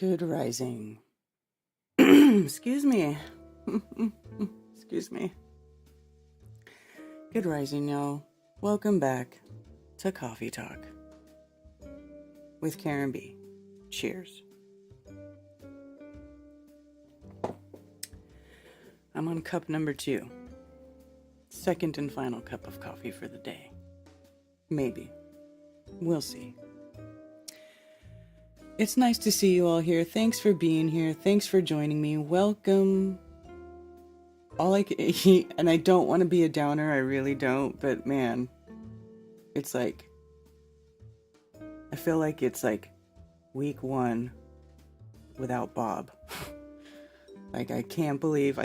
Good rising. Excuse me. Excuse me. Good rising, y'all. Welcome back to Coffee Talk with Karen B. Cheers. I'm on cup number 2. Second and final cup of coffee for the day. Maybe. We'll see. It's nice to see you all here. Thanks for being here. Thanks for joining me. Welcome. And I don't want to be a downer. I really don't. But man, it's like, I feel like it's like week 1 without Bob. Like I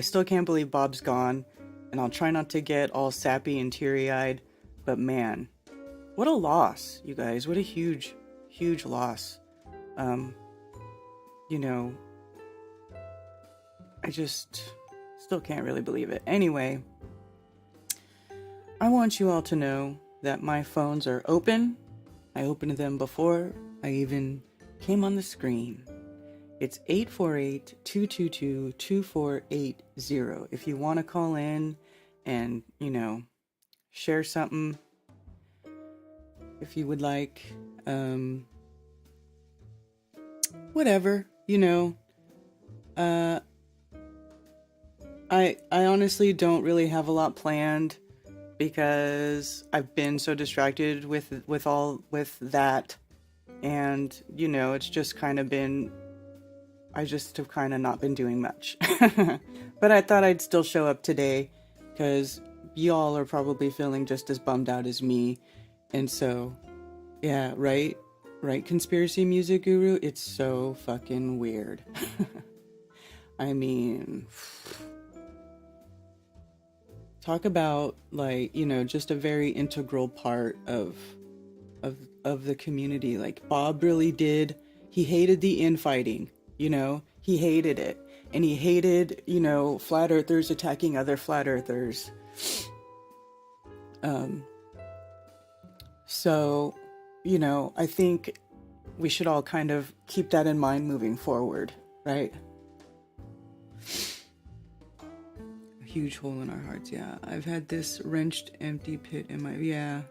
still can't believe Bob's gone. And I'll try not to get all sappy and teary-eyed. But man, what a loss, you guys. What a huge, huge loss. I just still can't really believe it. Anyway, I want you all to know that my phones are open. I opened them before I even came on the screen. It's 848-222-2480. If you want to call in and, share something, if you would like, whatever, I honestly don't really have a lot planned because I've been so distracted with that, and it's just kind of been, I just have kind of not been doing much. But I thought I'd still show up today because y'all are probably feeling just as bummed out as me, and so yeah, right, conspiracy music guru, it's so fucking weird. I mean, talk about just a very integral part of the community. Like Bob really did. He hated the infighting, he hated it. And he hated, flat earthers attacking other flat earthers. So, I think we should all kind of keep that in mind moving forward, right? A huge hole in our hearts, yeah. I've had this wrenched empty pit in my, yeah.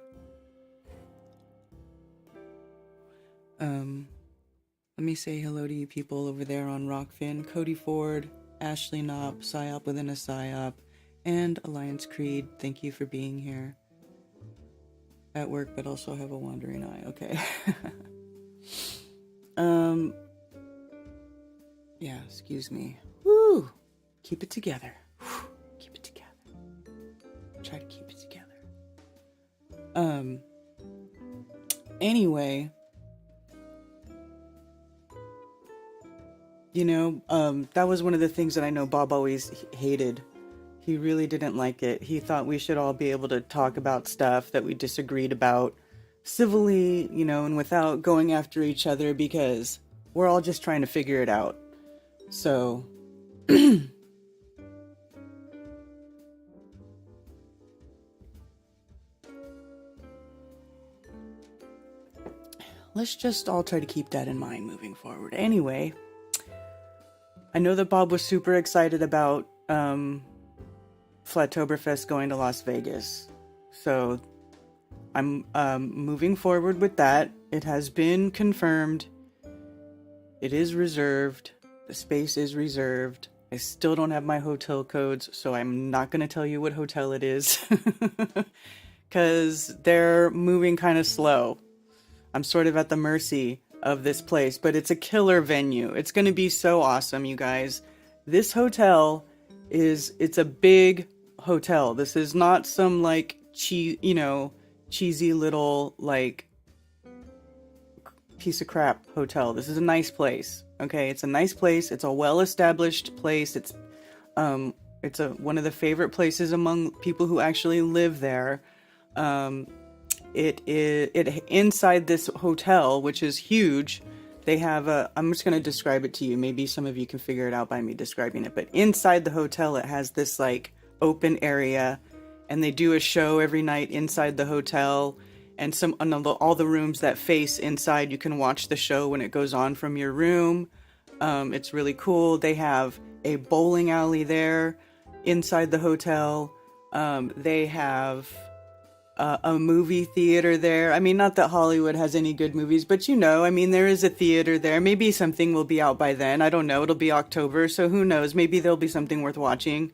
Let me say hello to you people over there on Rockfin. Cody Ford, Ashley Knopp, PsyOp within a PsyOp, and Alliance Creed. Thank you for being here. At work, but also have a wandering eye. Okay. Yeah, excuse me. Woo! Keep it together. Keep it together. Try to keep it together. Anyway, that was one of the things that I know Bob always hated. He really didn't like it. He thought we should all be able to talk about stuff that we disagreed about civilly, and without going after each other, because we're all just trying to figure it out. So, let's just all try to keep that in mind moving forward. Anyway, I know that Bob was super excited about Flattoberfest going to Las Vegas. So I'm moving forward with that. It has been confirmed. It is reserved. The space is reserved. I still don't have my hotel codes, so I'm not going to tell you what hotel it is. Because they're moving kind of slow. I'm sort of at the mercy of this place, but it's a killer venue. It's going to be so awesome, you guys. This hotel it's a big hotel. This is not some cheesy little piece of crap hotel. This is a nice place. Okay, it's a nice place. It's a well-established place. It's one of the favorite places among people who actually live there. It inside this hotel, which is huge. They have I'm just going to describe it to you. Maybe some of you can figure it out by me describing it. But inside the hotel, it has this open area, and they do a show every night inside the hotel. And all the rooms that face inside, you can watch the show when it goes on from your room. It's really cool. They have a bowling alley there inside the hotel. They have a movie theater there. I mean, not that Hollywood has any good movies, but I mean, there is a theater there. Maybe something will be out by then. I don't know. It'll be October, so who knows? Maybe there'll be something worth watching.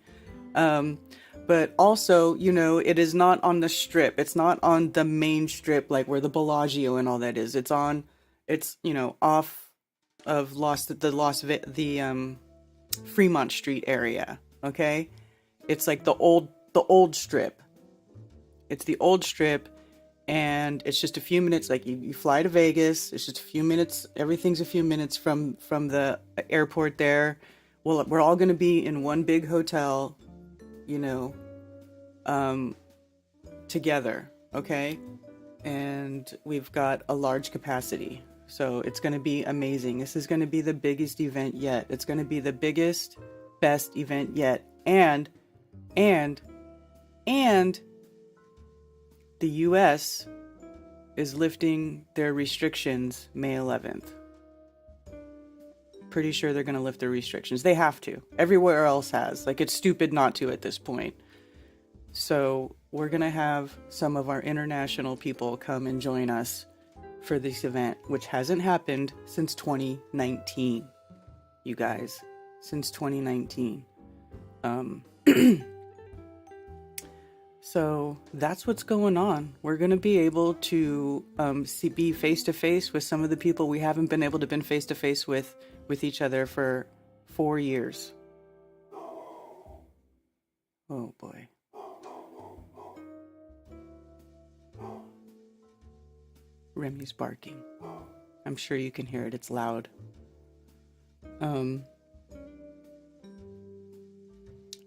But also, it is not on the strip. It's not on the main strip, like where the Bellagio and all that is. Off of the Fremont Street area. Okay, it's like the old strip. It's the old strip, and it's just a few minutes. Like you fly to Vegas. It's just a few minutes. Everything's a few minutes from the airport there. Well, we're all going to be in one big hotel, together. Okay, and we've got a large capacity. So it's going to be amazing. This is going to be the biggest event yet. It's going to be the biggest, best event yet. And the US is lifting their restrictions May 11th. Pretty sure they're going to lift their restrictions. They have to. Everywhere else has. Like, it's stupid not to at this point. So we're going to have some of our international people come and join us for this event, which hasn't happened since 2019, you guys. Since 2019. So that's what's going on. We're going to be able to be face-to-face with some of the people we haven't been able to be face-to-face with each other for 4 years. Oh, boy. Remy's barking. I'm sure you can hear it. It's loud.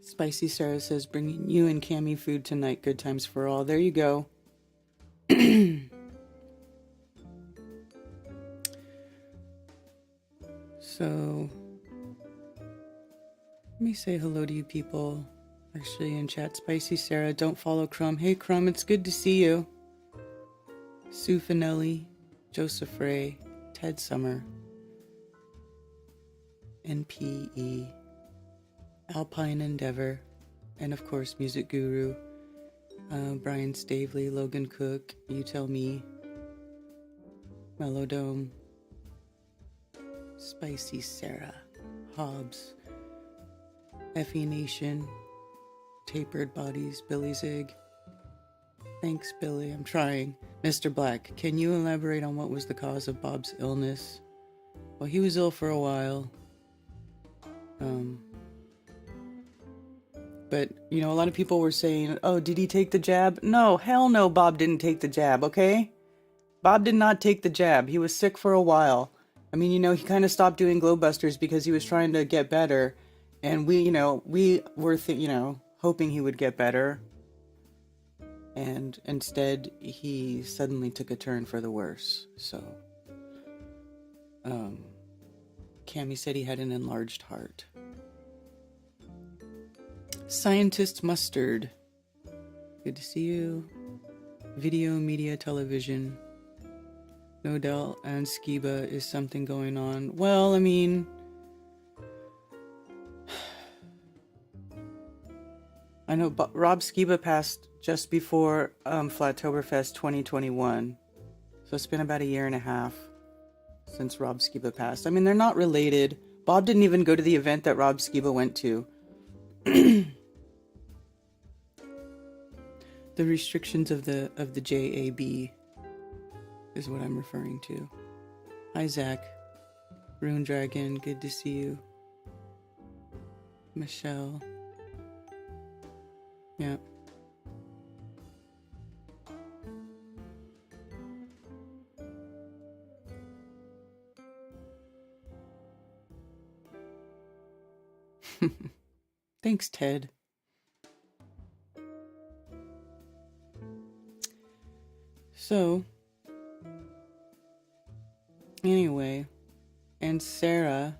Spicy Sarah says, bringing you and Cammy food tonight. Good times for all. There you go. So, let me say hello to you people. Actually, in chat, Spicy Sarah, don't follow Crumb. Hey, Crumb, it's good to see you. Sue Finelli, Joseph Ray, Ted Summer, NPE, Alpine Endeavor, and of course Music Guru, Brian Stavely, Logan Cook, You Tell Me, Melodome, Spicy Sarah, Hobbs, Effie Nation, Tapered Bodies, Billy Zig. Thanks, Billy, I'm trying. Mr. Black, can you elaborate on what was the cause of Bob's illness? Well, he was ill for a while. But, a lot of people were saying, oh, did he take the jab? No, hell no, Bob didn't take the jab, okay? Bob did not take the jab. He was sick for a while. I mean, he kind of stopped doing Glowbusters because he was trying to get better. And we were, hoping he would get better. And instead, he suddenly took a turn for the worse. So, Cammy said he had an enlarged heart. Scientist Mustard, good to see you. Video, media, television. Nodell and Skiba, is something going on? Well, I mean, I know Rob Skiba passed just before Flattoberfest 2021. So it's been about a year and a half since Rob Skiba passed. I mean, they're not related. Bob didn't even go to the event that Rob Skiba went to. The restrictions of the JAB is what I'm referring to. Hi, Zach. Rune Dragon, good to see you. Michelle. Yeah. Thanks, Ted. So, anyway, and Sarah,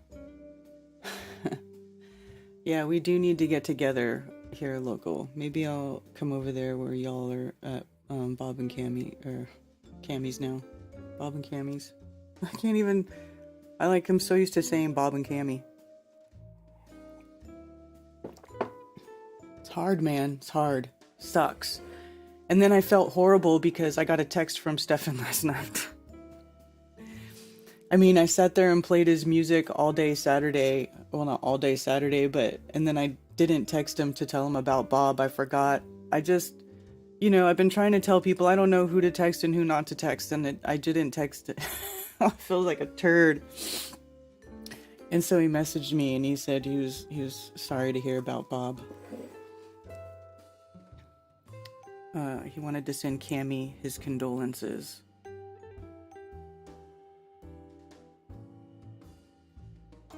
yeah, we do need to get together here local. Maybe I'll come over there where y'all are at Bob and Cammy, or Cammy's now. Bob and Cammy's. I'm so used to saying Bob and Cammy. It's hard, man. It's hard. Sucks. And then I felt horrible because I got a text from Stefan last night. I mean, I sat there and played his music all day Saturday. Well, not all day Saturday, and then I didn't text him to tell him about Bob. I forgot. I just, I've been trying to tell people I don't know who to text and who not to text, and I didn't text it. I feel like a turd. And so he messaged me and he said he was sorry to hear about Bob. He wanted to send Cammy his condolences.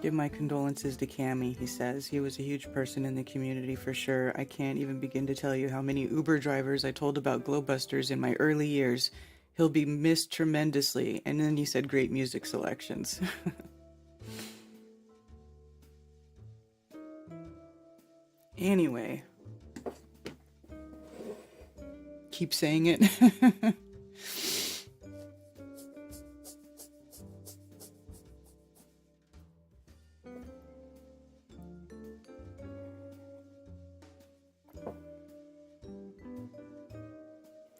Give my condolences to Cammy, he says. He was a huge person in the community for sure. I can't even begin to tell you how many Uber drivers I told about Glowbusters in my early years. He'll be missed tremendously. And then he said great music selections. Anyway. Keep saying it.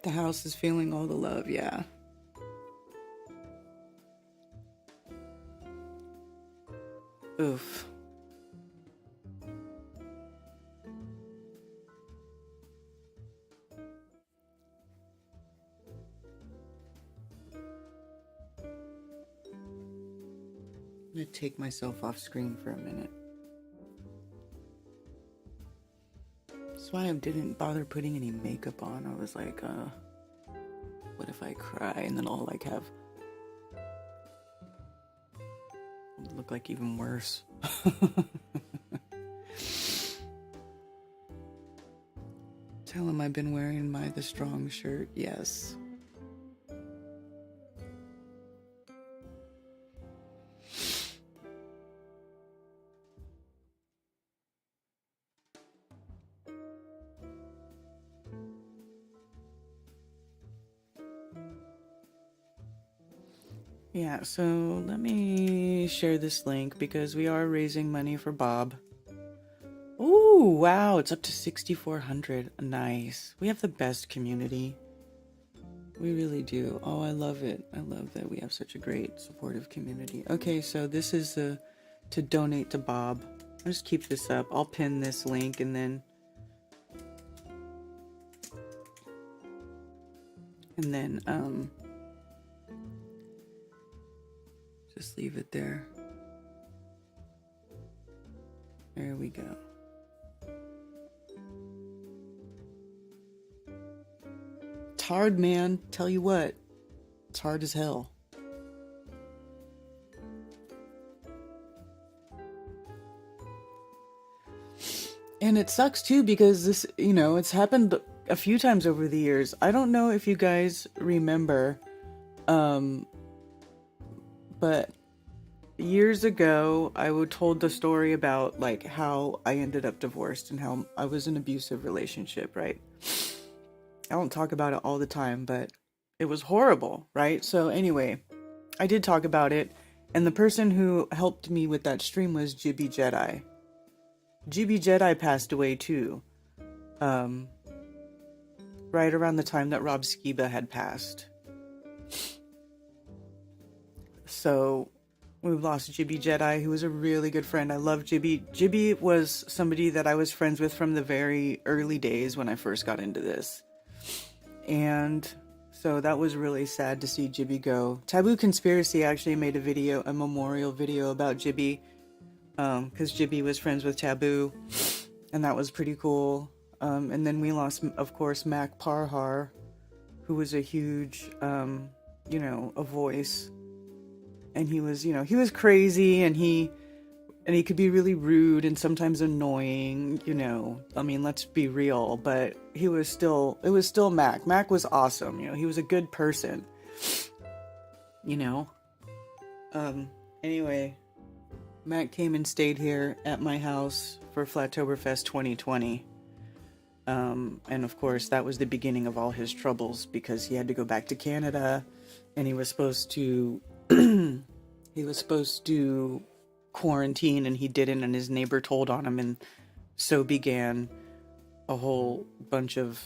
The house is feeling all the love, yeah. Oof. I'm gonna take myself off screen for a minute. That's why I didn't bother putting any makeup on. I was like, what if I cry and then I'll have look like even worse. Tell him I've been wearing the strong shirt. Yes. Yeah, so let me share this link because we are raising money for Bob. Ooh, wow, it's up to 6,400. Nice. We have the best community. We really do. Oh, I love it. I love that we have such a great supportive community. Okay, so this is to donate to Bob. I'll just keep this up. I'll pin this link and then just leave it there. There we go. It's hard, man. Tell you what. It's hard as hell. And it sucks too because this, it's happened a few times over the years. I don't know if you guys remember, but years ago, I told the story about how I ended up divorced and how I was in an abusive relationship, right? I don't talk about it all the time, but it was horrible, right? So anyway, I did talk about it, and the person who helped me with that stream was Jibby Jedi. Jibby Jedi passed away too, right around the time that Rob Skiba had passed. So we've lost Jibby Jedi, who was a really good friend. I love Jibby. Jibby was somebody that I was friends with from the very early days when I first got into this. And so that was really sad to see Jibby go. Taboo Conspiracy actually made a memorial video about Jibby, because Jibby was friends with Taboo, and that was pretty cool. And then we lost, of course, Mac Parhar, who was a huge, a voice. And he was crazy, and he could be really rude and sometimes annoying, I mean, let's be real, but it was still Mac. Mac was awesome, he was a good person, Anyway, Mac came and stayed here at my house for Flattoberfest 2020. And of course, that was the beginning of all his troubles because he had to go back to Canada, and he was supposed to He was supposed to quarantine and he didn't, and his neighbor told on him, and so began a whole bunch of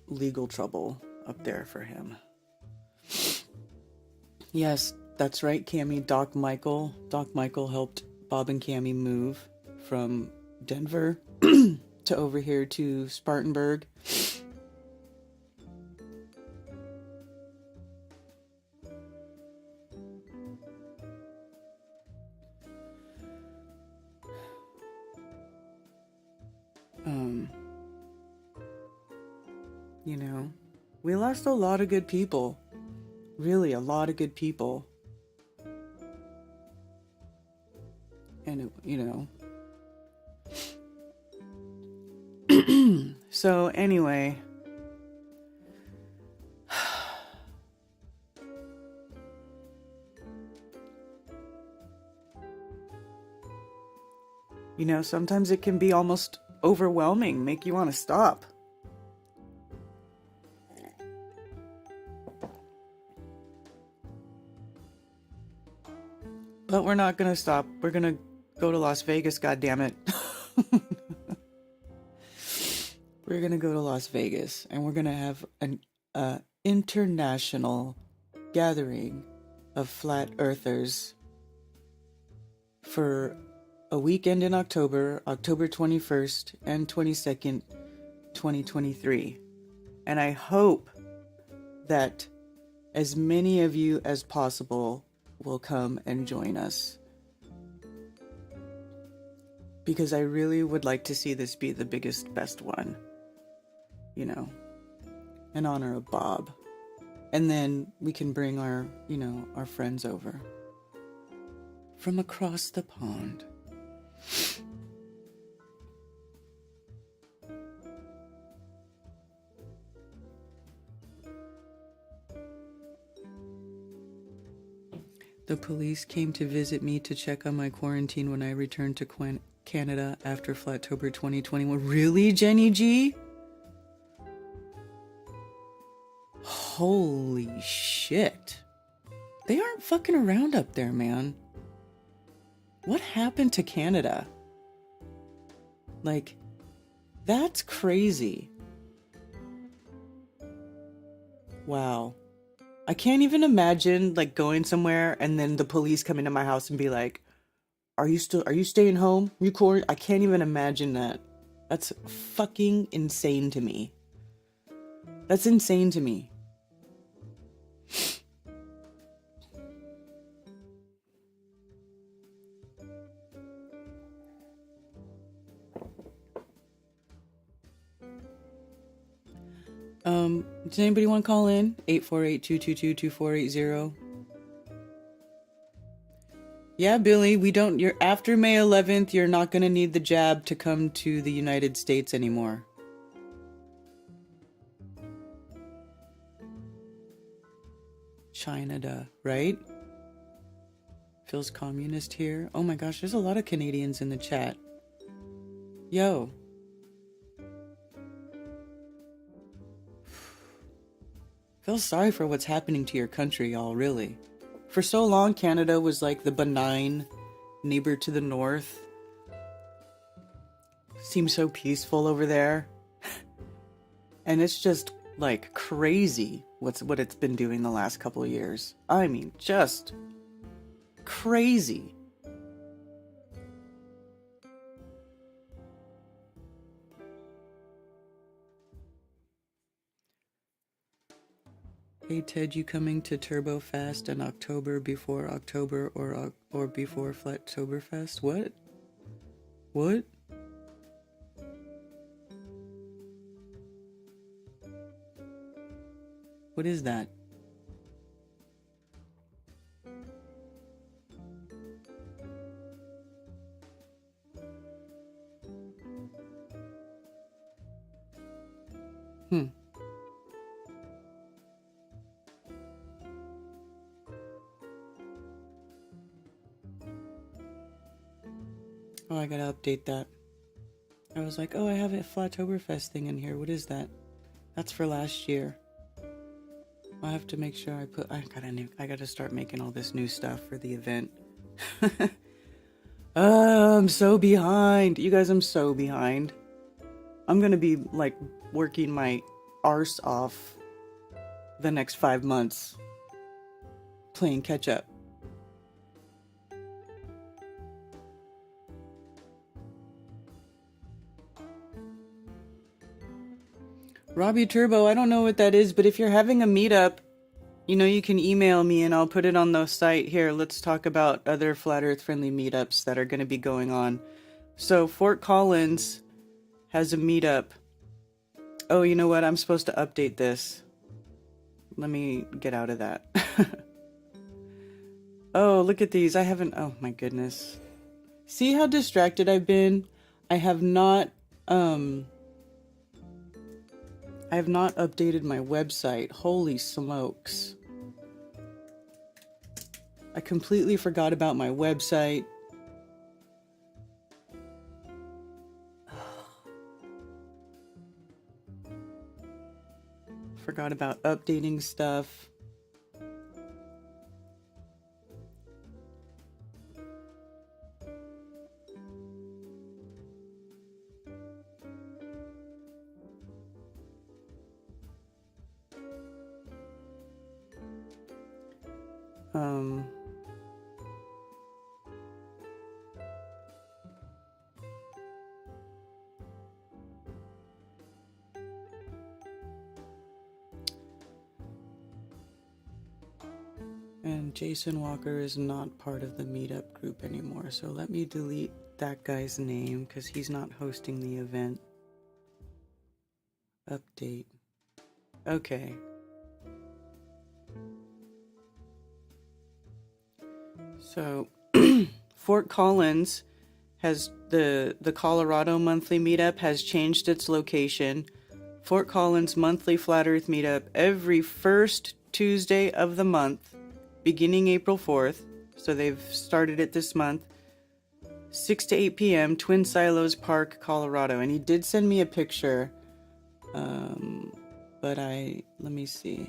legal trouble up there for him. Yes, that's right, Cammy. Doc Michael helped Bob and Cammy move from Denver to over here to Spartanburg. You know, we lost a lot of good people. Really, a lot of good people. And, so anyway, sometimes it can be almost overwhelming, make you want to stop. But we're not gonna stop. We're gonna go to Las Vegas, goddammit. We're gonna go to Las Vegas, and we're gonna have an international gathering of flat earthers for a weekend in October 21st and 22nd, 2023. And I hope that as many of you as possible will come and join us, because I really would like to see this be the biggest, best one, in honor of Bob. And then we can bring our friends over from across the pond. The police came to visit me to check on my quarantine when I returned to Canada after Flattober 2021. Really, Jenny G? Holy shit. They aren't fucking around up there, man. What happened to Canada? Like, that's crazy. Wow. I can't even imagine going somewhere and then the police come into my house and be like, are you staying home? I can't even imagine that. That's fucking insane to me. That's insane to me. Does anybody want to call in? 848-222-2480. Yeah, Billy, you're after May 11th, you're not going to need the jab to come to the United States anymore. China, right? Feels communist here. Oh my gosh, there's a lot of Canadians in the chat. Yo. Feel sorry for what's happening to your country, y'all, really. For so long, Canada was like the benign neighbor to the north. Seems so peaceful over there. And it's just like crazy what it's been doing the last couple of years. I mean, just crazy. Hey Ted, you coming to Turbo Fast in October before October or before Flattoberfest? What? What? What is that? Oh, I gotta update that. I was like, oh, I have a Flattoberfest thing in here. What is that? That's for last year. I have to make sure I gotta start making all this new stuff for the event. I'm so behind. You guys, I'm so behind. I'm gonna be like working my arse off the next 5 months playing catch up. Robbie Turbo, I don't know what that is, but if you're having a meetup, you know, you can email me and I'll put it on the site here. Let's talk about other flat earth friendly meetups that are going to be going on. So Fort Collins has a meetup. Oh, you know what? I'm supposed to update this. Let me get out of that. Oh, look at these. I haven't. Oh my goodness. See how distracted I've been? I have not updated my website. Holy smokes. I completely forgot about my website. Forgot about updating stuff. And Jason Walker is not part of the meetup group anymore, so let me delete that guy's name because he's not hosting the event. Update. Okay. So Fort Collins has the Colorado monthly meetup has changed its location. Fort Collins monthly flat earth meetup every first Tuesday of the month, beginning April 4th. So they've started it this month. 6 to 8 p.m. Twin Silos Park, Colorado. And he did send me a picture. But let me see.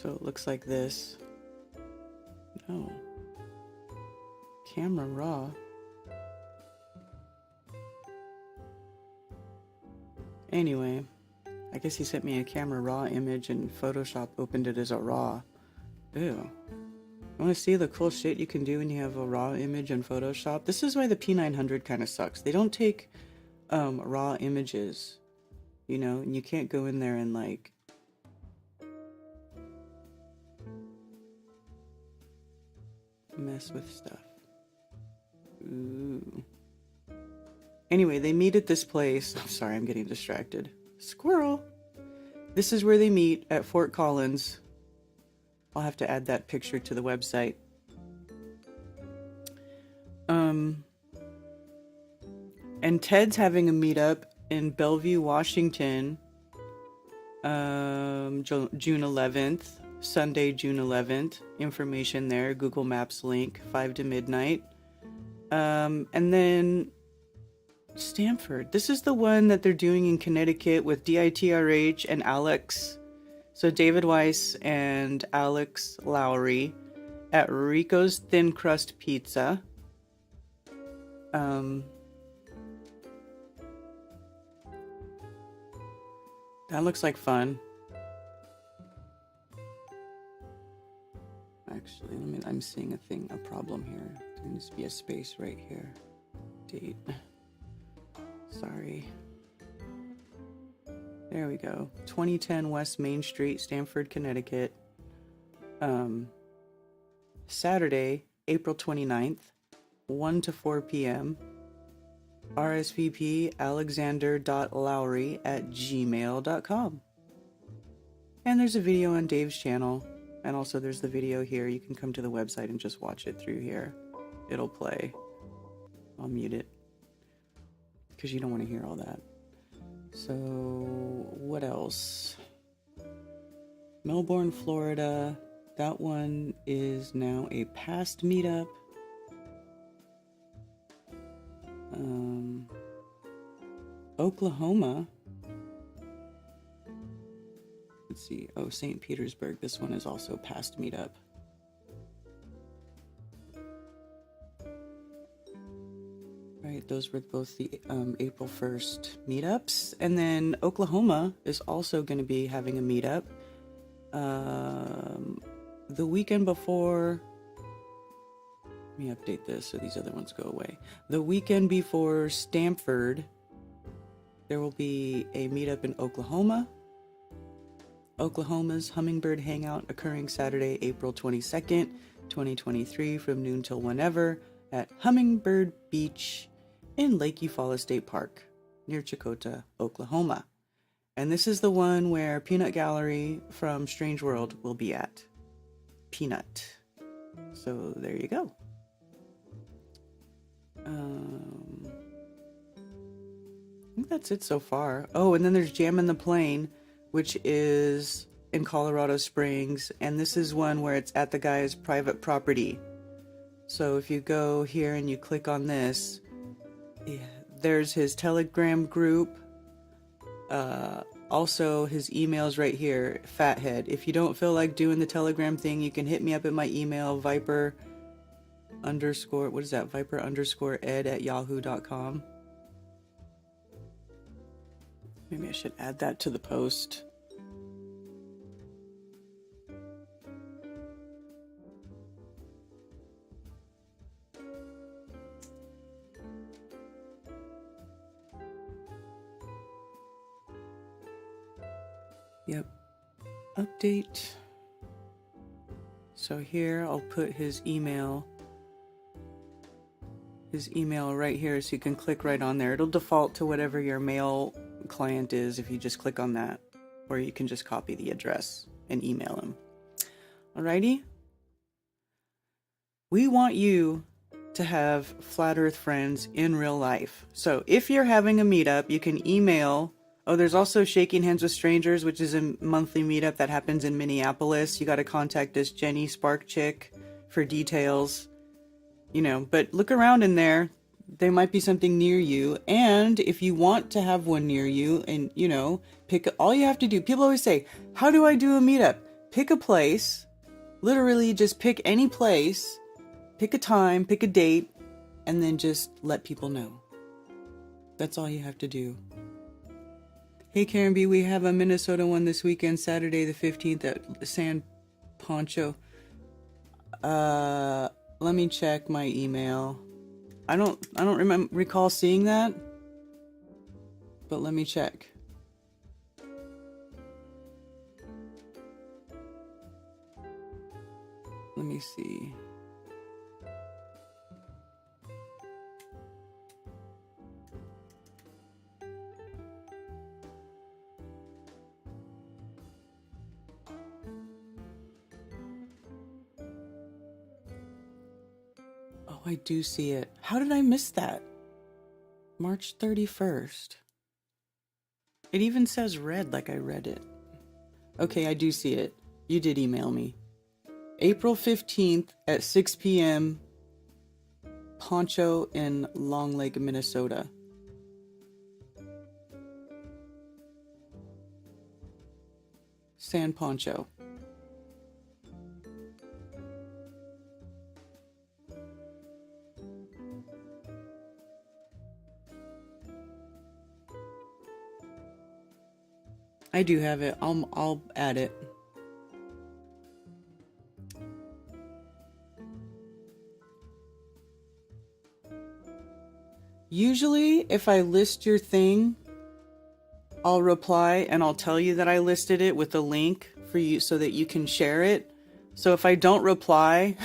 So it looks like this. No. Camera raw. Anyway, I guess he sent me a camera raw image and Photoshop opened it as a raw. Ew. I want to see the cool shit you can do when you have a raw image in Photoshop. This is why the P900 kind of sucks. They don't take raw images, you know, and you can't go in there and like mess with stuff. Ooh. Anyway, they meet at this place. I'm sorry, I'm getting distracted. Squirrel. This is where they meet at Fort Collins. I'll have to add that picture to the website. And Ted's having a meetup in Bellevue, Washington, June 11th, Sunday, June 11th. Information there, Google Maps link, 5 to midnight. And then Stanford. This is the one that they're doing in Connecticut with DITRH and Alex. So David Weiss and Alex Lowry at Rico's Thin Crust Pizza. That looks like fun. Actually, I'm seeing a problem here. There needs to be a space right here. Date. Sorry. There we go. 2010 West Main Street, Stamford, Connecticut. Saturday, April 29th, 1 to 4 p.m. RSVP alexander.lowry@gmail.com. And there's a video on Dave's channel. And also there's the video here. You can come to the website and just watch it through here. It'll play. I'll mute it, because you don't want to hear all that. So what else? Melbourne, Florida. That one is now a past meetup. Oklahoma. Let's see. Oh, St. Petersburg. This one is also past meetup. Right, those were both the April 1st meetups. And then Oklahoma is also going to be having a meetup. The weekend before... Let me update this so these other ones go away. The weekend before Stanford, there will be a meetup in Oklahoma. Oklahoma's Hummingbird Hangout occurring Saturday, April 22nd, 2023 from noon till whenever at Hummingbird Beach in Lake Eufaula State Park near Chakota, Oklahoma. And this is the one where Peanut Gallery from Strange World will be at. Peanut. So there you go. I think that's it so far. Oh, and then there's Jam in the Plain, which is in Colorado Springs. And this is one where it's at the guy's private property. So if you go here and you click on this, there's his Telegram group. Also, his email's right here, Fathead. If you don't feel like doing the Telegram thing, you can hit me up at my email, Viper _ed@yahoo.com. Maybe I should add that to the post. Yep. Update. So here I'll put his email right here so you can click right on there. It'll default to whatever your mail client is if you just click on that, or you can just copy the address and email him. Alrighty? We want you to have flat earth friends in real life. So if you're having a meetup, you can email. Oh, there's also Shaking Hands with Strangers, which is a monthly meetup that happens in Minneapolis. You got to contact this Jenny Spark chick for details. You know, but look around in there. There might be something near you. And if you want to have one near you and, you know, all you have to do. People always say, how do I do a meetup? Pick a place. Literally just pick any place. Pick a time, pick a date, and then just let people know. That's all you have to do. Hey Karen B, we have a Minnesota one this weekend, Saturday the 15th at San Poncho. Let me check my email. I don't recall seeing that, but let me check. Let me see. Oh, I do see it. How did I miss that? March 31st. It even says read like I read it. Okay, I do see it. You did email me. April 15th at 6 p.m. Poncho in Long Lake, Minnesota. San Poncho. I do have it. I'll add it. Usually, if I list your thing, I'll reply and I'll tell you that I listed it with a link for you so that you can share it. So if I don't reply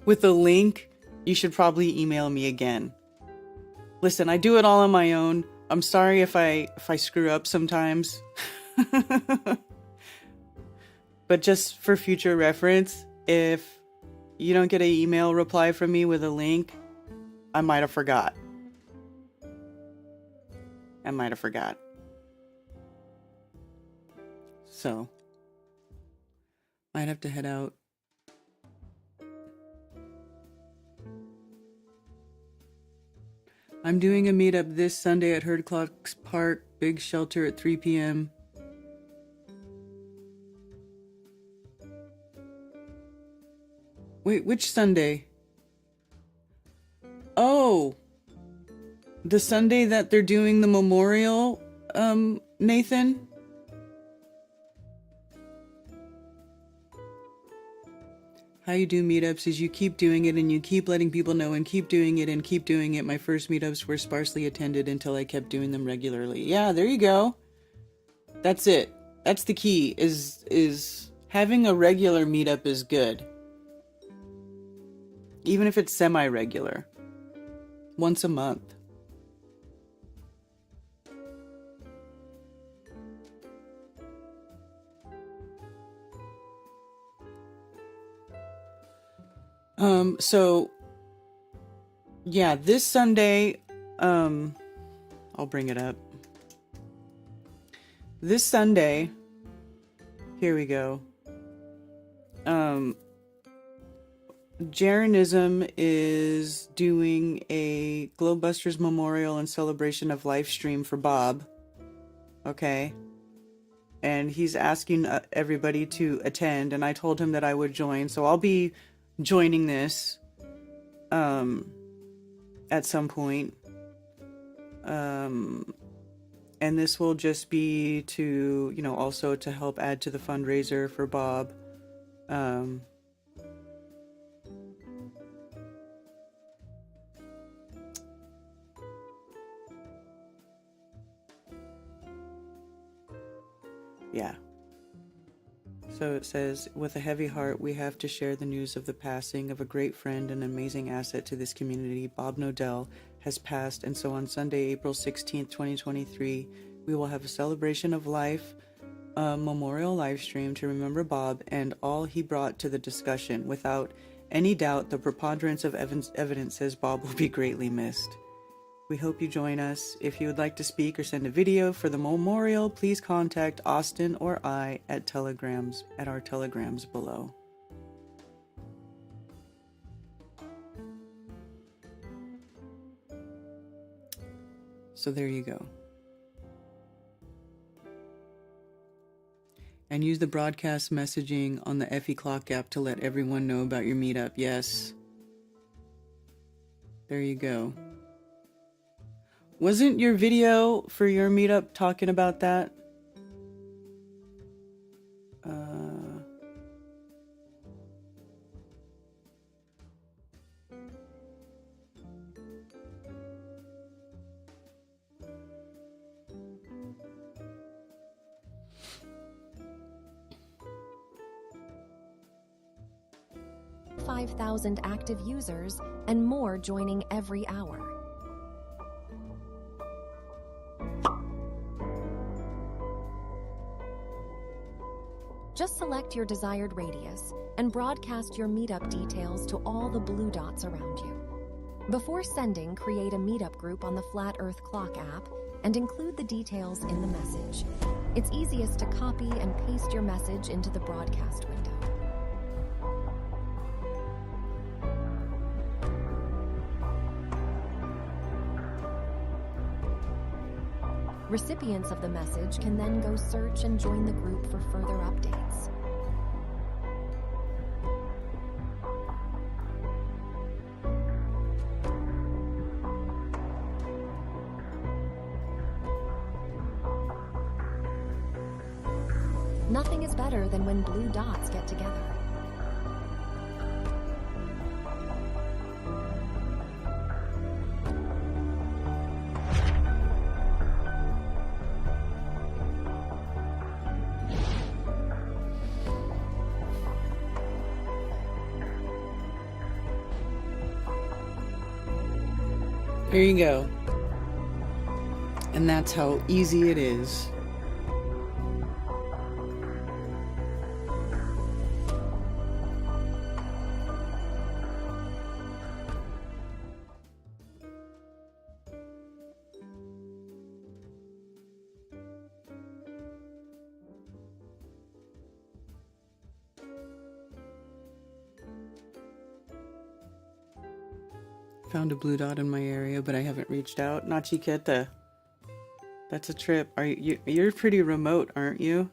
with a link, you should probably email me again. Listen, I do it all on my own. I'm sorry if I screw up sometimes. But just for future reference, if you don't get an email reply from me with a link, I might have forgot. So, Might have to head out. I'm doing a meetup this Sunday at Herd Clocks Park, Big Shelter at 3 p.m. Wait, which Sunday? Oh, the Sunday that they're doing the memorial, Nathan? How you do meetups is you keep doing it and you keep letting people know and keep doing it and keep doing it. My first meetups were sparsely attended until I kept doing them regularly. Yeah, there you go. That's it. That's the key, is having a regular meetup is good. Even if it's semi-regular. Once a month. So yeah, this Sunday, I'll bring it up. This Sunday, here we go. Jeranism is doing a Globebusters Memorial and Celebration of Life stream for Bob. Okay. And he's asking everybody to attend, and I told him that I would join, so I'll be joining this at some point. And this will just be to, you know, also to help add to the fundraiser for Bob. Yeah. So it says, with a heavy heart, we have to share the news of the passing of a great friend and amazing asset to this community. Bob Nodell has passed, and so on Sunday, April 16th, 2023, we will have a celebration of life, a memorial live stream to remember Bob and all he brought to the discussion. Without any doubt, the preponderance of evidence says Bob will be greatly missed. We hope you join us. If you would like to speak or send a video for the memorial, please contact Austin or I at our telegrams below. So there you go. And use the broadcast messaging on the Effie Clock app to let everyone know about your meetup. Yes. There you go. Wasn't your video for your meetup talking about that? $5,000 active users and more joining every hour. Just select your desired radius and broadcast your meetup details to all the blue dots around you. Before sending, create a meetup group on the Flat Earth Clock app and include the details in the message. It's easiest to copy and paste your message into the broadcast window. Recipients of the message can then go search and join the group for further updates. Nothing is better than when blue dots get together. There you go. And that's how easy it is. Found a blue dot in my area, but I haven't reached out. Nachiketa. That's a trip. You're pretty remote, aren't you?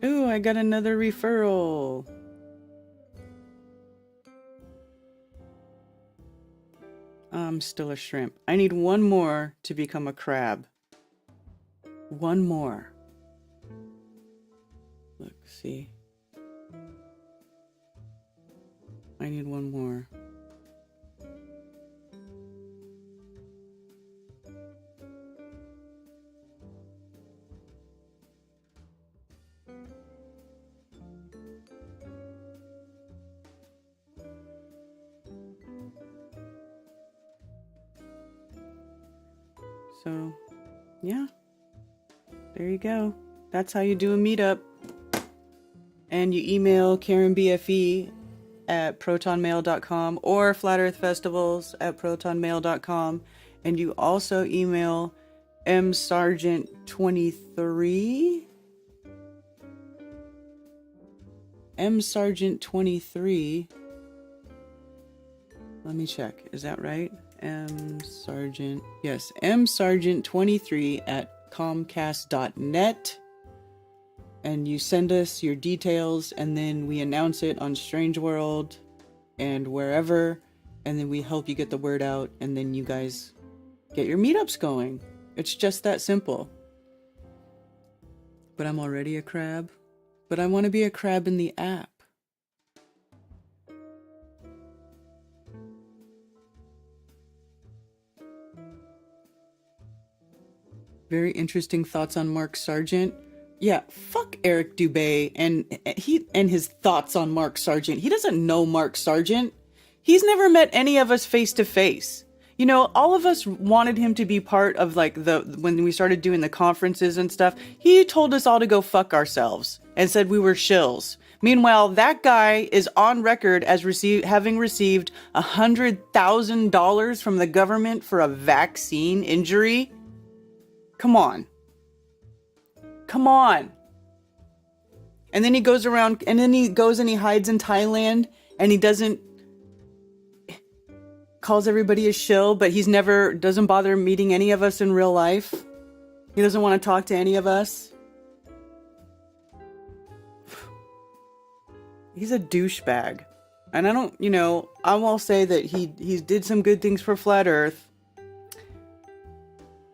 Ooh, I got another referral. I'm still a shrimp. I need one more to become a crab. One more. Look, see. I need one more. So, yeah. There you go. That's how you do a meetup. And you email KarenBFE at protonmail.com or flatearthfestivals@protonmail.com. And you also email msargent23 msargent23. Let me check. Is that right? msargent. Yes, msargent23@comcast.net. And you send us your details, and then we announce it on Strange World and wherever, and then we help you get the word out, and then you guys get your meetups going. It's just that simple. But I'm already a crab. But I want to be a crab in the app. Very interesting thoughts on Mark Sargent. Yeah, fuck Eric Dubay and his thoughts on Mark Sargent. He doesn't know Mark Sargent. He's never met any of us face to face. You know, all of us wanted him to be part of when we started doing the conferences and stuff. He told us all to go fuck ourselves and said we were shills. Meanwhile, that guy is on record as having received $100,000 from the government for a vaccine injury. Come on. Come on. And then he goes around, and then he goes and he hides in Thailand, and he calls everybody a shill, but doesn't bother meeting any of us in real life. He doesn't want to talk to any of us. He's a douchebag. And I will say that he did some good things for Flat Earth.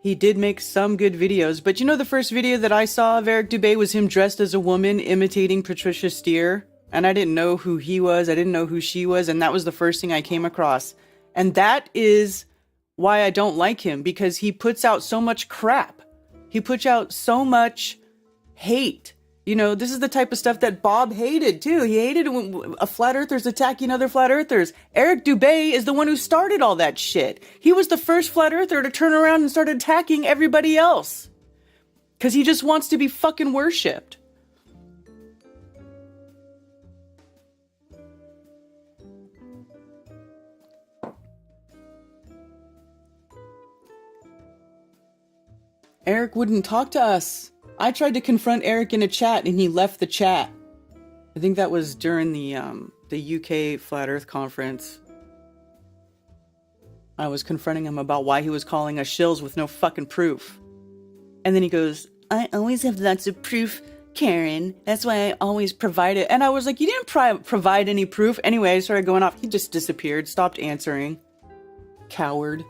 He did make some good videos, but the first video that I saw of Eric Dubay was him dressed as a woman imitating Patricia Steer, and I didn't know who he was, I didn't know who she was, and that was the first thing I came across. And that is why I don't like him, because he puts out so much crap. He puts out so much hate. This is the type of stuff that Bob hated too. He hated when flat earthers attacking other flat earthers. Eric Dubay is the one who started all that shit. He was the first flat earther to turn around and start attacking everybody else. Because he just wants to be fucking worshipped. Eric wouldn't talk to us. I tried to confront Eric in a chat and he left the chat. I think that was during the UK Flat Earth conference. I was confronting him about why he was calling us shills with no fucking proof. And then he goes, I always have lots of proof, Karen. That's why I always provide it. And I was like, you didn't provide any proof. Anyway, I started going off. He just disappeared, stopped answering. Coward.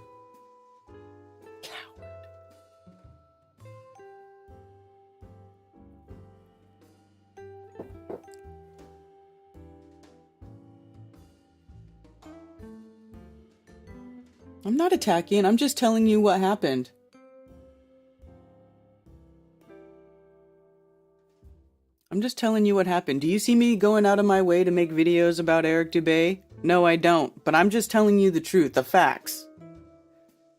I'm not attacking. I'm just telling you what happened. I'm just telling you what happened. Do you see me going out of my way to make videos about Eric Dubay? No, I don't. But I'm just telling you the truth, the facts.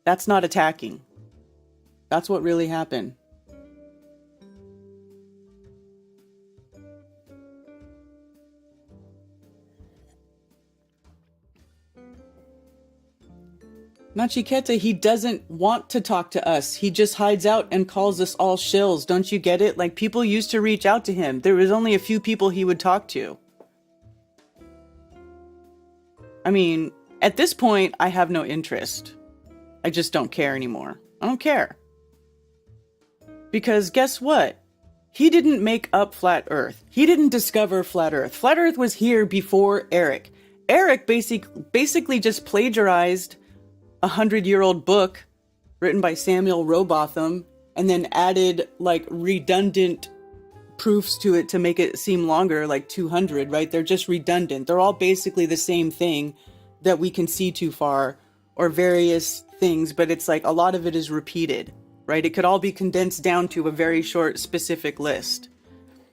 That's not attacking. That's what really happened. Nachiketa, he doesn't want to talk to us. He just hides out and calls us all shills. Don't you get it? Like, people used to reach out to him. There was only a few people he would talk to. I mean, at this point, I have no interest. I just don't care anymore. I don't care. Because guess what? He didn't make up Flat Earth. He didn't discover Flat Earth. Flat Earth was here before Eric. Eric basically just plagiarized a 100-year-old book written by Samuel Rowbotham and then added like redundant proofs to it to make it seem longer, like 200, right? They're just redundant. They're all basically the same thing that we can see too far, or various things, but it's like a lot of it is repeated, right? It could all be condensed down to a very short, specific list.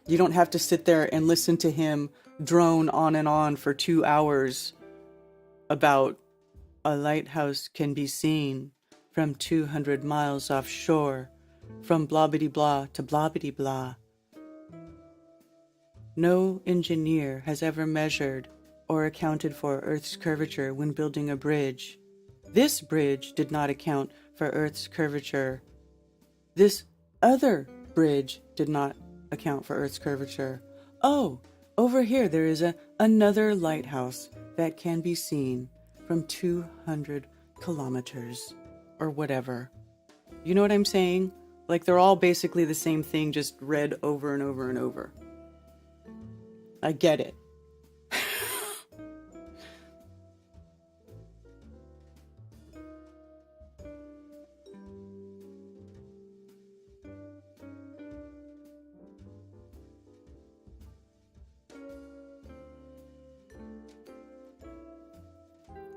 You don't have to sit there and listen to him drone on and on for 2 hours about a lighthouse can be seen from 200 miles offshore, from blah-bitty-blah to blah-bitty-blah. No engineer has ever measured or accounted for Earth's curvature when building a bridge. This bridge did not account for Earth's curvature. This other bridge did not account for Earth's curvature. Oh, over here there is another lighthouse that can be seen from 200 kilometers or whatever. You know what I'm saying? Like they're all basically the same thing, just read over and over and over. I get it.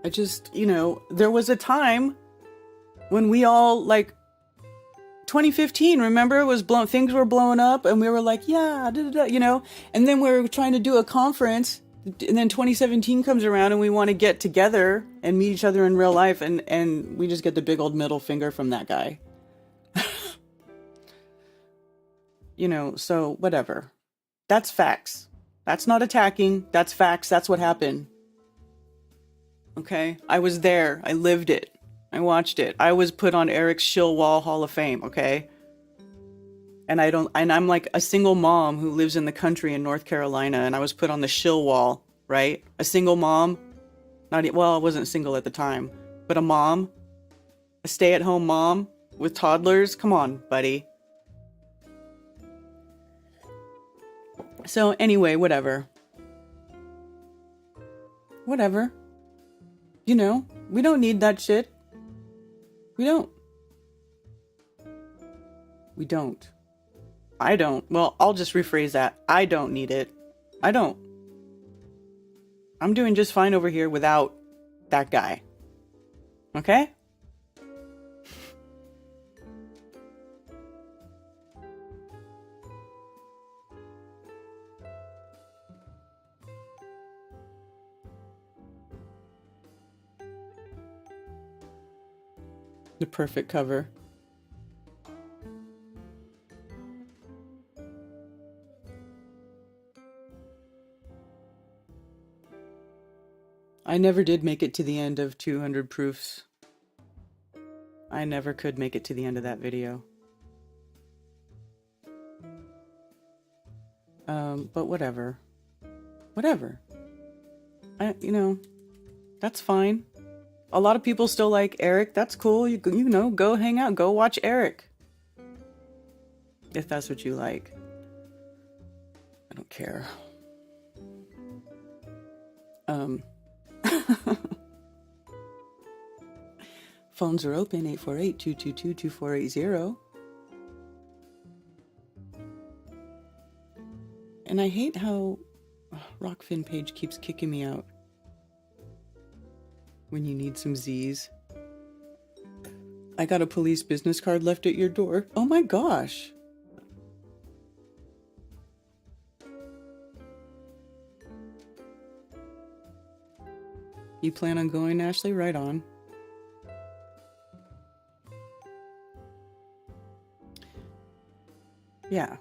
I just, there was a time when we all, like, 2015, remember, it was things were blowing up, and we were like, yeah, and then we were trying to do a conference, and then 2017 comes around, and we want to get together and meet each other in real life, and we just get the big old middle finger from that guy. So whatever. That's facts. That's not attacking. That's facts. That's what happened. Okay? I was there. I lived it. I watched it. I was put on Eric's Shill Wall Hall of Fame, okay? And I'm like a single mom who lives in the country in North Carolina, and I was put on the Shill Wall, right? A single mom. I wasn't single at the time, but a mom, a stay-at-home mom with toddlers. Come on, buddy. So anyway, whatever. Whatever. We don't need that shit. We don't. I don't. Well, I'll just rephrase that. I don't need it. I don't. I'm doing just fine over here without that guy. Okay? The perfect cover. I never did make it to the end of 200 proofs. I never could make it to the end of that video. But whatever. Whatever. That's fine. A lot of people still like Eric. That's cool. Go hang out. Go watch Eric. If that's what you like. I don't care. Phones are open, 848-222-2480. And I hate how Rockfin page keeps kicking me out when you need some Z's. I got a police business card left at your door. Oh my gosh. You plan on going, Ashley? Right on. Yeah.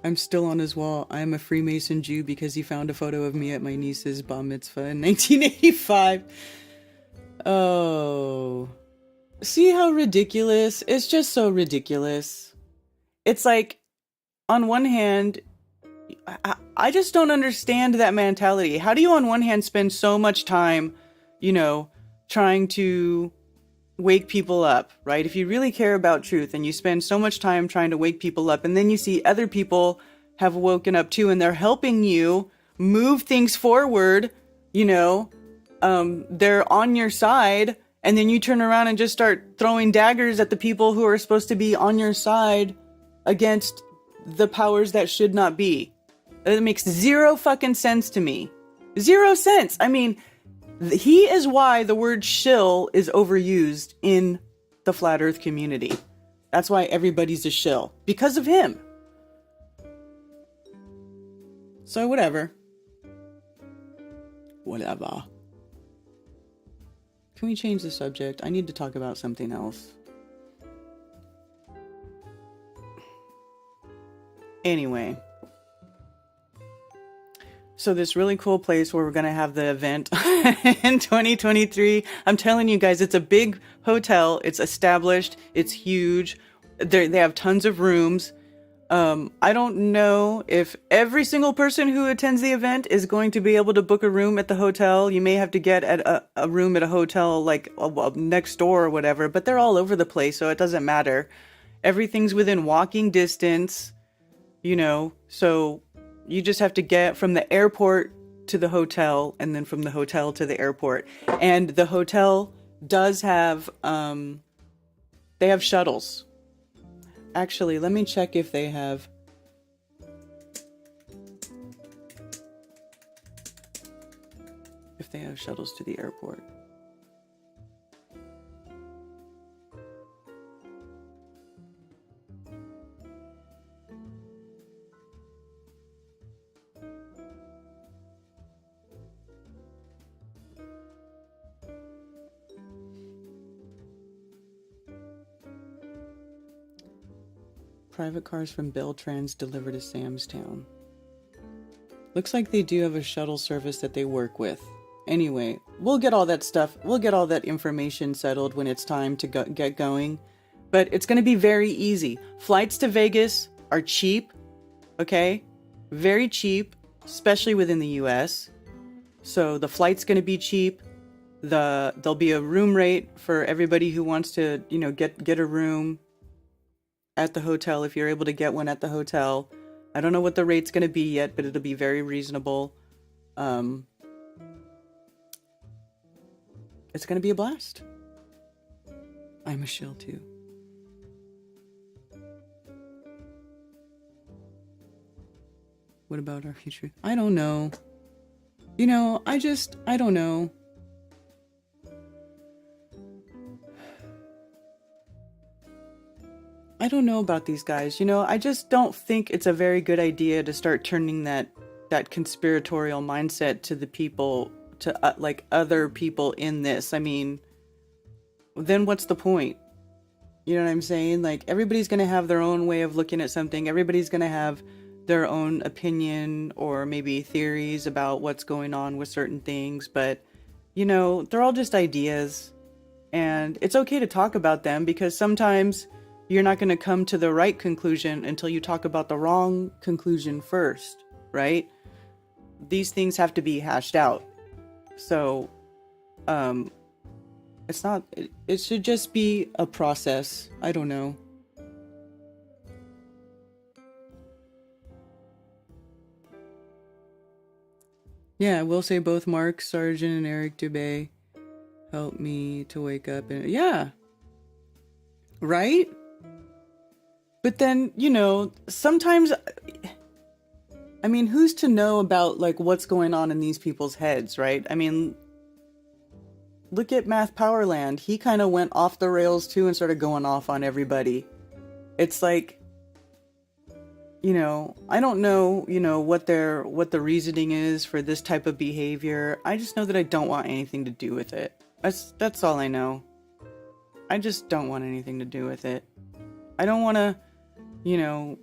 I'm still on his wall. I am a Freemason Jew because he found a photo of me at my niece's bar mitzvah in 1985. Oh. See how ridiculous? It's just so ridiculous. It's like, on one hand, I just don't understand that mentality. How do you on one hand spend so much time, trying to wake people up, right? If you really care about truth and you spend so much time trying to wake people up, and then you see other people have woken up too and they're helping you move things forward, they're on your side, and then you turn around and just start throwing daggers at the people who are supposed to be on your side against the powers that should not be. It makes zero fucking sense to me. 0 cents. I mean, he is why the word shill is overused in the flat earth community. That's why everybody's a shill. Because of him. So whatever. Whatever. Can we change the subject? I need to talk about something else. Anyway. So this really cool place where we're going to have the event in 2023. I'm telling you guys, it's a big hotel. It's established. It's huge. They have tons of rooms. I don't know if every single person who attends the event is going to be able to book a room at the hotel. You may have to get at a room at a hotel like next door or whatever, but they're all over the place, so it doesn't matter. Everything's within walking distance, so you just have to get from the airport to the hotel and then from the hotel to the airport. And the hotel does have, they have shuttles. Actually, let me check if they have shuttles to the airport. Private cars from Beltrans deliver to Samstown. Looks like they do have a shuttle service that they work with. Anyway, we'll get all that stuff. We'll get all that information settled when it's time to get going. But it's going to be very easy. Flights to Vegas are cheap. Okay? Very cheap, especially within the US. So the flight's going to be cheap. There'll be a room rate for everybody who wants to, get a room at the hotel, if you're able to get one at the hotel. I don't know what the rate's going to be yet, but it'll be very reasonable. It's going to be a blast. I'm a shill too. What about our future? I don't know. I don't know. I don't know about these guys. I just don't think it's a very good idea to start turning that conspiratorial mindset to the people, to other people in this. I mean, then what's the point? You know what I'm saying? Like, everybody's going to have their own way of looking at something. Everybody's going to have their own opinion or maybe theories about what's going on with certain things. But, they're all just ideas. And it's okay to talk about them, because sometimes you're not going to come to the right conclusion until you talk about the wrong conclusion first, right? These things have to be hashed out. So, it should just be a process. I don't know. Yeah, I will say both Mark Sargent and Eric Dubé helped me to wake up. And yeah. Right? But then, sometimes, I mean, who's to know about, what's going on in these people's heads, right? I mean, look at Math Powerland. He kind of went off the rails, too, and started going off on everybody. It's like, I don't know, what the reasoning is for this type of behavior. I just know that I don't want anything to do with it. That's all I know. I just don't want anything to do with it. I don't want to,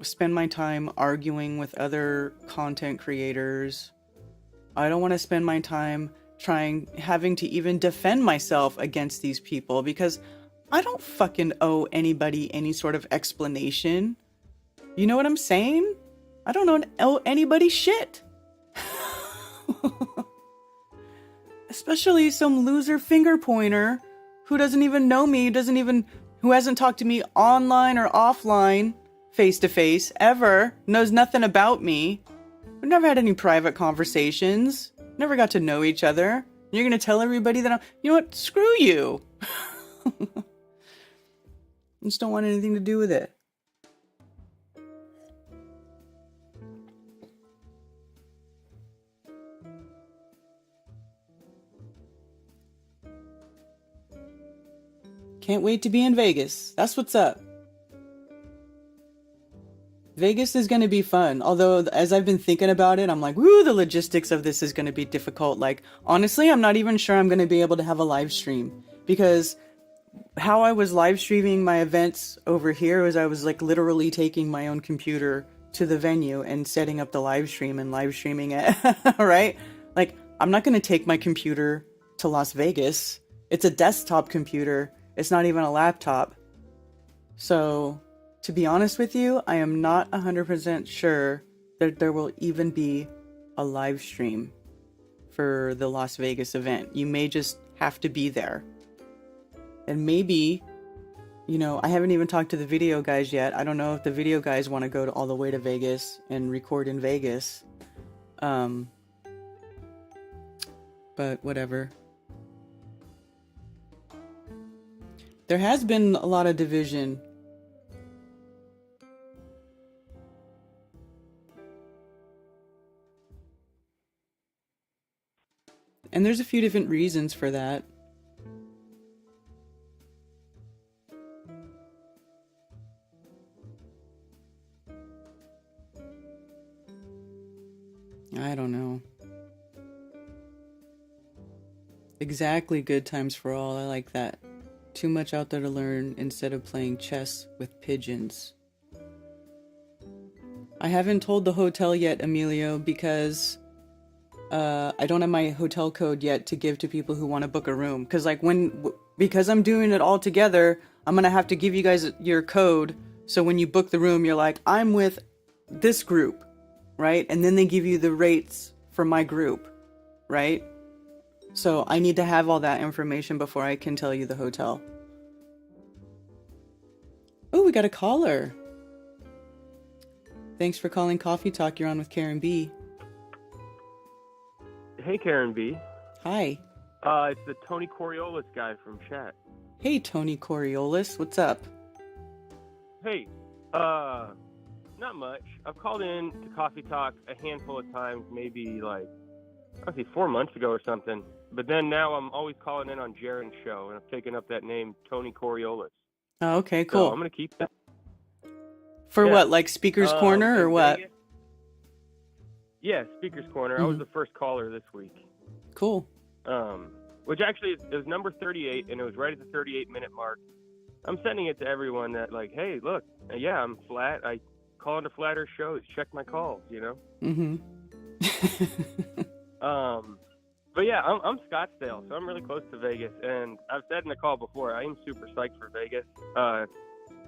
spend my time arguing with other content creators. I don't want to spend my time having to even defend myself against these people, because I don't fucking owe anybody any sort of explanation. You know what I'm saying? I don't owe anybody shit. Especially some loser finger pointer who doesn't even know me, who hasn't talked to me online or offline, face to face, ever, knows nothing about me. We've never had any private conversations, never got to know each other. You're gonna tell everybody that you know what? Screw you. I just don't want anything to do with it. Can't wait to be in Vegas. That's what's up. Vegas is going to be fun. Although, as I've been thinking about it, I'm like, woo, the logistics of this is going to be difficult. Like, honestly, I'm not even sure I'm going to be able to have a live stream. Because how I was live streaming my events over here was I was like literally taking my own computer to the venue and setting up the live stream and live streaming it. Right? Like, I'm not going to take my computer to Las Vegas. It's a desktop computer. It's not even a laptop. So, to be honest with you, I am not 100% sure that there will even be a live stream for the Las Vegas event. You may just have to be there. And maybe, you know, I haven't even talked to the video guys yet. I don't know if the video guys want to go all the way to Vegas and record in Vegas. But whatever. There has been a lot of division. And there's a few different reasons for that. I don't know. Exactly, good times for all. I like that. Too much out there to learn instead of playing chess with pigeons. I haven't told the hotel yet, Emilio, because I don't have my hotel code yet to give to people who want to book a room. Because I'm doing it all together, I'm going to have to give you guys your code. So when you book the room, you're like, I'm with this group, right? And then they give you the rates for my group, right? So I need to have all that information before I can tell you the hotel. Oh, we got a caller. Thanks for calling Coffee Talk. You're on with Karen B. Hey, Karen B. Hi. It's the Tony Coriolis guy from chat. Hey, Tony Coriolis. What's up? Hey, not much. I've called in to Coffee Talk a handful of times, maybe like, 4 months ago or something. But then now I'm always calling in on Jaren's show, and I've taken up that name, Tony Coriolis. Oh, okay, cool. So I'm going to keep that. For what, like Speaker's Corner or what? Vegas? Yeah, Speaker's Corner. I was the first caller this week. Cool. Which actually, it was number 38, and it was right at the 38-minute mark. I'm sending it to everyone that, like, hey, look, yeah, I'm flat. I call into flatter shows. Check my calls, you know? Mm-hmm. But yeah, I'm Scottsdale, so I'm really close to Vegas. And I've said in the call before, I am super psyched for Vegas.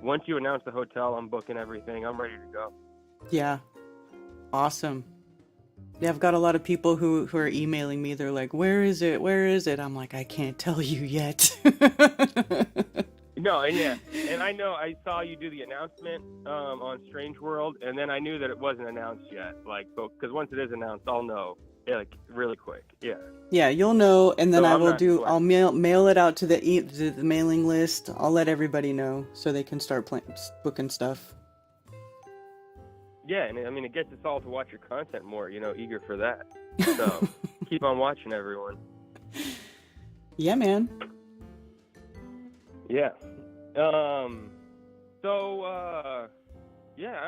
Once you announce the hotel, I'm booking everything. I'm ready to go. Yeah. Awesome. Yeah, I've got a lot of people who are emailing me. They're like, where is it? Where is it? I'm like, I can't tell you yet. No, and yeah. And I know I saw you do the announcement on Strange World, and then I knew that it wasn't announced yet. Like, because once it is announced, I'll know. Yeah, like really quick. Yeah. Yeah, you'll know, and then so I'll mail it out to the mailing list. I'll let everybody know so they can start booking stuff. Yeah, and I mean, it gets us all to watch your content more, you know, eager for that. So keep on watching, everyone. Yeah, man. Yeah. Yeah, I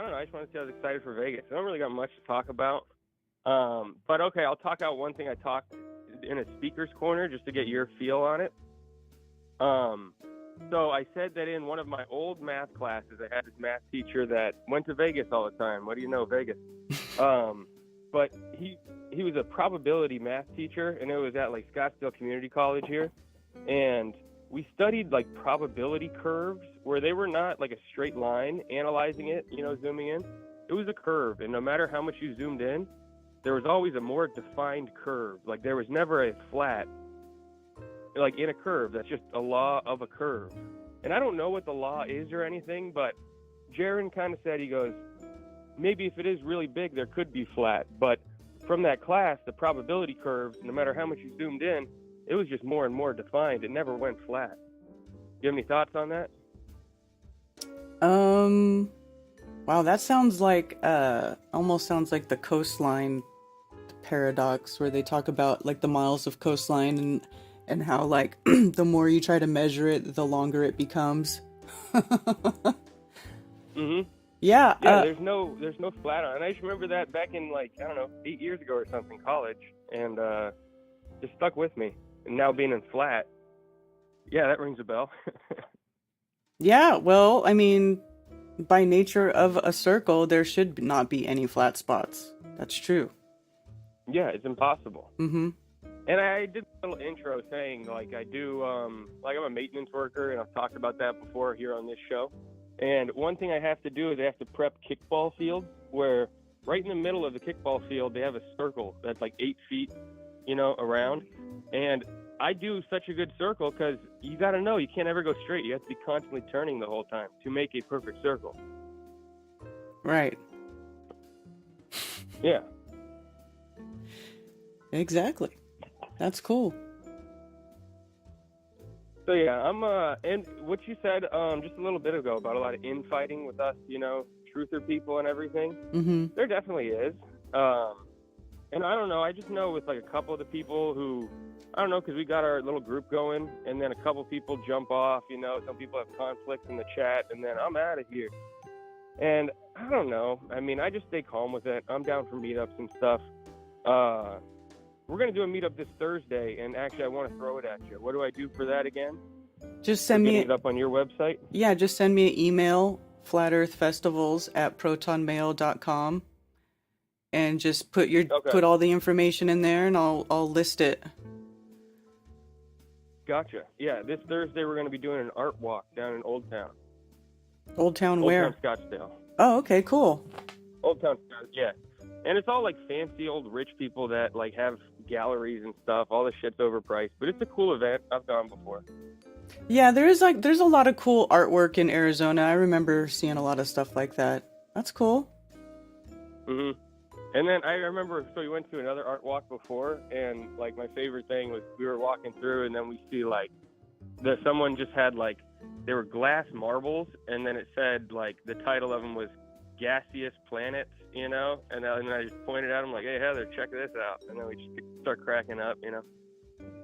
don't know. I just want to say I was excited for Vegas. I don't really got much to talk about. But okay, I'll talk out one thing I talked in a speaker's corner just to get your feel on it. So I said that in one of my old math classes, I had this math teacher that went to Vegas all the time. What do you know, Vegas? But he was a probability math teacher, and it was at like Scottsdale Community College here. And we studied like probability curves where they were not like a straight line analyzing it, you know, zooming in. It was a curve, and no matter how much you zoomed in, there was always a more defined curve. Like there was never a flat like in a curve. That's just a law of a curve. And I don't know what the law is or anything, but Jaron kind of said, he goes, maybe if it is really big, there could be flat. But from that class, the probability curve, no matter how much you zoomed in, it was just more and more defined. It never went flat. You have any thoughts on that? Wow, that sounds like, almost sounds like the coastline paradox, where they talk about like the miles of coastline and how like the more you try to measure it, the longer it becomes. Mm-hmm. Yeah. Yeah, there's no flat on it. And I just remember that back in like, I don't know, 8 years ago or something, college, and just stuck with me. And now being in flat, yeah, that rings a bell. Yeah, well, I mean, by nature of a circle, there should not be any flat spots. That's true. Yeah, it's impossible. Mm-hmm. And I did a little intro saying, like, I do, like, I'm a maintenance worker, and I've talked about that before here on this show. And one thing I have to do is I have to prep kickball fields, where right in the middle of the kickball field, they have a circle that's like 8 feet, around. And I do such a good circle because you got to know, you can't ever go straight. You have to be constantly turning the whole time to make a perfect circle. Right. Yeah. Exactly. That's cool. So yeah, and what you said just a little bit ago about a lot of infighting with us, truther people and everything. Mm-hmm. There definitely is. And I don't know, I just know with like a couple of the people who, I don't know, because we got our little group going, and then a couple people jump off, some people have conflicts in the chat, and then I'm out of here. And I don't know, I mean, I just stay calm with it. I'm down for meetups and stuff. We're going to do a meetup this Thursday, and actually I want to throw it at you. What do I do for that again? Just send me it up on your website? Yeah, just send me an email, flatearthfestivals@protonmail.com, and just put all the information in there, and I'll list it. Gotcha. Yeah, this Thursday we're going to be doing an art walk down in Old Town. Old Town where? Old Town Scottsdale. Oh, okay, cool. Old Town, yeah. And it's all like fancy old rich people that like have galleries and stuff. All the shit's overpriced, but it's a cool event. I've gone before. Yeah, there's a lot of cool artwork in Arizona. I remember seeing a lot of stuff like that. That's cool. Mhm. And then I remember, so we went to another art walk before, and like my favorite thing was we were walking through, and then we see like someone just had like, they were glass marbles, and then it said like the title of them was Gaseous Planets, and then I just pointed at them like, hey Heather, check this out, and then we just start cracking up,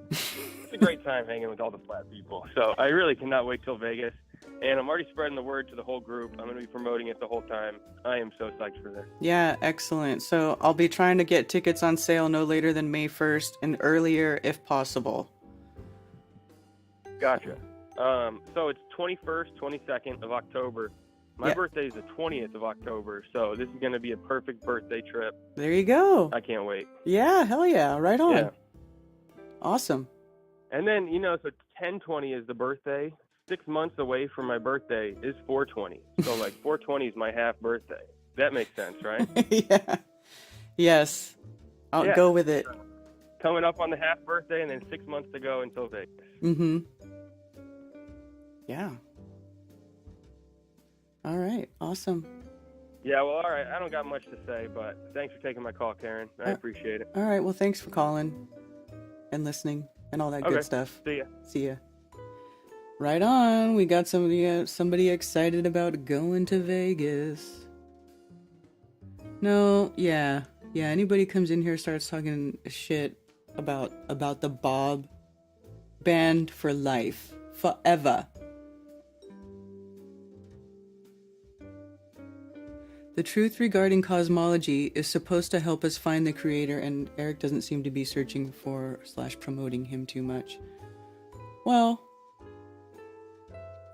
It's a great time hanging with all the flat people. So I really cannot wait till Vegas. And I'm already spreading the word to the whole group. I'm going to be promoting it the whole time. I am so psyched for this. Yeah, excellent. So I'll be trying to get tickets on sale no later than May 1st and earlier if possible. Gotcha. So it's 21st, 22nd of October. My birthday is the 20th of October, so this is going to be a perfect birthday trip. There you go. I can't wait. Yeah, hell yeah. Right on. Yeah. Awesome. And then, so 10/20 is the birthday. 6 months away from my birthday is 4/20. So, like, 4/20 is my half birthday. That makes sense, right? Yeah. Yes. I'll go with it. Coming up on the half birthday, and then 6 months to go until Vegas. Mm-hmm. Yeah. All right. Awesome. Yeah, well, all right. I don't got much to say, but thanks for taking my call, Karen. I appreciate it. All right. Well, thanks for calling and listening and all that good stuff. See ya. Right on. We got somebody excited about going to Vegas. No, yeah. Anybody comes in here starts talking shit about the Bob, banned for life, forever. The truth regarding cosmology is supposed to help us find the creator, and Eric doesn't seem to be searching for / promoting him too much. Well,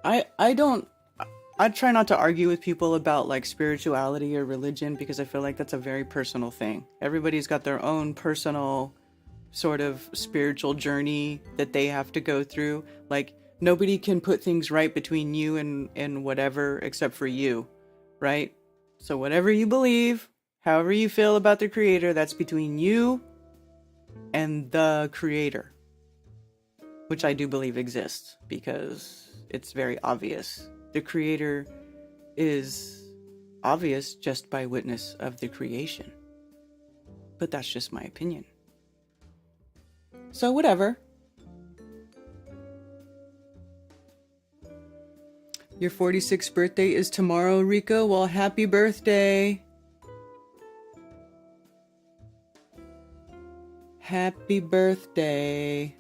I try not to argue with people about like spirituality or religion, because I feel like that's a very personal thing. Everybody's got their own personal sort of spiritual journey that they have to go through. Like, nobody can put things right between you and whatever except for you, right? So whatever you believe, however you feel about the creator, that's between you and the creator. which I do believe exists because it's very obvious. The creator is obvious just by witness of the creation. But that's just my opinion. So whatever. Your 46th birthday is tomorrow, Rico. Well, happy birthday. Happy birthday.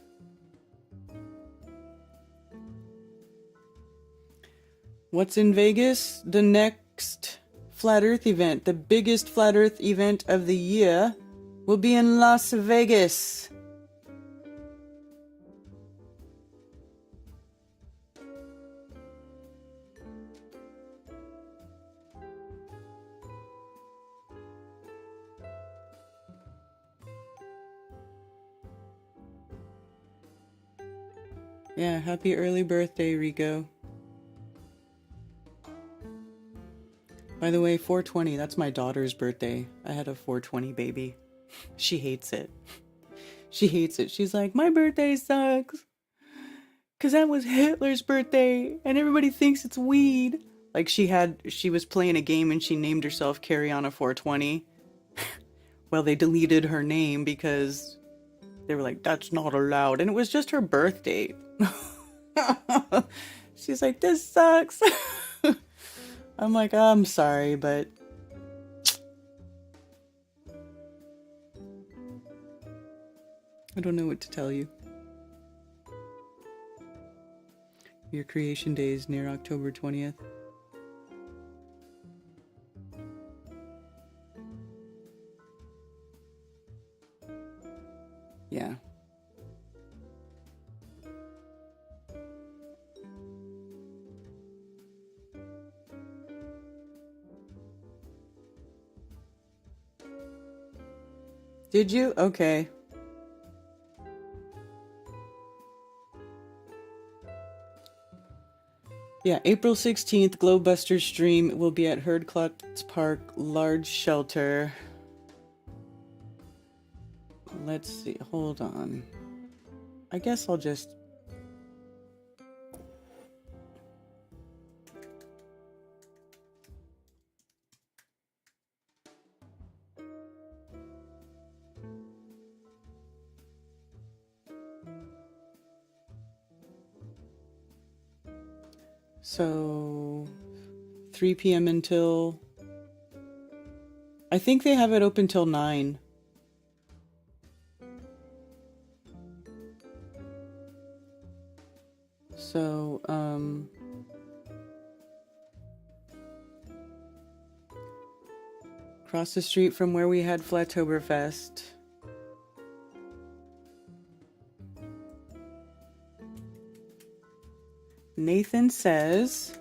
What's in Vegas? The next Flat Earth event, the biggest Flat Earth event of the year, will be in Las Vegas. Yeah, happy early birthday, Rico. By the way, 420, that's my daughter's birthday. I had a 420 baby. She hates it. She hates it. She's like, my birthday sucks. Because that was Hitler's birthday, and everybody thinks it's weed. Like, she was playing a game, and she named herself Carriana 420. Well, they deleted her name because they were like, that's not allowed. And it was just her birthday. She's like, this sucks. I'm like, I'm sorry, but I don't know what to tell you. Your creation day is near October 20th. Yeah. Did you? Okay. Yeah, April 16th, Globebusters stream will be at Herd Klotz Park Large Shelter. Let's see, hold on. I guess I'll just... So, 3 p.m. until... I think they have it open till 9. So, across the street from where we had Flattoberfest. Nathan says,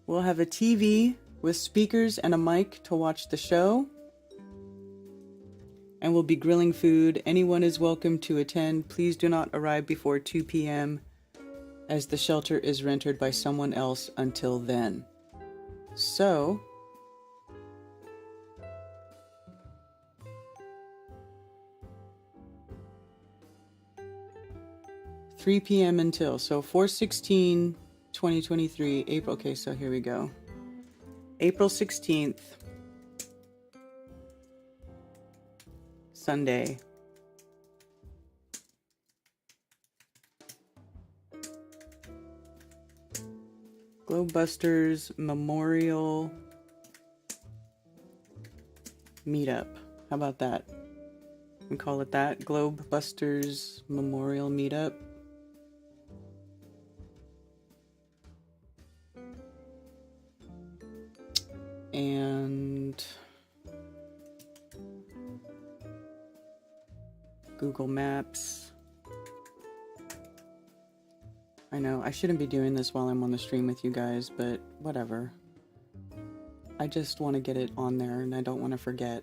we'll have a TV with speakers and a mic to watch the show. And we'll be grilling food. Anyone is welcome to attend. Please do not arrive before 2 p.m. as the shelter is rented by someone else until then. So, $3 p.m. until, so 4/16/2023, April, okay, so here we go. April 16th, Sunday. Globebusters Memorial Meetup. How about that? We call it that. Globebusters Memorial Meetup. And Google Maps. I know, I shouldn't be doing this while I'm on the stream with you guys, but whatever. I just want to get it on there and I don't want to forget.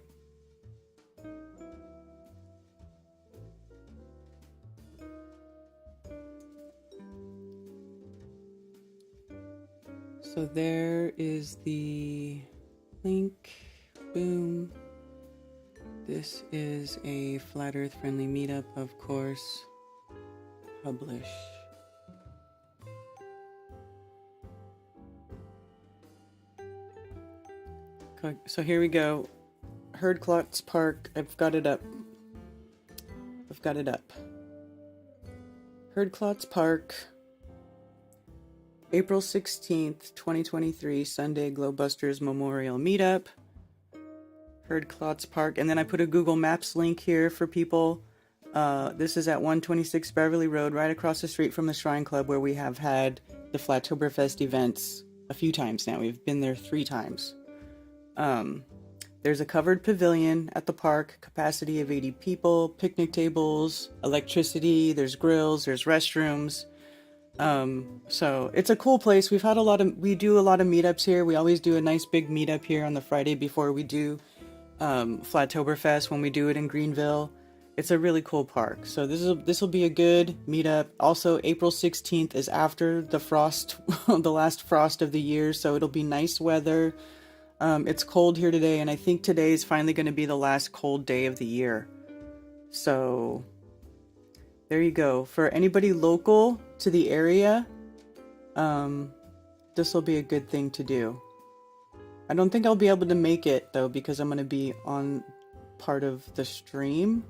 So there is the link. Boom. This is a flat earth friendly meetup, of course. Publish. Okay, so here we go. Herd Klotz Park. I've got it up. Herd Klotz Park. April 16th, 2023, Sunday, Glowbusters Memorial Meetup. Herd Klotz Park. And then I put a Google Maps link here for people. This is at 126 Beverly Road, right across the street from the Shrine Club, where we have had the Flattoberfest events a few times now. We've been there 3 times. There's a covered pavilion at the park, capacity of 80 people, picnic tables, electricity, there's grills, there's restrooms. So it's a cool place. We do a lot of meetups here. We always do a nice big meetup here on the Friday before we do Flattoberfest, when we do it in Greenville. It's a really cool park. So this will be a good meetup. Also, April 16th is after the frost, the last frost of the year, so it'll be nice weather. It's cold here today, and I think today is finally going to be the last cold day of the year. So there you go. For anybody local to the area, this will be a good thing to do. I don't think I'll be able to make it, though, because I'm going to be on part of the stream.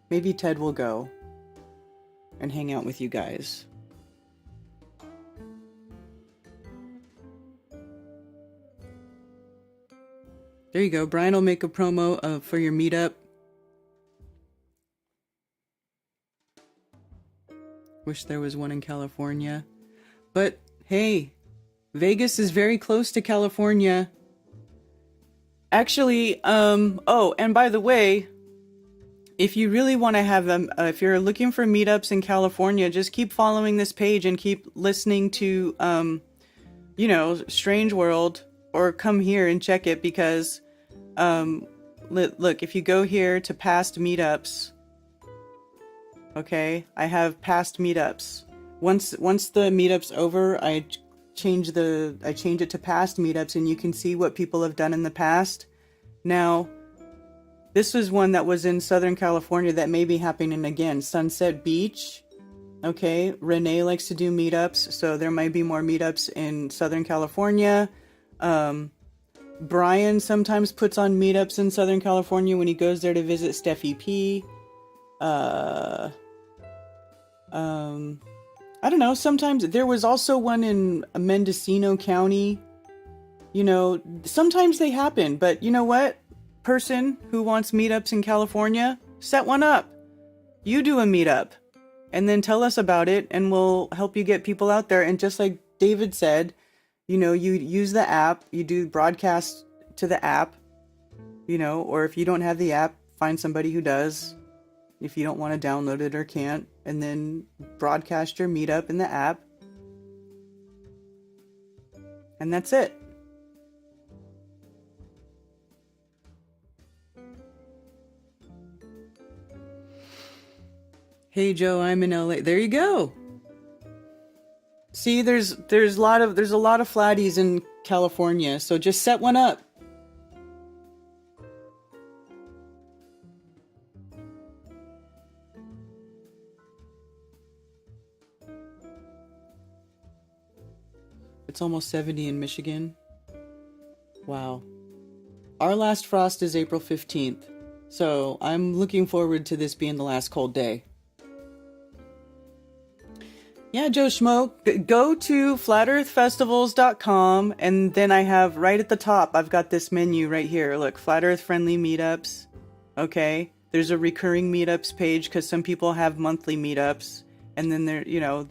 Maybe Ted will go and hang out with you guys. There you go. Brian will make a promo for your meetup. Wish there was one in California. But hey, Vegas is very close to California. Actually, oh, and by the way, if you really want to have them, if you're looking for meetups in California, just keep following this page and keep listening to, Strange World, or come here and check it, because, look, if you go here to past meetups, okay, I have past meetups. Once the meetup's over, I change it to past meetups, and you can see what people have done in the past. Now, this was one that was in Southern California that may be happening again. Sunset Beach. Okay, Renee likes to do meetups, so there might be more meetups in Southern California. Brian sometimes puts on meetups in Southern California when he goes there to visit Steffi P. I don't know, sometimes there was also one in Mendocino County. Sometimes they happen, but you know what? Person who wants meetups in California, set one up. You do a meetup and then tell us about it, and we'll help you get people out there. And just like David said, you use the app, you do broadcast to the app, or if you don't have the app, find somebody who does, if you don't want to download it or can't, and then broadcast your meetup in the app. And that's it. Hey Joe, I'm in LA. There you go. See, there's a lot of flatties in California, so just set one up. It's almost 70 in Michigan. Wow. Our last frost is April 15th, so I'm looking forward to this being the last cold day. Yeah, Joe Schmo, go to flatearthfestivals.com, and then I have right at the top, I've got this menu right here. Look, Flat Earth friendly meetups. Okay, there's a recurring meetups page because some people have monthly meetups, and then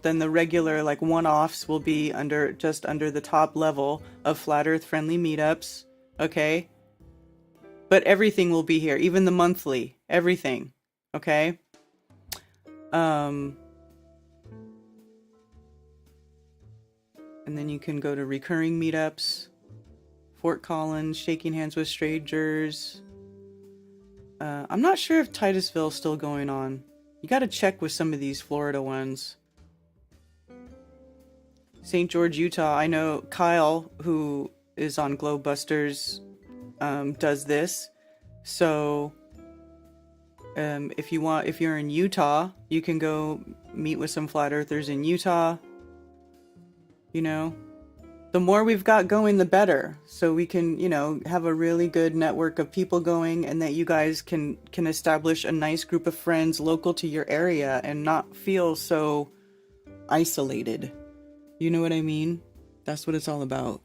then the regular like one-offs will be just under the top level of Flat Earth friendly meetups. Okay, but everything will be here, even the monthly, everything. Okay. And then you can go to recurring meetups, Fort Collins, shaking hands with strangers. I'm not sure if Titusville's still going on. You got to check with some of these Florida ones. St. George, Utah. I know Kyle, who is on Glowbusters, does this. So If you're in Utah, you can go meet with some flat earthers in Utah. You know, the more we've got going, the better. So we can, have a really good network of people going, and that you guys can establish a nice group of friends local to your area and not feel so isolated. You know what I mean? That's what it's all about.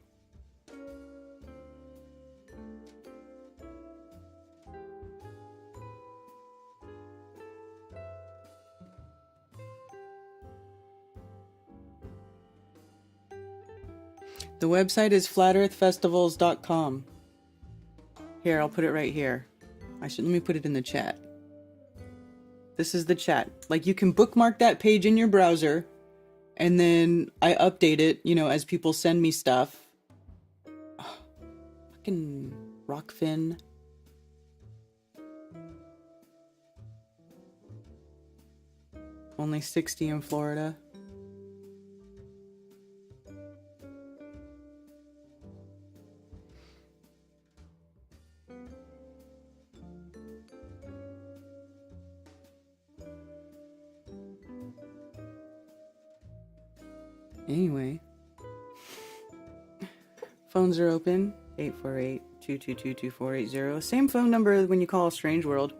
The website is flatearthfestivals.com. Here, I'll put it right here. Let me put it in the chat. This is the chat. Like, you can bookmark that page in your browser, and then I update it, as people send me stuff. Oh, fucking Rockfin. Only 60 in Florida. Anyway, phones are open, 848-222-2480. Same phone number when you call Strange World.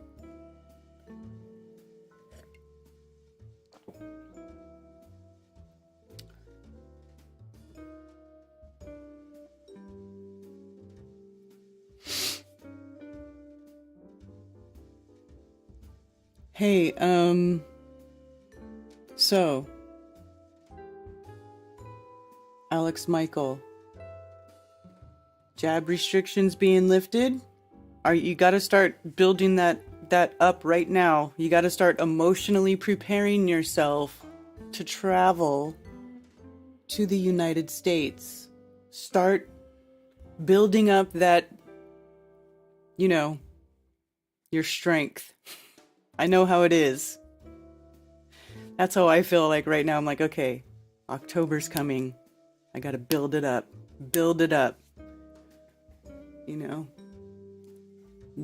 Hey, so Alex Michael, jab restrictions being lifted. You got to start building that up right now. You got to start emotionally preparing yourself to travel to the United States. Start building up that, your strength. I know how it is. That's how I feel like right now. I'm like, okay, October's coming. I got to build it up. Build it up.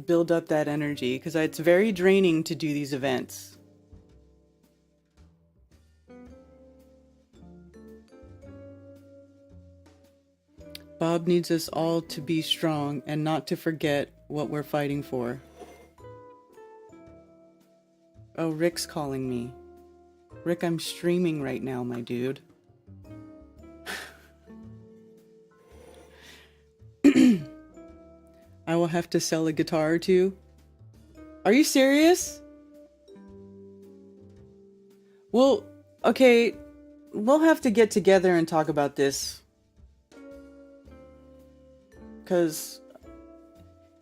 Build up that energy, because it's very draining to do these events. Bob needs us all to be strong and not to forget what we're fighting for. Oh, Rick's calling me. Rick, I'm streaming right now, my dude. I will have to sell a guitar or two. Are you serious? Well, okay, we'll have to get together and talk about this. Because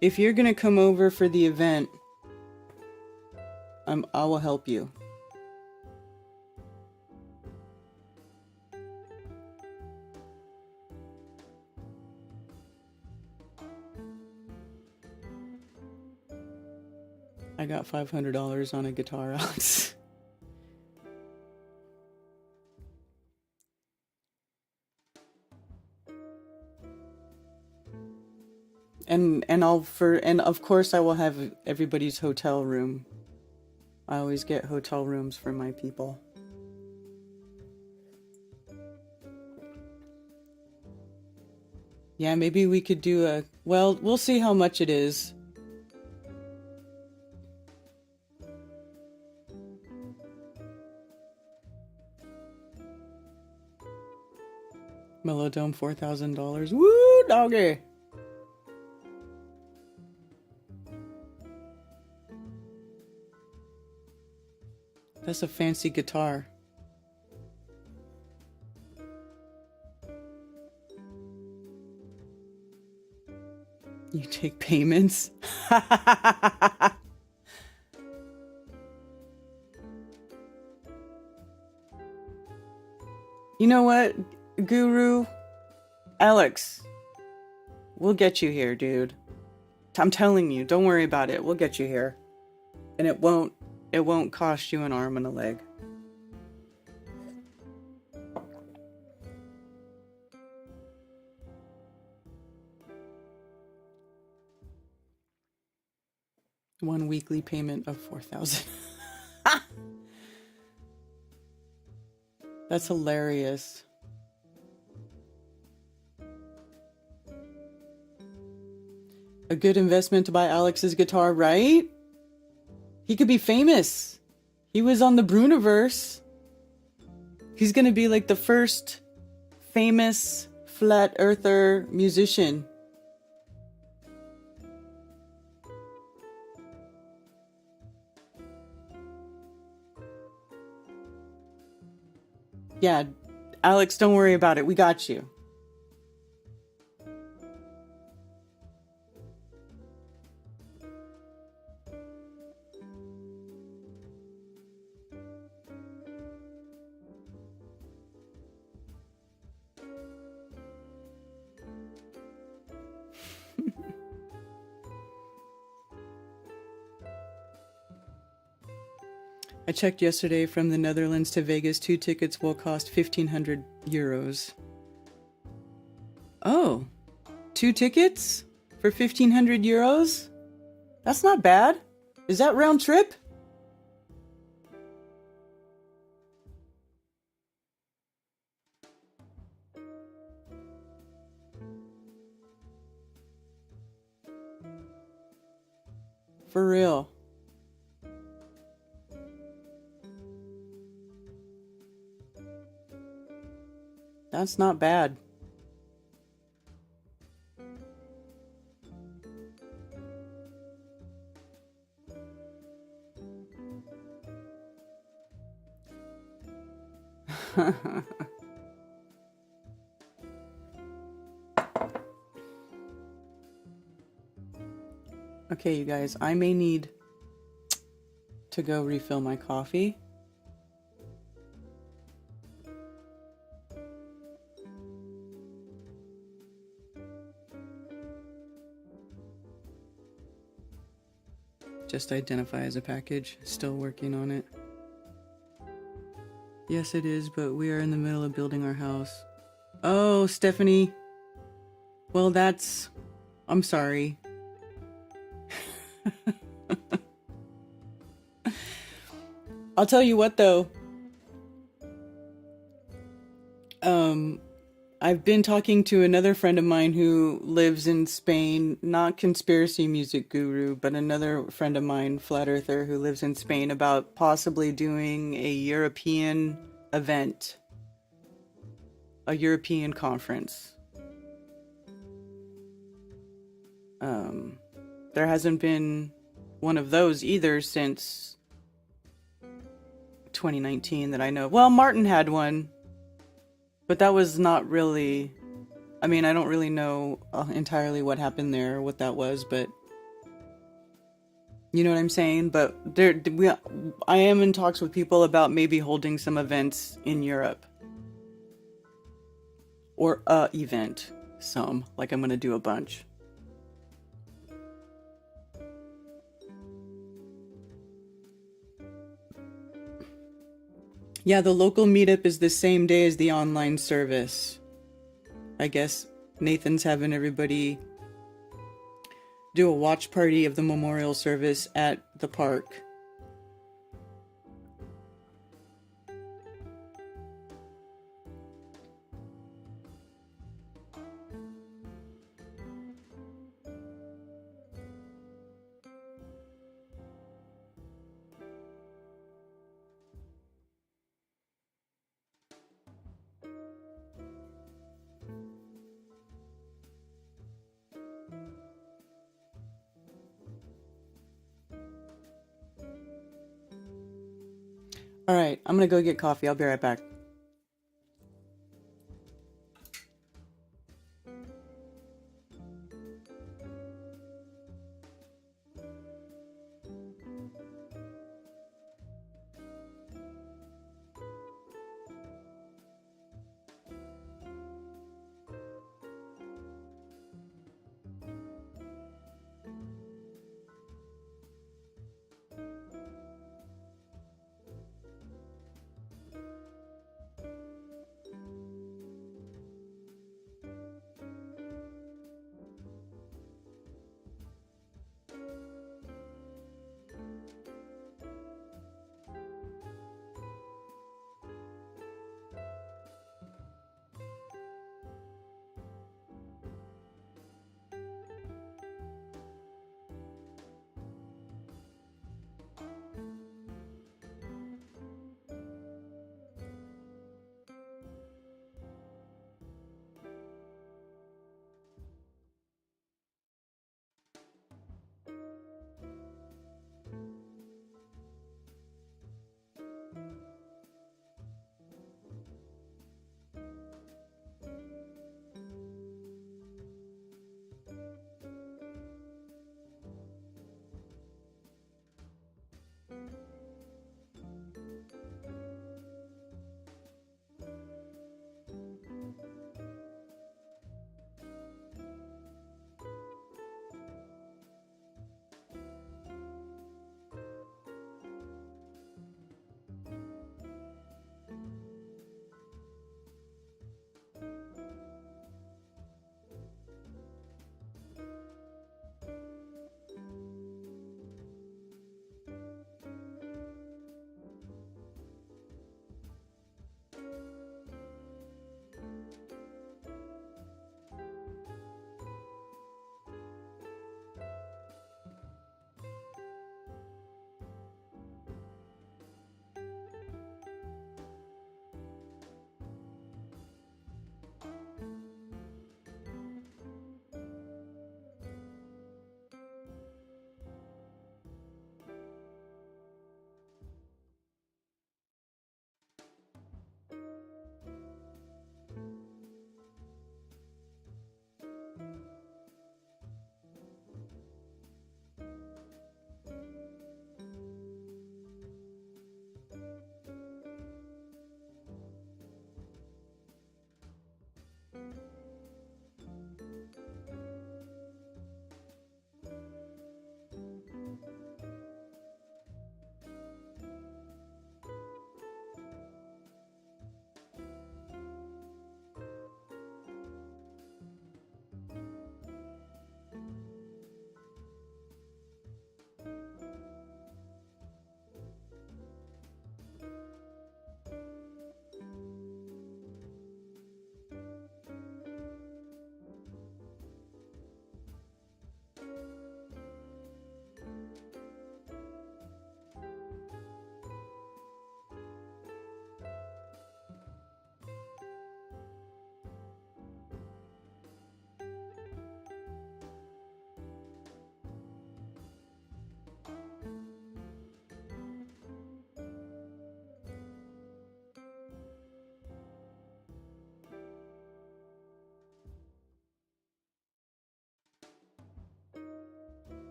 if you're gonna come over for the event, I will help you. I got $500 on a guitar, Alex. And of course I will have everybody's hotel room. I always get hotel rooms for my people. Yeah, maybe we could do we'll see how much it is. Melodome, $4,000. Woo, doggy! That's a fancy guitar. You take payments? You know what, Guru? Alex, we'll get you here, dude. I'm telling you, don't worry about it. We'll get you here. And it won't cost you an arm and a leg. 1 weekly payment of $4,000. That's hilarious. A good investment to buy Alex's guitar, right? He could be famous. He was on the Bruniverse. He's gonna be like the first famous flat earther musician. Yeah, Alex, don't worry about it. We got you. I checked yesterday from the Netherlands to Vegas. 2 tickets will cost 1,500 euros. Oh, 2 tickets for 1,500 euros? That's not bad. Is that round trip? For real. That's not bad. Okay, you guys, I may need to go refill my coffee. Just identify as a package. Still working on it. Yes, it is, but we are in the middle of building our house. Oh, Stephanie. Well, that's... I'm sorry. I'll tell you what, though. I've been talking to another friend of mine who lives in Spain, not conspiracy music guru, but another friend of mine, flat earther, who lives in Spain, about possibly doing a European event, a European conference. There hasn't been one of those either since 2019 that I know. Well, Martin had one. But that was not really... I mean, I don't really know entirely what happened there, what that was, but... You know what I'm saying? But I am in talks with people about maybe holding some events in Europe. Or a event. Some. Like I'm going to do a bunch. Yeah, the local meetup is the same day as the online service. I guess Nathan's having everybody do a watch party of the memorial service at the park. All right, I'm gonna go get coffee. I'll be right back.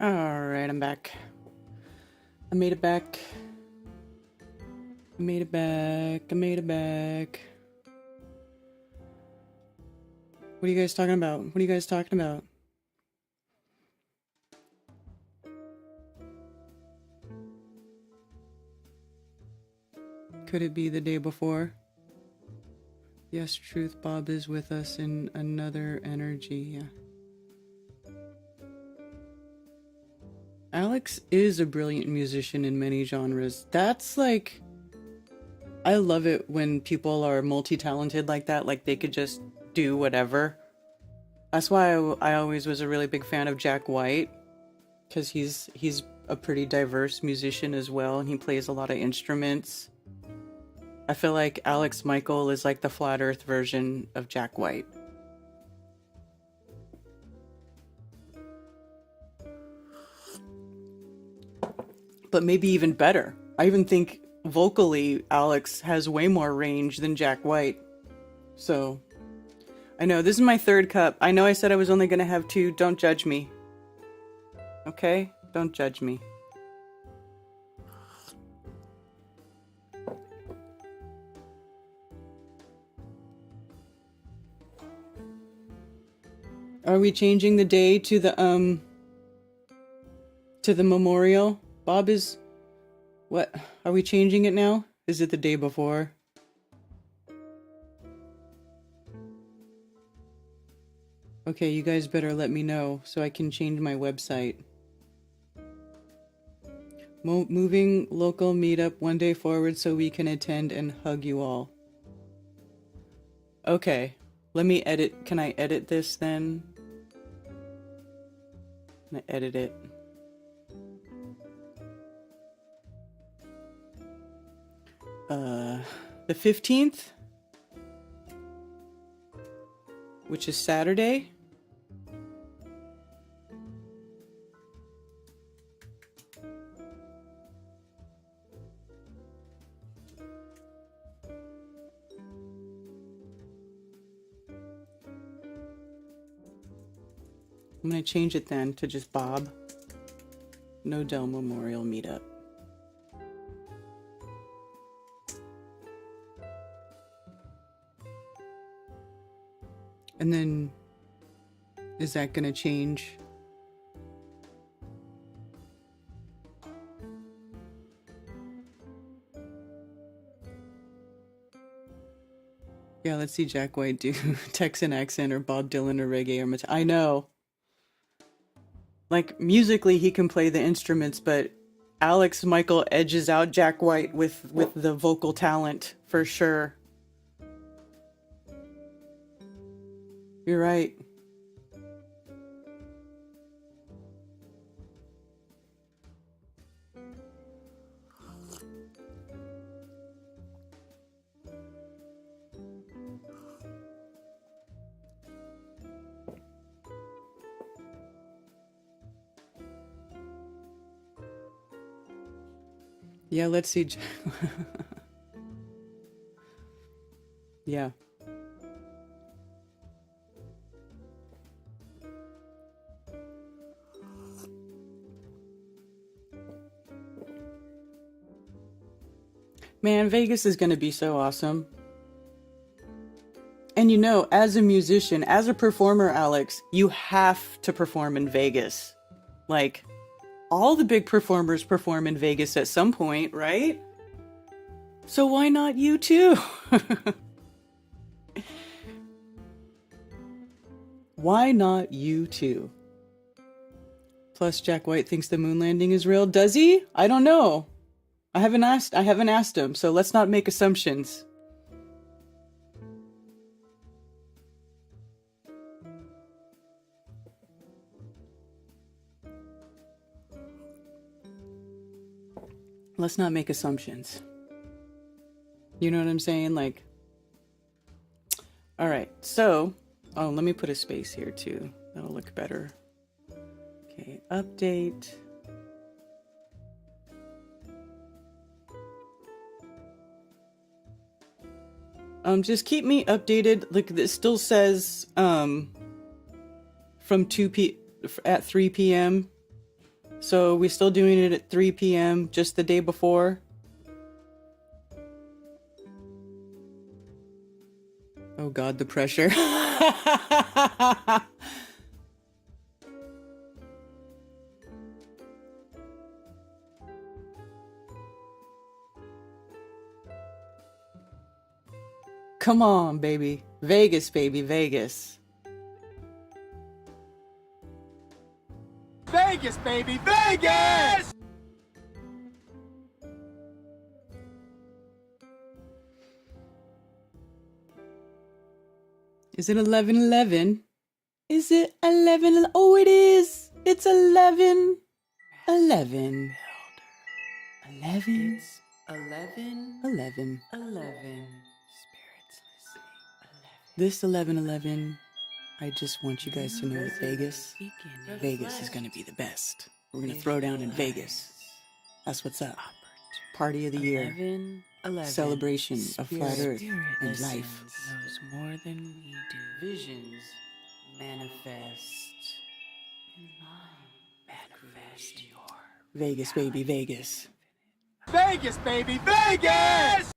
Alright, I'm back. I made it back. I made it back. I made it back. What are you guys talking about? What are you guys talking about? Could it be the day before? Yes, truth, Bob is with us in another energy. Yeah. Alex is a brilliant musician in many genres. That's like... I love it when people are multi-talented like that, like they could just do whatever. That's why I always was a really big fan of Jack White, because he's a pretty diverse musician as well, and he plays a lot of instruments. I feel like Alex Michael is like the flat earth version of Jack White. But maybe even better. I even think vocally Alex has way more range than Jack White. So, I know, this is my third cup. I know I said I was only going to have 2. Don't judge me. Okay? Don't judge me. Are we changing the day to the memorial? Bob is... What? Are we changing it now? Is it the day before? Okay, you guys better let me know so I can change my website. Moving local meetup one day forward so we can attend and hug you all. Okay, let me edit. Can I edit this then? Can I edit it? The 15th, which is Saturday. I'm gonna change it then to just Bob. No Dell Memorial Meetup. And then, is that gonna change? Yeah, let's see Jack White do Texan accent or Bob Dylan or reggae or I know. Like, musically he can play the instruments, but Alex Michael edges out Jack White with the vocal talent, for sure. You're right. Yeah, let's see. Yeah. Man, Vegas is going to be so awesome. And you know, as a musician, as a performer, Alex, you have to perform in Vegas. Like, all the big performers perform in Vegas at some point, right? So why not you too? Why not you too? Plus, Jack White thinks the moon landing is real. Does he? I don't know. I haven't asked him, so let's not make assumptions. Let's not make assumptions. You know what I'm saying? Like, all right, so, oh, let me put a space here too. That'll look better. Okay, update. Just keep me updated. Like, this still says, from 3 p.m. So we still doing it at 3 p.m. just the day before? Oh God, the pressure. Come on, baby. Vegas, baby, Vegas. Vegas, baby, Vegas! Is it 11:11? Is it 11? Oh, it is. It's 11. 11. 11. 11, 11. 11. Spirits listening. 11. This 11:11, I just want you guys to know that Vegas is going to be the best. We're going to throw down in Vegas. That's what's up. Party of the year. 11, 11. Celebration of flat Earth and life. Knows more than we do. Visions manifest in mind. Manifest your Vegas, baby, Vegas. Vegas, baby, Vegas!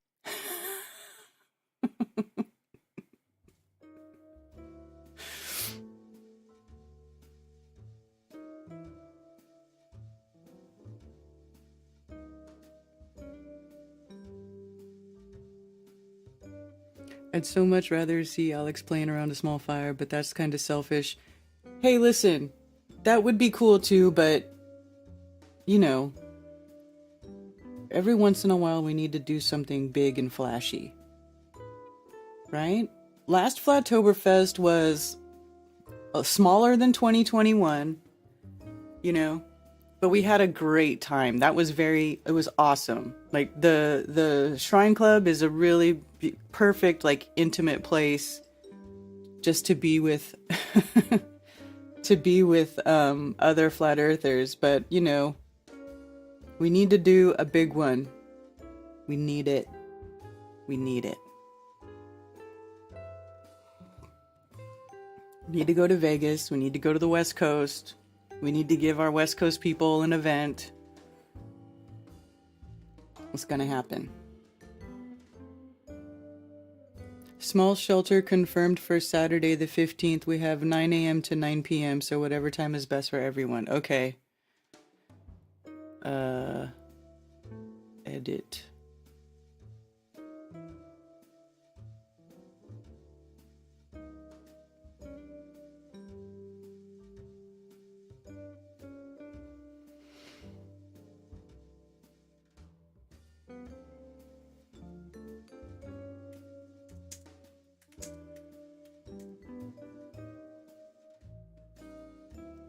I'd so much rather see Alex playing around a small fire, but that's kind of selfish. Hey, listen, that would be cool too, but, you know, every once in a while we need to do something big and flashy. Right? Last Flattoberfest was smaller than 2021, you know, but we had a great time. It was awesome. Like the Shrine Club is a really perfect, like, intimate place just to be with other flat earthers. But, you know, we need to do a big one. We need it. We need it. We need to go to Vegas. We need to go to the West Coast. We need to give our West Coast people an event. What's gonna happen? Small shelter confirmed for Saturday the 15th. We have 9 a.m. to 9 p.m. So whatever time is best for everyone. Okay. Edit.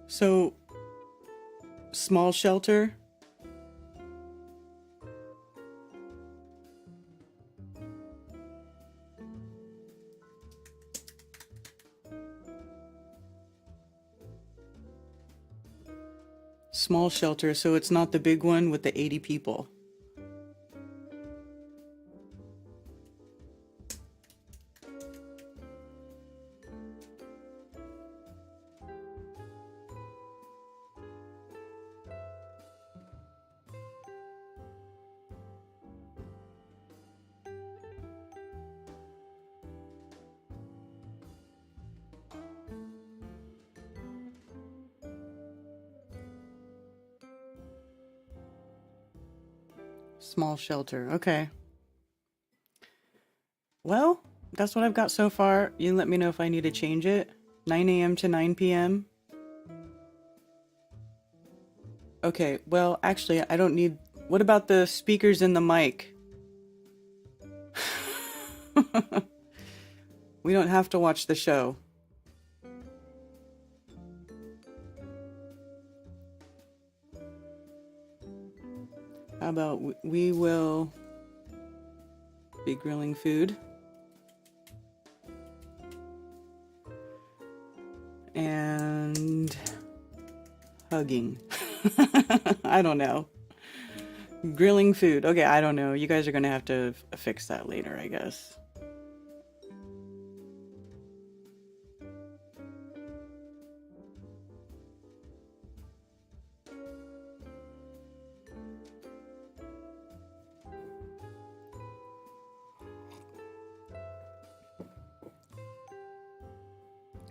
So, small shelter. Small shelter, so it's not the big one with the 80 people. Small shelter. Okay. Well, that's what I've got so far. You let me know if I need to change it. 9 a.m. to 9 p.m. Okay, well, actually, I don't need... What about the speakers and the mic? We don't have to watch the show. How about we will be grilling food and hugging. I don't know. Grilling food. Okay, I don't know. You guys are gonna have to fix that later, I guess.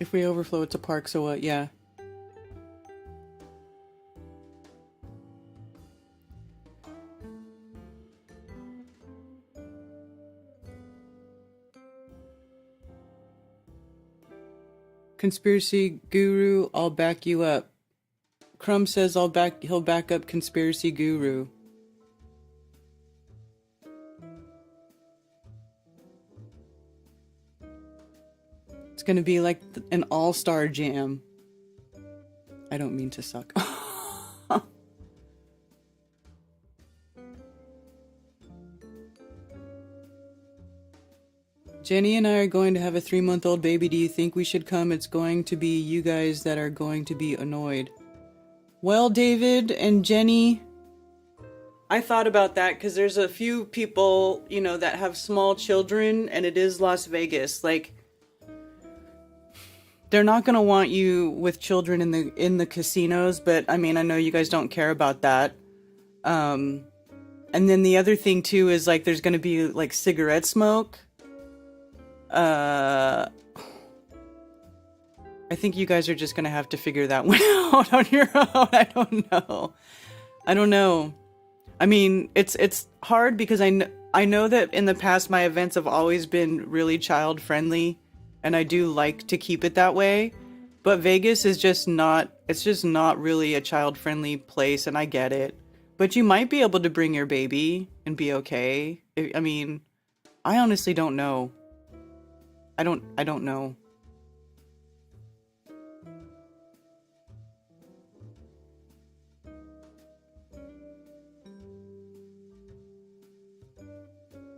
If we overflow, it's a park, so what? Yeah. Conspiracy Guru, I'll back you up. Crumb says he'll back up Conspiracy Guru. It's gonna be like an all-star jam. I don't mean to suck. Jenny and I are going to have a 3-month-old baby. Do you think we should come? It's going to be you guys that are going to be annoyed. Well, David and Jenny, I thought about that because there's a few people, you know, that have small children, and it is Las Vegas. Like, they're not going to want you with children in the casinos, but I mean, I know you guys don't care about that. And then the other thing too is like there's going to be like cigarette smoke. I think you guys are just going to have to figure that one out on your own. I don't know. I mean, it's hard because I know that in the past my events have always been really child friendly, and I do like to keep it that way. But Vegas is just not really a child friendly place, and I get it. But you might be able to bring your baby and be okay. I mean, I honestly don't know. I don't know.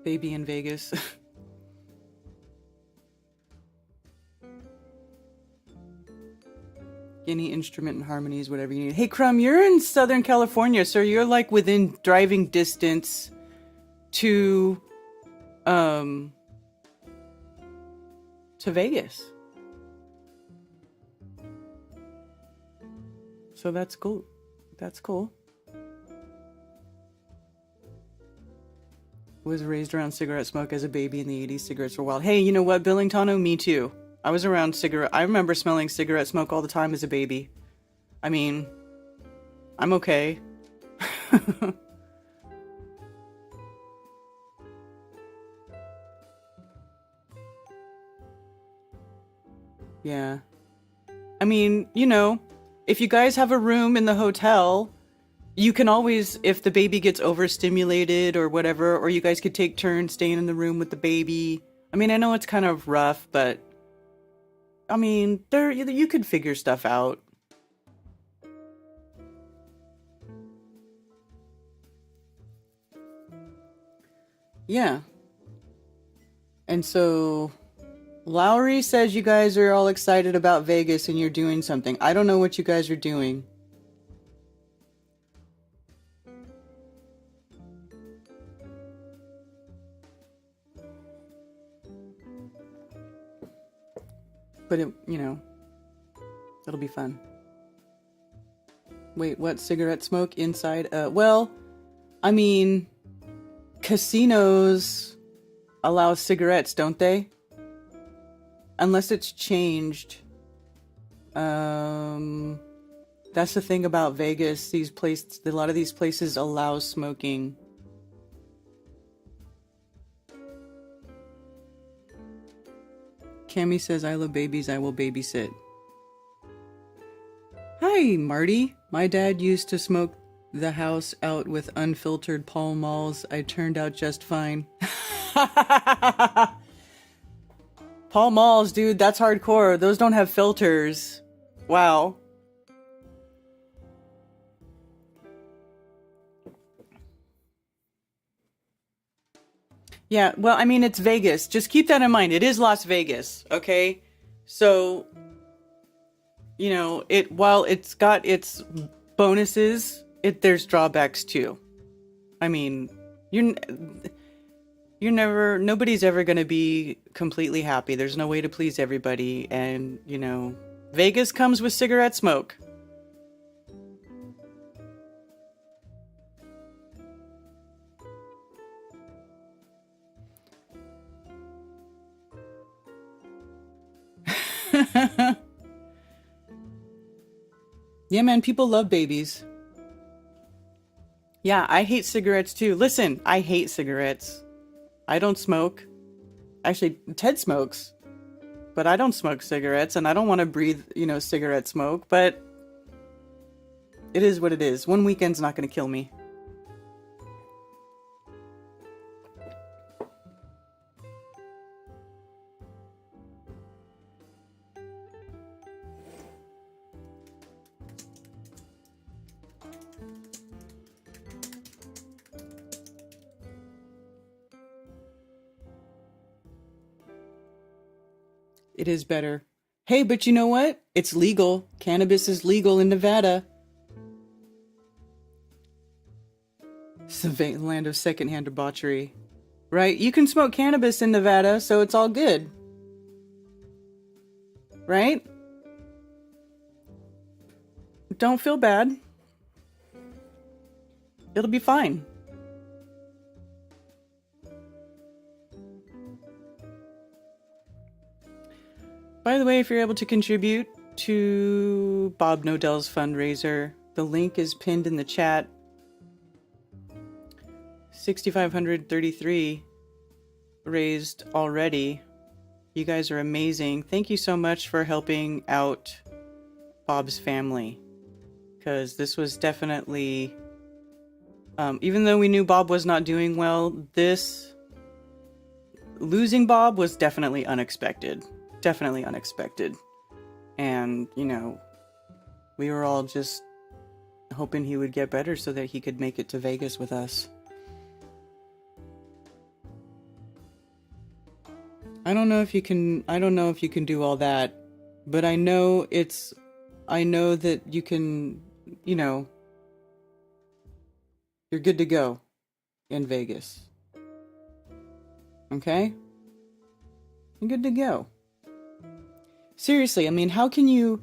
Baby in Vegas. Any instrument and harmonies, whatever you need. Hey, Crumb, you're in Southern California, so you're like within driving distance to Vegas. So that's cool. That's cool. Was raised around cigarette smoke as a baby in the 80s. Cigarettes were wild. Hey, you know what, Billingtano? Me too. I was around I remember smelling cigarette smoke all the time as a baby. I mean, I'm okay. Yeah. I mean, you know, if you guys have a room in the hotel, you can always, if the baby gets overstimulated or whatever, or you guys could take turns staying in the room with the baby. I mean, I know it's kind of rough, but I mean, you could figure stuff out. Yeah. And so Lowry says you guys are all excited about Vegas and you're doing something. I don't know what you guys are doing. But it, you know, it'll be fun. Wait, what? Cigarette smoke inside? Well, I mean, casinos allow cigarettes, don't they? Unless it's changed. That's the thing about Vegas. A lot of these places allow smoking. Cammy says, I love babies, I will babysit. Hi, Marty. My dad used to smoke the house out with unfiltered Pall Malls. I turned out just fine. Pall Malls, dude, that's hardcore. Those don't have filters. Wow. Yeah, well, I mean, it's Vegas. Just keep that in mind. It is Las Vegas, okay? So, you know, while it's got its bonuses, there's drawbacks too. I mean, nobody's ever going to be completely happy. There's no way to please everybody. And, you know, Vegas comes with cigarette smoke. Yeah, man, people love babies. Yeah, I hate cigarettes too. Listen, I hate cigarettes. I don't smoke. Actually, Ted smokes, but I don't smoke cigarettes, and I don't want to breathe, cigarette smoke, but it is what it is. One weekend's not going to kill me. It is better. Hey, but you know what? It's legal. Cannabis is legal in Nevada. It's the land of secondhand debauchery. Right? You can smoke cannabis in Nevada, so it's all good. Right? Don't feel bad. It'll be fine. By the way, if you're able to contribute to Bob Nodell's fundraiser, the link is pinned in the chat. 6,533 raised already. You guys are amazing. Thank you so much for helping out Bob's family. Because this was definitely, even though we knew Bob was not doing well, losing Bob was definitely unexpected. Definitely unexpected. And, we were all just hoping he would get better so that he could make it to Vegas with us. I don't know if you can do all that, but I know that you can, you're good to go in Vegas. Okay? You're good to go. Seriously, I mean, how can you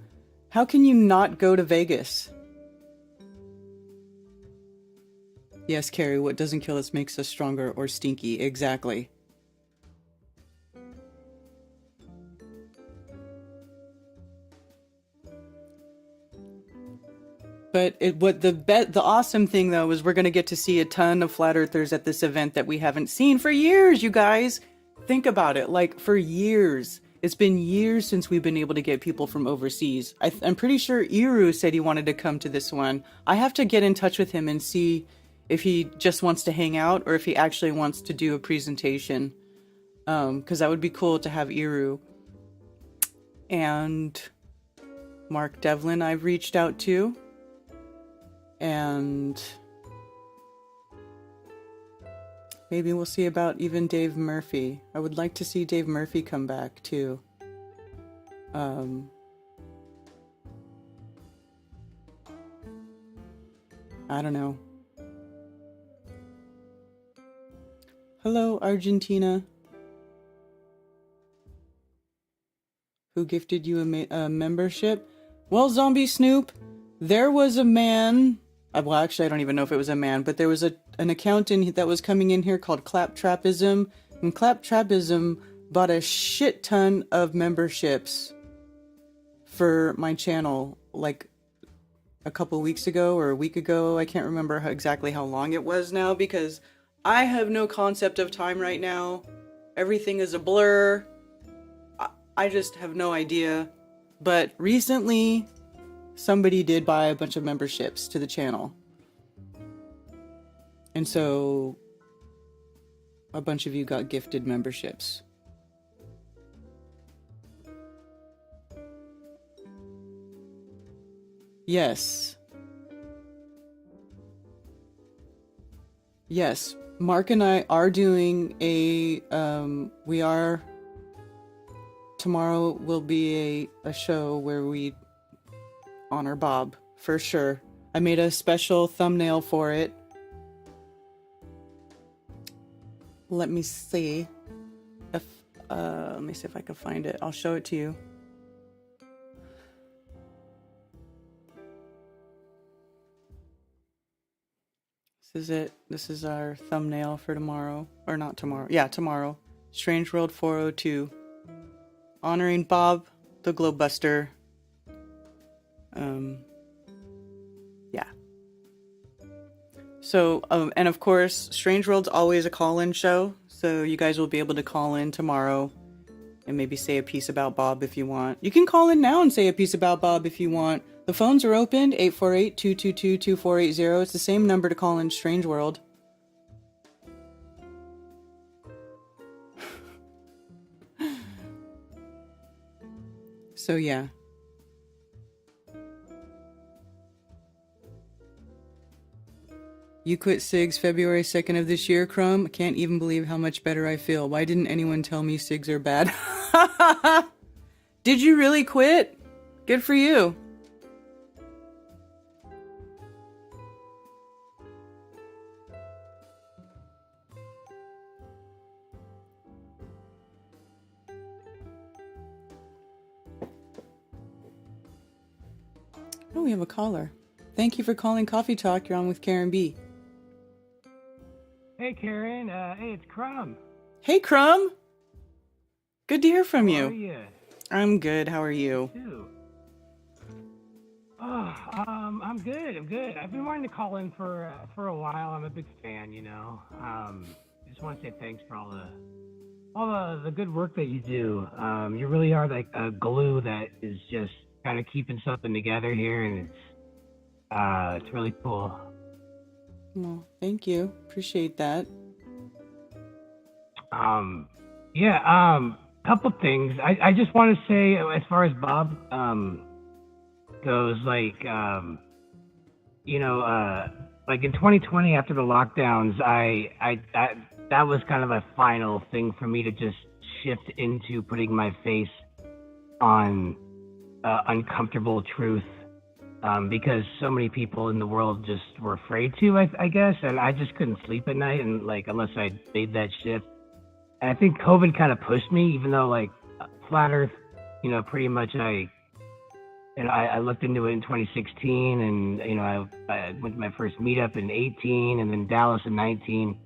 not go to Vegas? Yes, Carrie, what doesn't kill us makes us stronger or stinky. Exactly. But the awesome thing though is we're going to get to see a ton of flat earthers at this event that we haven't seen for years, you guys. Think about it, like for years. It's been years since we've been able to get people from overseas. I'm pretty sure Iru said he wanted to come to this one. I have to get in touch with him and see if he just wants to hang out or if he actually wants to do a presentation. Because that would be cool to have Iru. And Mark Devlin I've reached out to. And maybe we'll see about even Dave Murphy. I would like to see Dave Murphy come back too. I don't know. Hello, Argentina. Who gifted you a membership? Well, Zombie Snoop, there was a man. Well, actually, I don't even know if it was a man, but there was an account that was coming in here called Claptrapism, and Claptrapism bought a shit ton of memberships for my channel, like a couple weeks ago or a week ago. I can't remember exactly how long it was now because I have no concept of time right now. Everything is a blur. I just have no idea. But recently, somebody did buy a bunch of memberships to the channel. And so a bunch of you got gifted memberships. Yes. Yes. Mark and I are doing tomorrow will be a show where we honor Bob, for sure. I made a special thumbnail for it. Let me see if I can find it. I'll show it to you. This is it. This is our thumbnail for tomorrow. Or not tomorrow. Yeah, tomorrow. Strange World 402. Honoring Bob, the Globebuster. So, and of course, Strange World's always a call-in show, so you guys will be able to call in tomorrow and maybe say a piece about Bob if you want. You can call in now and say a piece about Bob if you want. The phones are open, 848-222-2480. It's the same number to call in Strange World. So, yeah. You quit SIGs February 2nd of this year, Crumb? I can't even believe how much better I feel. Why didn't anyone tell me SIGs are bad? Did you really quit? Good for you. Oh, we have a caller. Thank you for calling Coffee Talk. You're on with Karen B. Hey, Karen. Hey, it's Crumb. Hey, Crumb. Good to hear from How you. are you? I'm good. How are you? Too. Oh, I'm good. I've been wanting to call in for a while. I'm a big fan, you know. Just want to say thanks for all the good work that you do. You really are like a glue that is just kind of keeping something together here, and it's really cool. Well, thank you. Appreciate that. Couple things. I just want to say, as far as Bob goes, like like in 2020 after the lockdowns, that was kind of a final thing for me to just shift into putting my face on uncomfortable truth, because so many people in the world just were afraid to, I guess, and I just couldn't sleep at night, and like unless I made that shift. And I think COVID kind of pushed me, even though like Flat Earth, you know, pretty much I looked into it in 2016, and you know I went to my first meetup in 18, and then Dallas in 19.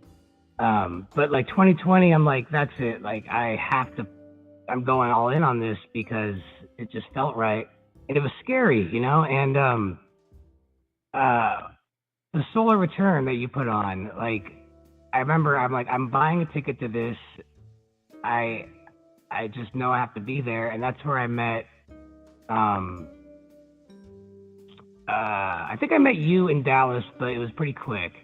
But like 2020, I'm like, that's it. Like I'm going all in on this because it just felt right, and it was scary, you know. And the solar return that you put on, like, I remember I'm like, I'm buying a ticket to this. I just know I have to be there, and that's where I met. I think I met you in Dallas, but it was pretty quick.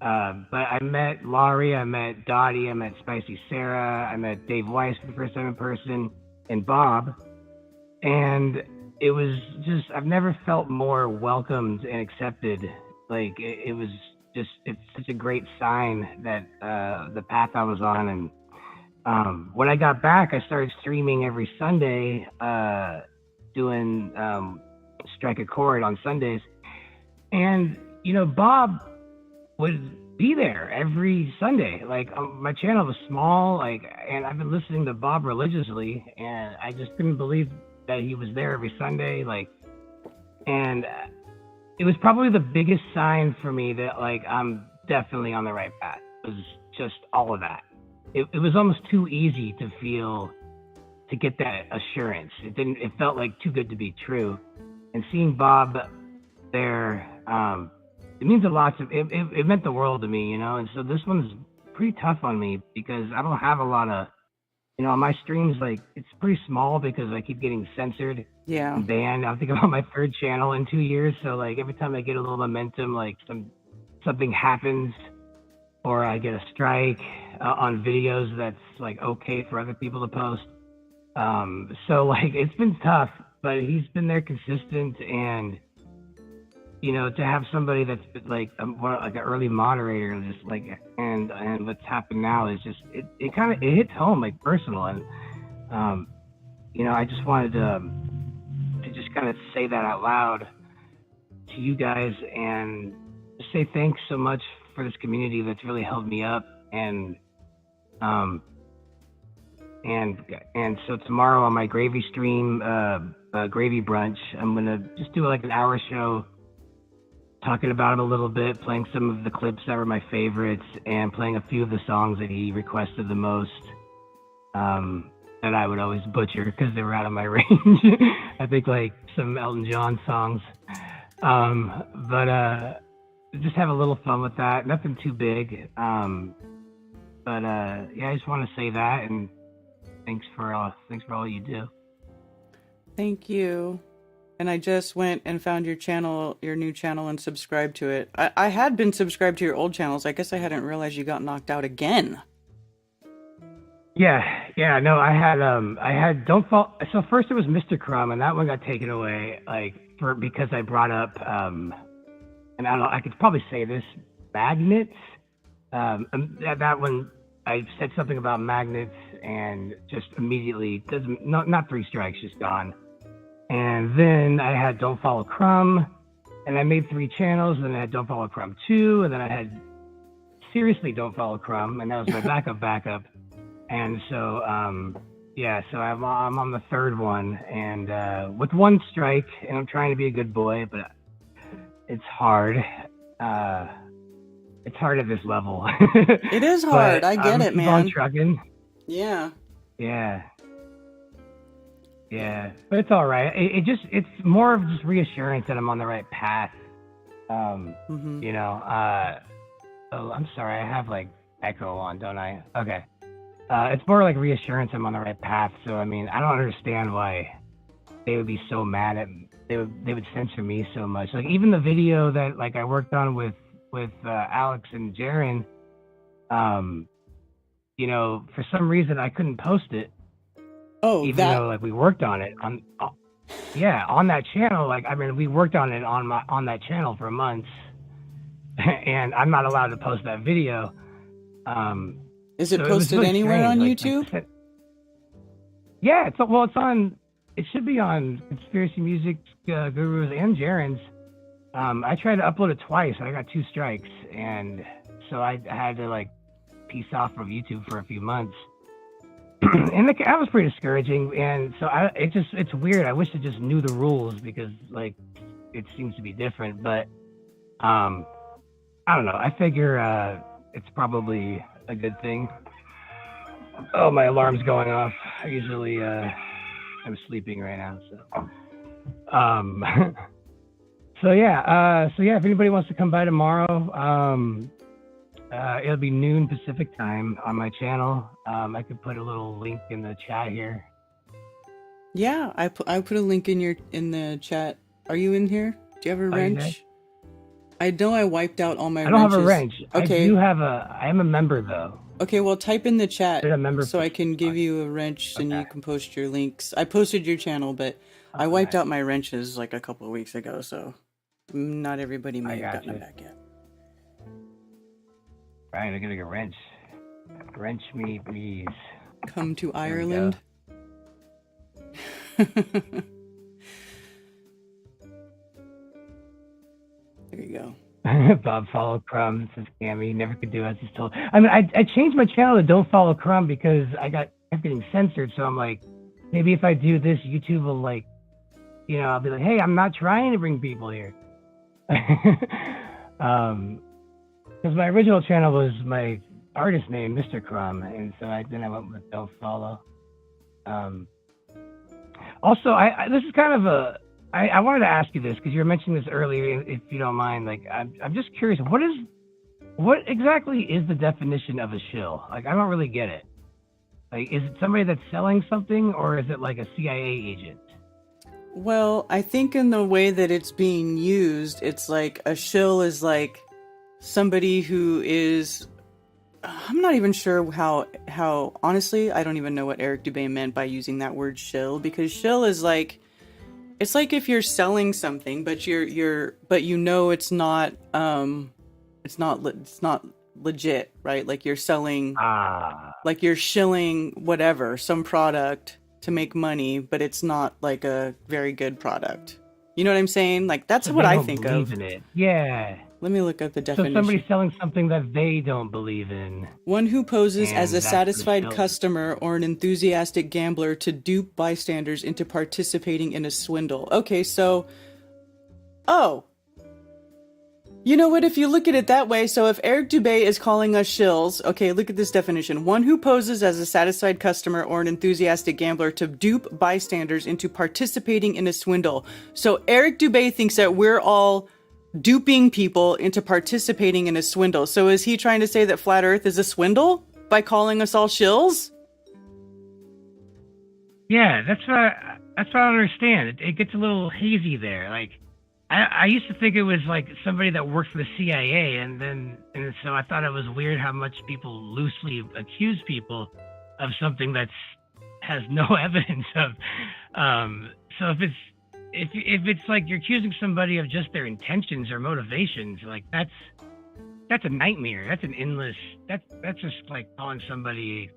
But I met Laurie, I met Dottie, I met Spicy Sarah, I met Dave Weiss for the first time in person, and Bob. And it was just, I've never felt more welcomed and accepted. Like, it was just, it's such a great sign that the path I was on. And when I got back, I started streaming every Sunday, doing Strike a Chord on Sundays. And, you know, Bob would be there every Sunday. Like, my channel was small, like, and I've been listening to Bob religiously, and I just couldn't believe that he was there every Sunday. Like, and it was probably the biggest sign for me that, like, I'm definitely on the right path. It was just all of that. It was almost too easy to get that assurance. It felt like too good to be true. And seeing Bob there, it means a lot to it meant the world to me, you know. And so this one's pretty tough on me because I don't have a lot of, you know, on my streams, like, it's pretty small because I keep getting censored and banned. I'm thinking about my third channel in 2 years. So like every time I get a little momentum, like something happens, or I get a strike on videos that's like okay for other people to post. So like it's been tough, but he's been there consistent, and you know, to have somebody that's like like an early moderator, just like, and what's happened now is just it hits home, like personal. And you know, I just wanted to just kind of say that out loud to you guys, and say thanks so much for this community that's really held me up. And so tomorrow on my gravy stream, gravy brunch, I'm gonna just do like an hour show talking about him a little bit, playing some of the clips that were my favorites, and playing a few of the songs that he requested the most, that I would always butcher because they were out of my range. I think like some Elton John songs. But just have a little fun with that. Nothing too big. But yeah, I just want to say that, and thanks for all you do. Thank you. And I just went and found your channel, your new channel, and subscribed to it. I had been subscribed to your old channels. I guess I hadn't realized you got knocked out again. Yeah, no, I had Don't Fall. So first it was Mr. Crumb, and that one got taken away, because I brought up, and I don't know, I could probably say this, magnets. That one, I said something about magnets, and just immediately, not 3 strikes, just gone. And then I had Don't Follow Crumb, and I made 3 channels, and then I had Don't Follow Crumb 2, and then I had Seriously Don't Follow Crumb, and that was my backup. And so, so I'm on the 3rd one, and with 1 strike, and I'm trying to be a good boy, but it's hard. It's hard at this level. It is hard. I get it, man. Keep on trucking. Yeah. Yeah, but it's all right. It's more of just reassurance that I'm on the right path. You know. Oh, I'm sorry. I have like echo on, don't I? Okay. It's more like reassurance I'm on the right path. So I mean, I don't understand why they would be so mad at me. They would censor me so much. Like even the video that like I worked on with Alex and Jaren. You know, for some reason I couldn't post it. Oh, even though like we worked on it on that channel. Like I mean, we worked on it on that channel for months, and I'm not allowed to post that video. Is it posted really anywhere on YouTube? Yeah, it's on. It should be on Conspiracy Music Gurus and Jaren's. I tried to upload it twice, and I got 2 strikes, and so I had to like peace off from YouTube for a few months. And that was pretty discouraging, and so it's weird. I wish I just knew the rules because like it seems to be different, but I don't know. I figure it's probably a good thing. Oh, my alarm's going off. I usually I'm sleeping right now, so so yeah. If anybody wants to come by tomorrow, it'll be noon Pacific time on my channel. I could put a little link in the chat here. Yeah, I put a link in the chat. Are you in here? Do you have a wrench? I know I wiped out all my wrenches. I don't have a wrench. Okay. I am a member though. Okay, well type in the chat so I can give you a wrench and you can post your links. I posted your channel, but I wiped out my wrenches like a couple of weeks ago, so not everybody may have gotten them back yet. Right, I'm gonna get a wrench. Wrench me, please. Come to Ireland. There you go. Bob Follow Crumb, says Cammy. Never could do as he's told. I mean, I changed my channel to Don't Follow Crumb because I kept getting censored. So I'm like, maybe if I do this, YouTube will like, you know, I'll be like, hey, I'm not trying to bring people here. Because my original channel was my artist name, Mr. Crumb, and so then I went with Don't Follow. Also, this is kind of I wanted to ask you this because you were mentioning this earlier, if you don't mind. Like, I'm just curious, what exactly is the definition of a shill? Like, I don't really get it. Like, is it somebody that's selling something, or is it like a CIA agent? Well, I think in the way that it's being used, it's like a shill is like somebody who is, I'm not even sure how honestly, I don't even know what Eric Dubé meant by using that word shill, because shill is like, it's like if you're selling something, but but you know it's not legit, right? Like you're selling, like you're shilling whatever, some product to make money, but it's not like a very good product. You know what I'm saying? Like that's what I think of. In it. Yeah. Let me look up the definition. So somebody's selling something that they don't believe in. One who poses as a satisfied customer or an enthusiastic gambler to dupe bystanders into participating in a swindle. Okay, so... Oh. You know what? If you look at it that way, so if Eric Dubé is calling us shills... Okay, look at this definition. One who poses as a satisfied customer or an enthusiastic gambler to dupe bystanders into participating in a swindle. So Eric Dubé thinks that we're all duping people into participating in a swindle. So is he trying to say that flat Earth is a swindle by calling us all shills? Yeah, that's what I don't understand. It gets a little hazy there. Like, I used to think it was like somebody that worked for the CIA, and so I thought it was weird how much people loosely accuse people of something that's has no evidence of. So if it's like you're accusing somebody of just their intentions or motivations, like that's a nightmare. That's an endless. That's just like calling somebody.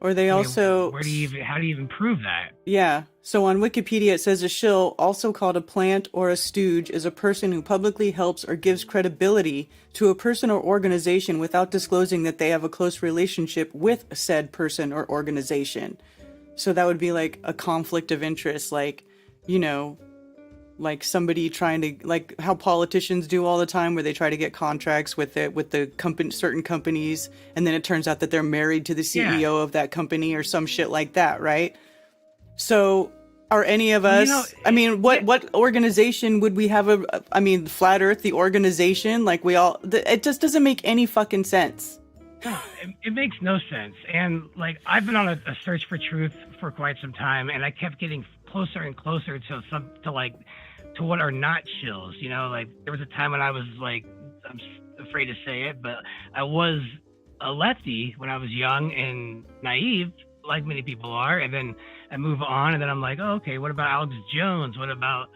Or they also... how do you even prove that? Yeah. So on Wikipedia, it says a shill, also called a plant or a stooge, is a person who publicly helps or gives credibility to a person or organization without disclosing that they have a close relationship with said person or organization. So that would be like a conflict of interest, like, you know, like somebody trying to, like how politicians do all the time, where they try to get contracts with the company, certain companies, and then it turns out that they're married to the CEO of that company or some shit like that, right? So are any of us, I mean, what organization would we have Flat Earth, the organization, like it just doesn't make any fucking sense. No, it makes no sense. And like, I've been on a search for truth for quite some time, and I kept getting closer and closer to what are not shills. You know, like there was a time when I was like, I'm afraid to say it, but I was a lefty when I was young and naive, like many people are. And then I move on, and then I'm like, oh, okay, what about Alex Jones? What about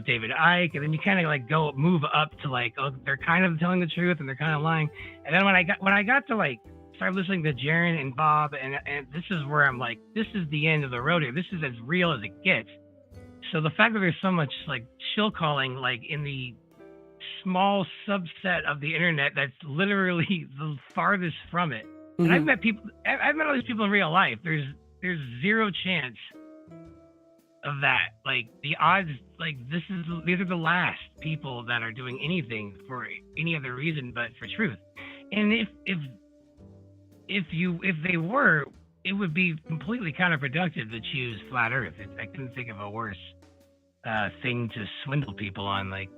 David Icke? And then you kind of like move up to like, oh, they're kind of telling the truth and they're kind of lying. And then when I got to like start listening to Jaron and Bob, and this is where I'm like, this is the end of the road here. This is as real as it gets. So the fact that there's so much like shill calling, like in the small subset of the internet that's literally the farthest from it. Mm-hmm. And I've met all these people in real life. There's zero chance of that. Like the odds, like these are the last people that are doing anything for any other reason but for truth. And if they were, it would be completely counterproductive to choose flat Earth. I couldn't think of a worse thing to swindle people on. Like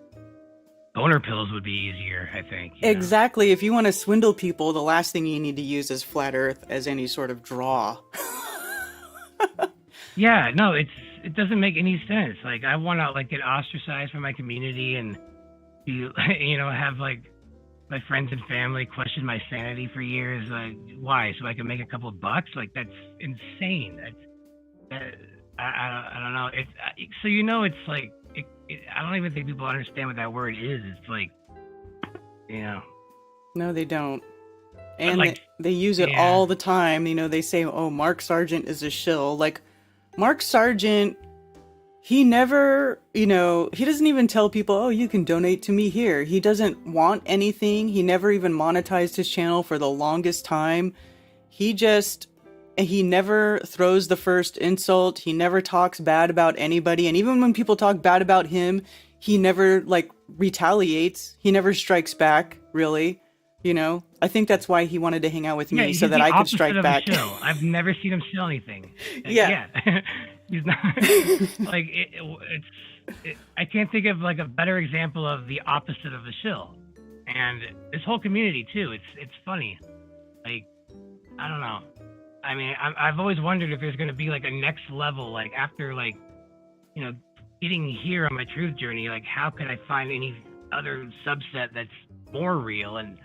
boner pills would be easier, I think. Exactly. Know? If you want to swindle people, the last thing you need to use is flat Earth as any sort of draw. Yeah, no, it doesn't make any sense. Like I want to like get ostracized from my community and be, have like my friends and family question my sanity for years. Like, why? So I can make a couple of bucks? Like that's insane. I don't know. It's like I don't even think people understand what that word is. It's like, No, they don't. And like, they use it all the time. They say, oh, Mark Sargent is a shill. Like, Mark Sargent, he never, he doesn't even tell people, oh, you can donate to me here. He doesn't want anything. He never even monetized his channel for the longest time. He never throws the first insult. He never talks bad about anybody. And even when people talk bad about him, he never retaliates. He never strikes back, really. I think that's why he wanted to hang out with me, so that I could strike back. I've never seen him steal anything. Yeah. He's not like I can't think of like a better example of the opposite of a shill. And this whole community too. It's funny. Like, I don't know. I mean, I've always wondered if there's going to be like a next level, like after like, getting here on my truth journey, like how could I find any other subset that's more real? And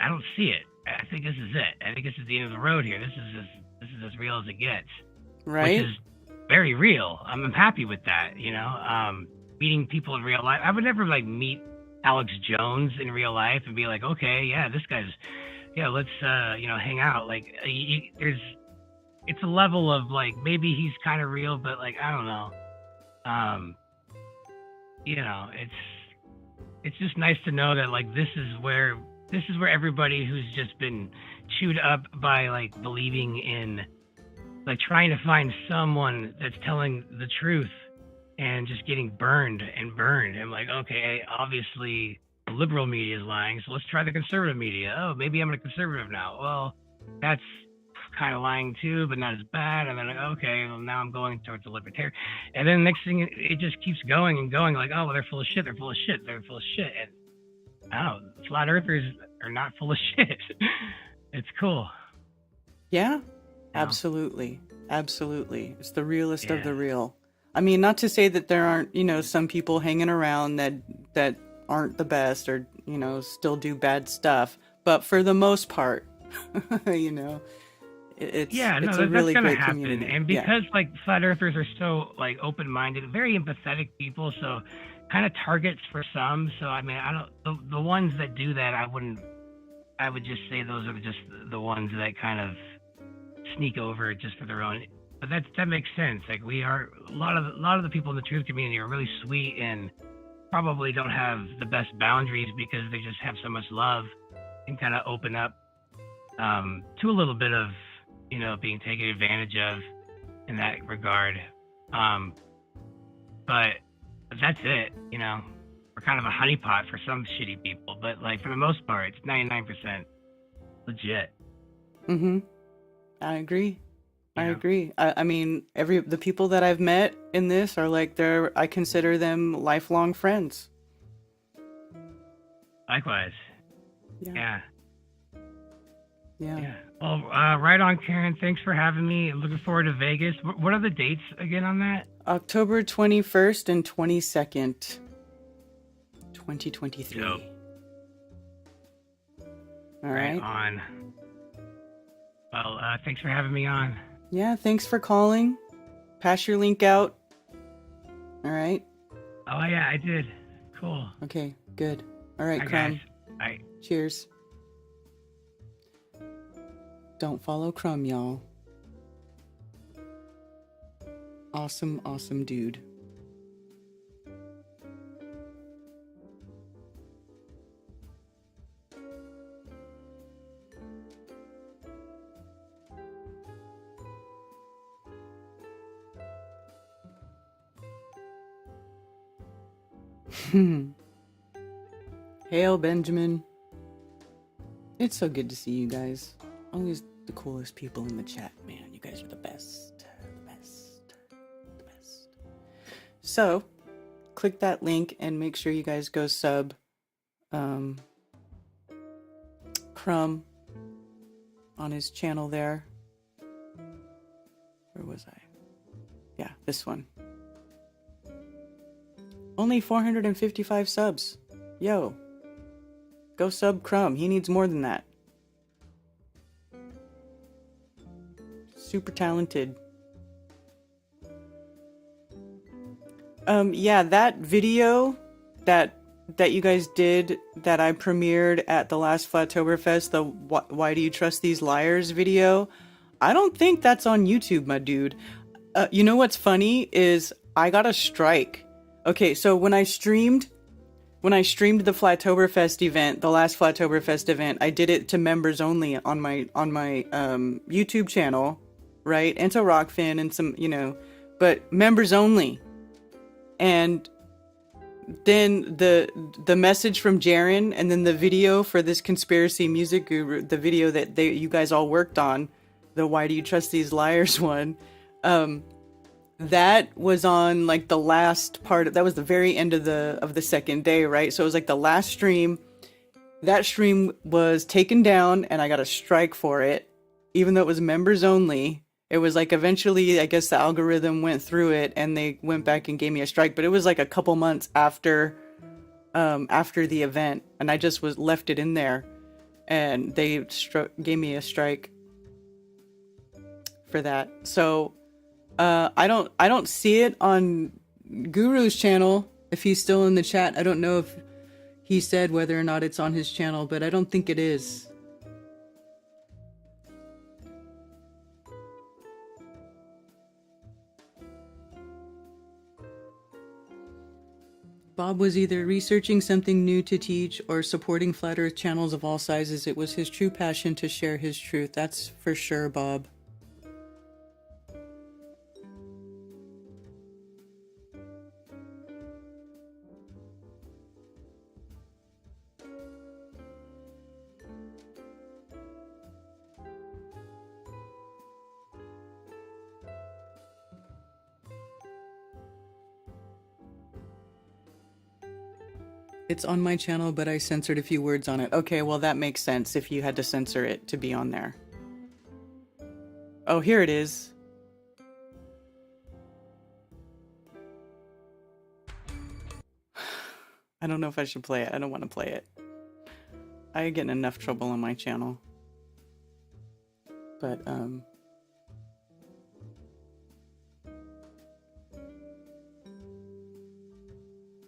I don't see it. I think this is it. I think this is the end of the road here. This is as real as it gets. Right. Which is very real. I'm happy with that. Meeting people in real life. I would never meet Alex Jones in real life and be like, okay, yeah, this guy's, let's hang out. Like it's a level of like maybe he's kind of real, but like I don't know. It's just nice to know that like this is where everybody who's just been chewed up by like believing in like trying to find someone that's telling the truth and just getting burned. I'm like, okay, obviously the liberal media is lying, so let's try the conservative media. Oh, maybe I'm a conservative now. Well, that's kind of lying too, but not as bad. And then like, okay, well, now I'm going towards the libertarian. And then next thing, it just keeps going and going. Like, oh, well, they're full of shit. They're full of shit. They're full of shit. And I don't know, flat earthers are not full of shit. It's cool. Yeah, absolutely. It's the realest of the real. I mean, not to say that there aren't, some people hanging around that aren't the best or, still do bad stuff. But for the most part, it's a really that's gonna great happen. community. And because like flat earthers are so like open-minded, very empathetic people, so kind of targets for some. So I mean, I don't the ones that do that, I would just say those are just the ones that kind of sneak over just for their own. But that makes sense. Like we are a lot of the people in the truth community are really sweet and probably don't have the best boundaries because they just have so much love and kind of open up to a little bit of being taken advantage of in that regard. But that's it. We're kind of a honeypot for some shitty people, but like for the most part, it's 99% legit. I agree. I mean, the people that I've met in this are like I consider them lifelong friends. Likewise. Yeah. Well, right on, Karen. Thanks for having me. Looking forward to Vegas. What are the dates again on that? October 21st and 22nd, 2023. Dope. All right. On. Well, thanks for having me on. Yeah, thanks for calling. Pass your link out. All right. Oh, yeah, I did. Cool. Okay, good. All right, Bye, Crumb. guys. Bye. Cheers. Don't follow Crumb, y'all. Awesome dude. Hail, Benjamin. It's so good to see you guys. Always the coolest people in the chat, man. You guys are the best. The best. So, click that link and make sure you guys go sub Crumb on his channel there. Where was I? Yeah, this one. Only 455 subs. Yo. Go sub Crumb. He needs more than that. Super talented. Yeah, that video that you guys did that I premiered at the last Flattoberfest, the Why Do You Trust These Liars video, I don't think that's on YouTube, my dude. You know what's funny is I got a strike. Okay, so when I streamed the Flattoberfest event, the last Flattoberfest event, I did it to members only on my YouTube channel, right? And to Rockfin and some, but members only. And then the message from Jaren and then the video for this conspiracy music guru, the video that you guys all worked on, the Why Do You Trust These Liars one, that was on like the last part. That was the very end of the second day, right? So it was like the last stream. That stream was taken down, and I got a strike for it, even though it was members only. It was like eventually, I guess the algorithm went through it, and they went back and gave me a strike. But it was like a couple months after the event, and I just left it in there, and they gave me a strike for that. So. I don't see it on Guru's channel. If he's still in the chat, I don't know if he said whether or not it's on his channel, but I don't think it is. Bob was either researching something new to teach or supporting Flat Earth channels of all sizes. It was his true passion to share his truth. That's for sure, Bob. It's on my channel, but I censored a few words on it. Okay, well, that makes sense if you had to censor it to be on there. Oh, here it is. I don't know if I should play it. I don't want to play it. I get in enough trouble on my channel. But,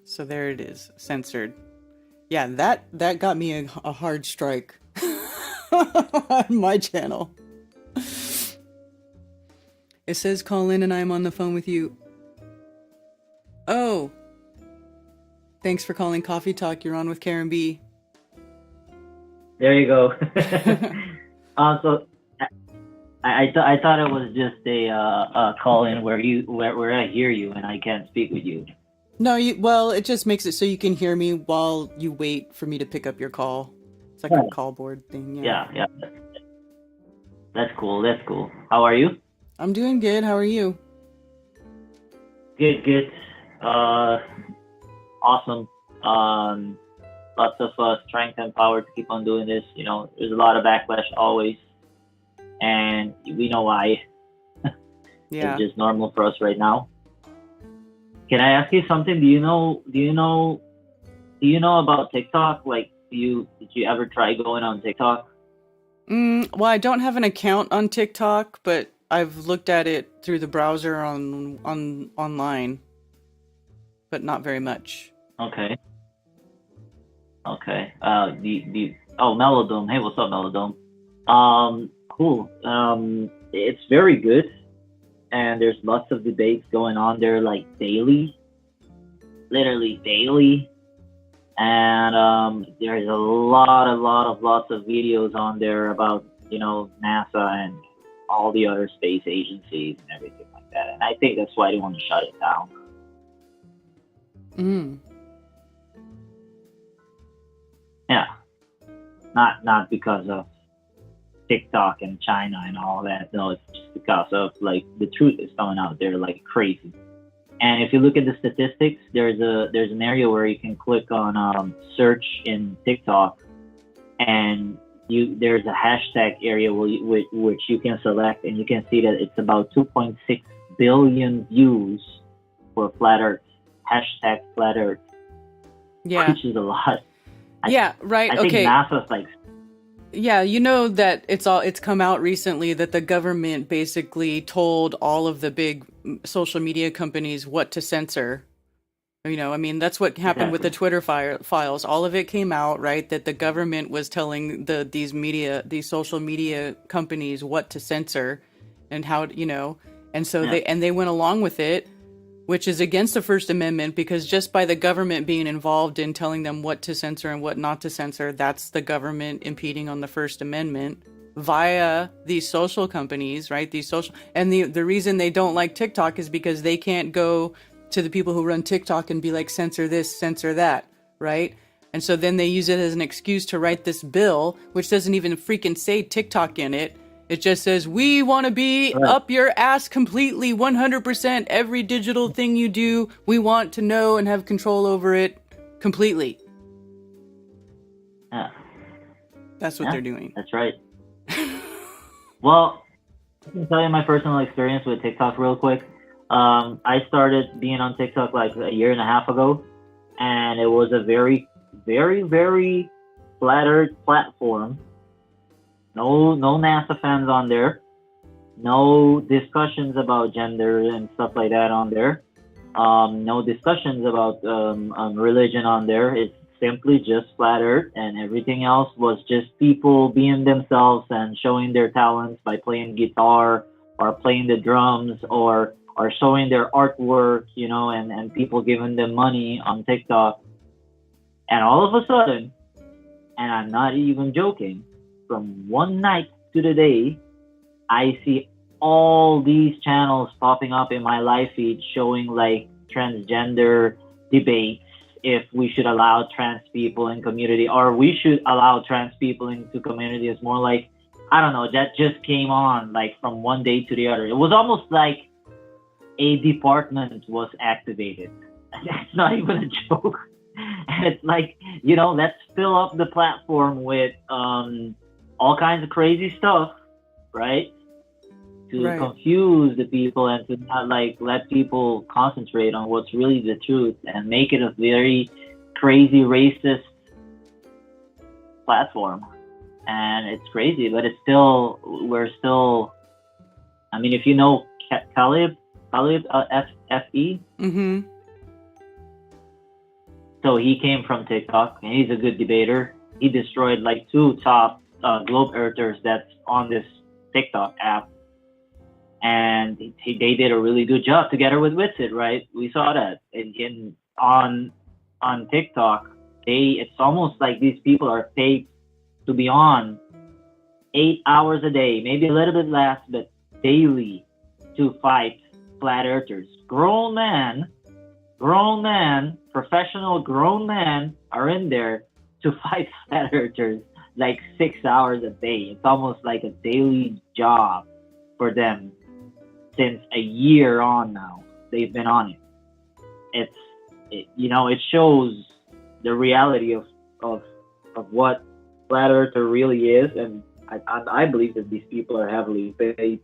so there it is, censored. Yeah, that got me a hard strike on my channel. It says call in and I'm on the phone with you. Oh. Thanks for calling Coffee Talk. You're on with Karen B. There you go. So I thought it was just a call in where I hear you and I can't speak with you. No, well, it just makes it so you can hear me while you wait for me to pick up your call. It's like a call board thing. Yeah. That's cool. How are you? I'm doing good. How are you? Good. Awesome. Lots of strength and power to keep on doing this. You know, there's a lot of backlash always, and we know why. Yeah. It's just normal for us right now. Can I ask you something? Do you know about TikTok? Like, did you ever try going on TikTok? Well, I don't have an account on TikTok, but I've looked at it through the browser online, but not very much. Okay. Melodome. Hey, what's up, Melodome? Cool. It's very good, and there's lots of debates going on there, like literally daily. And there's lots of videos on there about, you know, NASA and all the other space agencies and everything like that. And I think that's why they want to shut it down. Yeah. Not because of TikTok and China and all that. No, it's just because of, like, the truth is coming out there like crazy. And if you look at the statistics, there's an area where you can click on search in TikTok, and there's a hashtag area which you can select, and you can see that it's about 2.6 billion views for Flat Earth, hashtag Flat Earth. Yeah, which is a lot. Right. I think NASA's like. Yeah, you know that it's come out recently that the government basically told all of the big social media companies what to censor. You know, I mean, that's what happened with the Twitter files. All of it came out, right? That the government was telling these social media companies what to censor and how, you know, and so they went along with it, which is against the First Amendment, because just by the government being involved in telling them what to censor and what not to censor, that's the government impeding on the First Amendment via these social companies, right? And the reason they don't like TikTok is because they can't go to the people who run TikTok and be like, censor this, censor that, right? And so then they use it as an excuse to write this bill, which doesn't even freaking say TikTok in it. It just says, we want to be up your ass completely, 100%. Every digital thing you do, we want to know and have control over it completely. Yeah. That's what they're doing. That's right. Well, I can tell you my personal experience with TikTok real quick. I started being on TikTok like a year and a half ago, and it was a very, very, very flat earth platform. No NASA fans on there. No discussions about gender and stuff like that on there. No discussions about religion on there. It's simply just flat earth, and everything else was just people being themselves and showing their talents by playing guitar or playing the drums or showing their artwork, you know, and people giving them money on TikTok. And all of a sudden, and I'm not even joking, from one night to the day, I see all these channels popping up in my live feed showing like transgender debates, if we should allow trans people in community, or we should allow trans people into community. Is more like, I don't know, that just came on like from one day to the other. It was almost like a department was activated. That's not even a joke. And it's like, let's fill up the platform with all kinds of crazy stuff, right? To Right. confuse the people and to not like let people concentrate on what's really the truth and make it a very crazy racist platform. And it's crazy, but we're still, I mean, if you know Khalib, F-E, Mm-hmm. so he came from TikTok and he's a good debater. He destroyed like 2 top globe earthers that's on this TikTok app. And they did a really good job together with Witsit, right? We saw that on TikTok. It's almost like these people are paid to be on 8 hours a day, maybe a little bit less, but daily to fight flat earthers. Grown men, professional grown men are in there to fight flat earthers like 6 hours a day. It's almost like a daily job for them. Since a year on now, they've been on it. It shows the reality of what flat earther really is, and I believe that these people are heavily paid.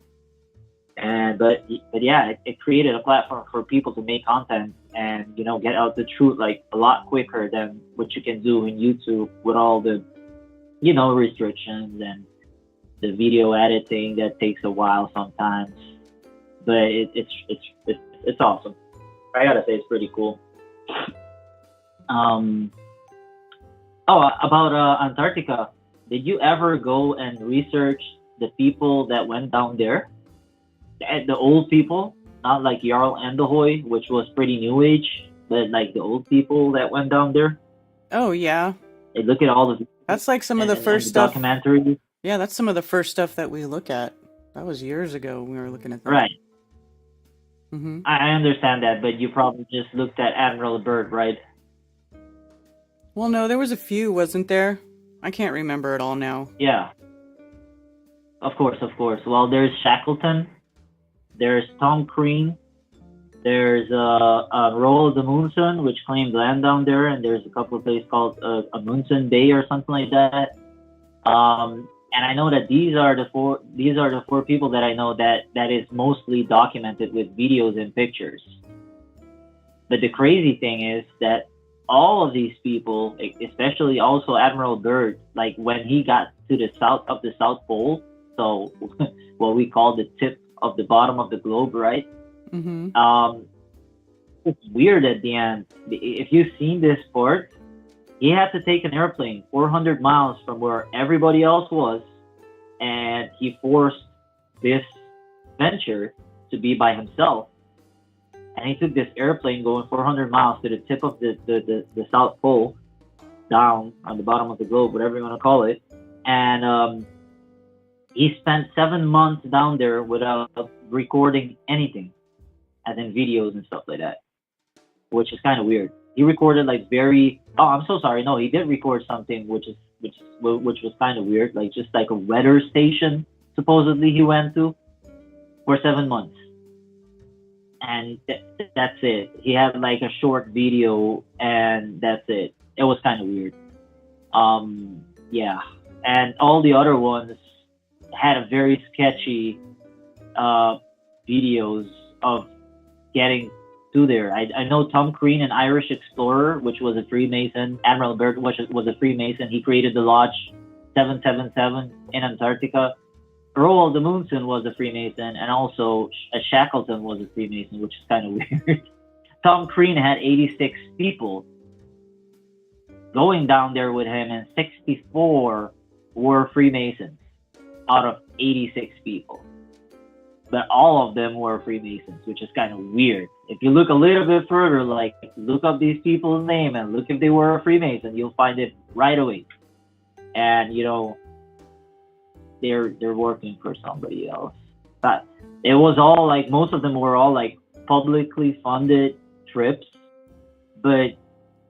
But yeah, it created a platform for people to make content and get out the truth like a lot quicker than what you can do in YouTube with all the restrictions and the video editing that takes a while sometimes. But it's awesome. I gotta say, it's pretty cool. About Antarctica, did you ever go and research the people that went down there? The old people, not like Jarl Endehoy, which was pretty new age, but like the old people that went down there. Oh yeah. They look at all the. That's like some of the and first the stuff. Documentaries. Yeah, that's some of the first stuff that we look at. That was years ago when we were looking at that. Right. Mm-hmm. I understand that, but you probably just looked at Admiral Byrd, right? Well, no, there was a few, wasn't there? I can't remember it all now. Yeah. Of course. Well, there's Shackleton, there's Tom Crean, there's Roald Amundsen, which claimed land down there, and there's a couple of places called Amundsen Bay or something like that. And I know that these are the four people that I know that is mostly documented with videos and pictures. But the crazy thing is that all of these people, especially also Admiral Byrd, like when he got to the south of the South Pole, so what we call the tip of the bottom of the globe, right? Mm-hmm. It's weird at the end. If you've seen this sport, he had to take an airplane 400 miles from where everybody else was, and he forced this venture to be by himself. And he took this airplane going 400 miles to the tip of the South Pole, down on the bottom of the globe, whatever you want to call it. And he spent 7 months down there without recording anything, as in videos and stuff like that, which is kind of weird. He recorded like I'm so sorry. No, he did record something which was kind of weird, like just like a weather station supposedly he went to for 7 months. And that's it. He had like a short video and that's it. It was kind of weird. Yeah. And all the other ones had a very sketchy videos of getting to there. I know Tom Crean, an Irish explorer, which was a Freemason. Admiral Byrd was a Freemason. He created the Lodge 777 in Antarctica. Roald Amundsen was a Freemason, and also Shackleton was a Freemason, which is kind of weird. Tom Crean had 86 people going down there with him, and 64 were Freemasons out of 86 people. But all of them were Freemasons, which is kind of weird. If you look a little bit further, like look up these people's name and look if they were a Freemason, you'll find it right away. And they're working for somebody else. But it was all like, most of them were all like publicly funded trips. But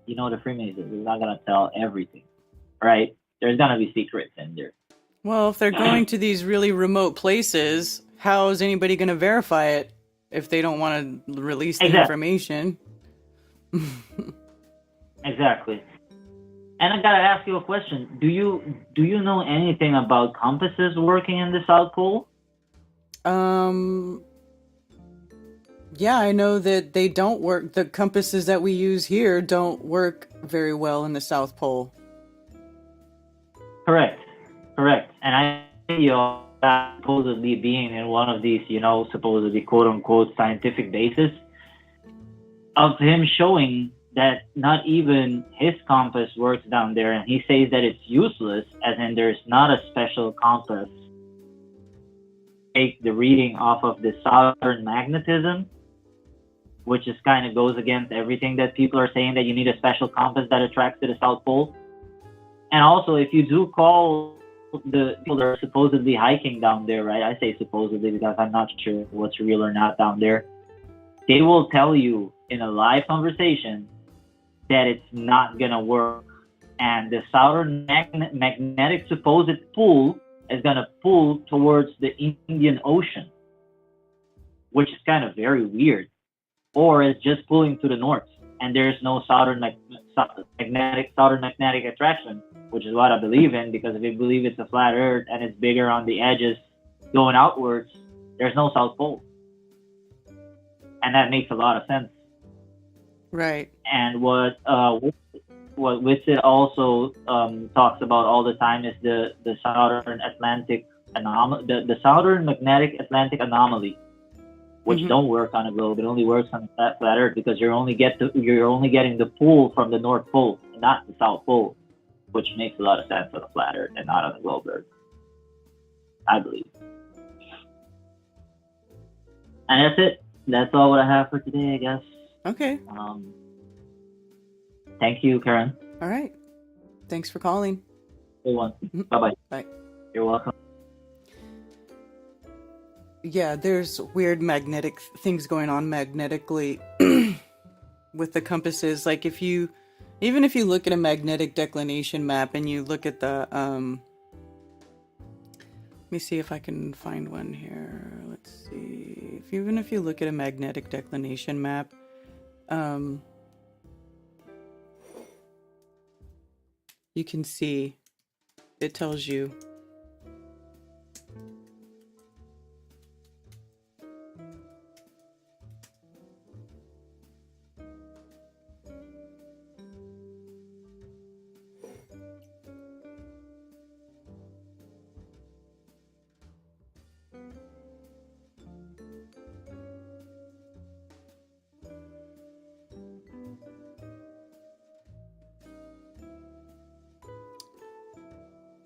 the Freemasons is not gonna tell everything, right? There's gonna be secrets in there. Well, if they're going to these really remote places, how is anybody going to verify it if they don't want to release the information? Exactly. And I gotta ask you a question. Do you know anything about compasses working in the South Pole? Um, yeah, I know that they don't work. The compasses that we use here don't work very well in the South Pole. Correct. Correct. And I that supposedly being in one of these, supposedly quote unquote scientific basis of him showing that not even his compass works down there, and he says that it's useless, as in there's not a special compass. Take the reading off of the southern magnetism, which is kind of goes against everything that people are saying that you need a special compass that attracts to the South Pole. And also, if you do call the people that are supposedly hiking down there, right? I say supposedly because I'm not sure what's real or not down there. They will tell you in a live conversation that it's not gonna work, and the southern magnetic supposed pull is gonna pull towards the Indian Ocean, which is kind of very weird. Or it's just pulling to the north, and there's no southern magnetic attraction, which is what I believe in, because if you believe it's a flat Earth and it's bigger on the edges going outwards, there's no South Pole. And that makes a lot of sense. Right. And what Witsit also talks about all the time is the southern Atlantic the southern magnetic Atlantic anomaly, which don't work on a globe. It only works on a flat Earth because you're only getting the pull from the North Pole, and not the South Pole, which makes a lot of sense on a flat Earth and not on a globe Earth, I believe. And that's it. That's all what I have for today, I guess. Okay. Thank you, Karen. All right. Thanks for calling. Good one. Bye-bye. Bye. You're welcome. Yeah, there's weird magnetic things going on magnetically with the compasses. Like even if you look at a magnetic declination map and you look at the, let me see if I can find one here. Let's see. Even if you look at a magnetic declination map, you can see it tells you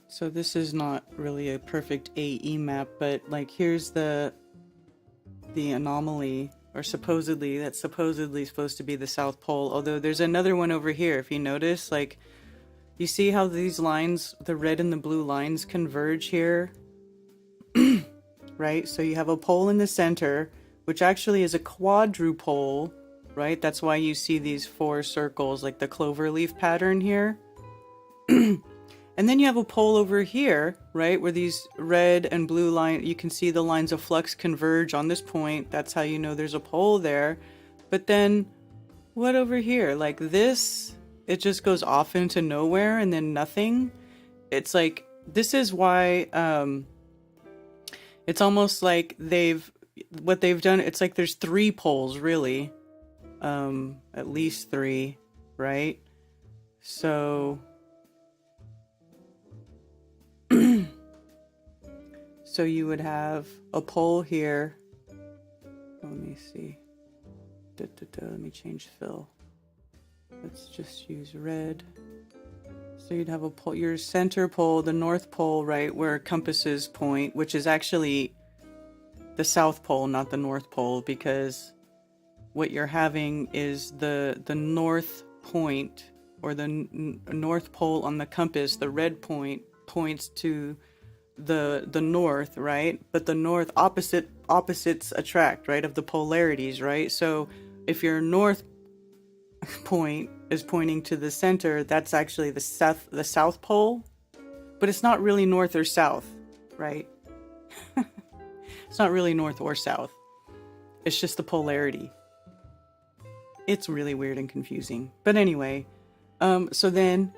so this is not really a perfect AE map, but like here's the anomaly, or supposedly supposed to be the South Pole, although there's another one over here. If you notice, like you see how these lines, the red and the blue lines, converge here. Right, so you have a pole in the center, which actually is a quadrupole, right? That's why you see these 4 circles, like the clover leaf pattern here. And then you have a pole over here, right, where these red and blue lines, you can see the lines of flux converge on this point. That's how you know there's a pole there. But then what over here? Like this, it just goes off into nowhere and then nothing. It's like, this is why it's almost like what they've done, it's like there's 3 poles really. At least 3, right? So so you would have a pole here. Let me see. Let me change fill. Let's just use red. So you'd have a pole, your center pole, the North Pole, right, where compasses point, which is actually the South Pole, not the North Pole, because what you're having is the North point, or the North Pole on the compass, the red point points to the north, right? But the north opposites attract, right, of the polarities, right? So if your north point is pointing to the center, that's actually the south pole, but it's not really north or south, right? It's not really north or south. It's just the polarity. It's really weird and confusing. But anyway, So they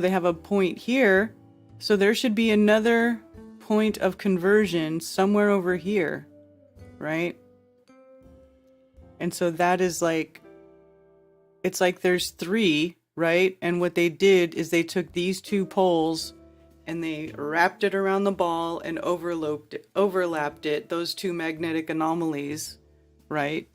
have a point here. So there should be another point of conversion somewhere over here, right? And so that is like, it's like there's 3, right? And what they did is they took these 2 poles and they wrapped it around the ball and overlapped it, those 2 magnetic anomalies, right?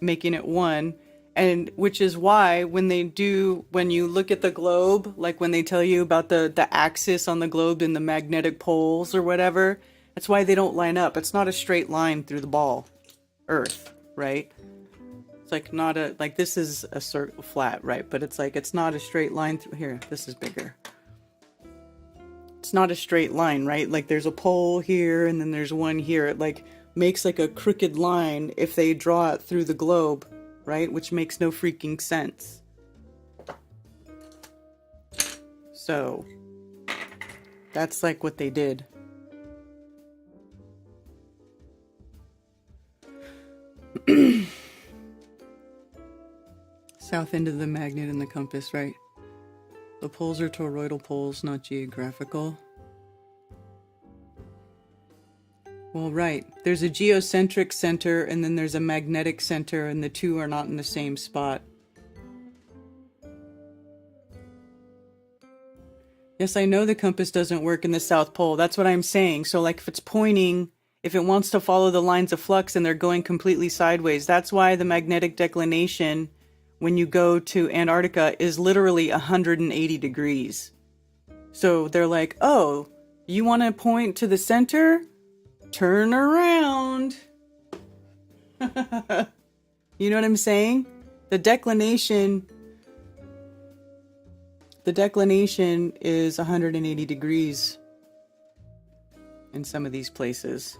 Making it 1. And which is why when you look at the globe, like when they tell you about the axis on the globe and the magnetic poles or whatever, that's why they don't line up. It's not a straight line through the ball, Earth, right? It's like not a, like this is a circle flat, right? But it's like, it's not a straight line through here. This is bigger. It's not a straight line, right? Like there's a pole here and then there's one here. It like makes like a crooked line if they draw it through the globe, right? Which makes no freaking sense. So that's like what they did. South end of the magnet and the compass, right? The poles are toroidal poles, not geographical. Well, right. There's a geocentric center and then there's a magnetic center, and the 2 are not in the same spot. Yes, I know the compass doesn't work in the South Pole. That's what I'm saying. So like if it's pointing, if it wants to follow the lines of flux and they're going completely sideways, that's why the magnetic declination when you go to Antarctica is literally 180 degrees. So they're like, oh, you want to point to the center? Turn around. You know what I'm saying? The declination is 180 degrees in some of these places.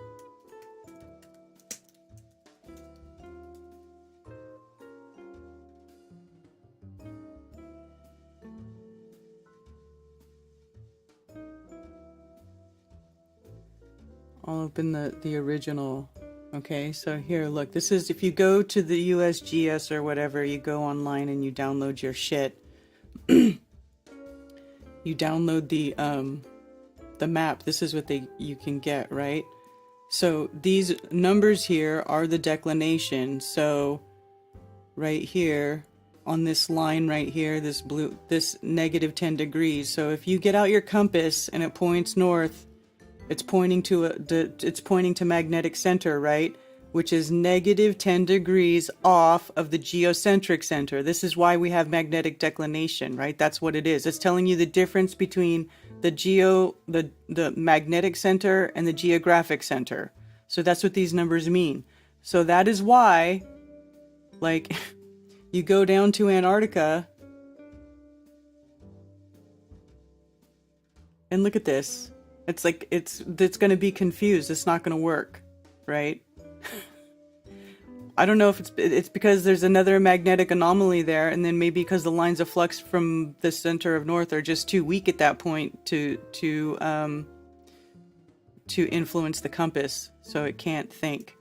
I'll open the original. Okay, so here, look, this is, if you go to the USGS or whatever, you go online and you download your shit. You download the map. This is what you can get, right? So these numbers here are the declination. So right here on this line right here, this blue, this negative 10 degrees. So if you get out your compass and it points north, it's pointing to magnetic center, right? Which is negative 10 degrees off of the geocentric center. This is why we have magnetic declination, right? That's what it is. It's telling you the difference between the magnetic center and the geographic center. So that's what these numbers mean. So that is why, like, you go down to Antarctica and look at this. It's like, it's going to be confused. It's not going to work, right? I don't know if it's because there's another magnetic anomaly there, and then maybe because the lines of flux from the center of north are just too weak at that point to influence the compass, so it can't think.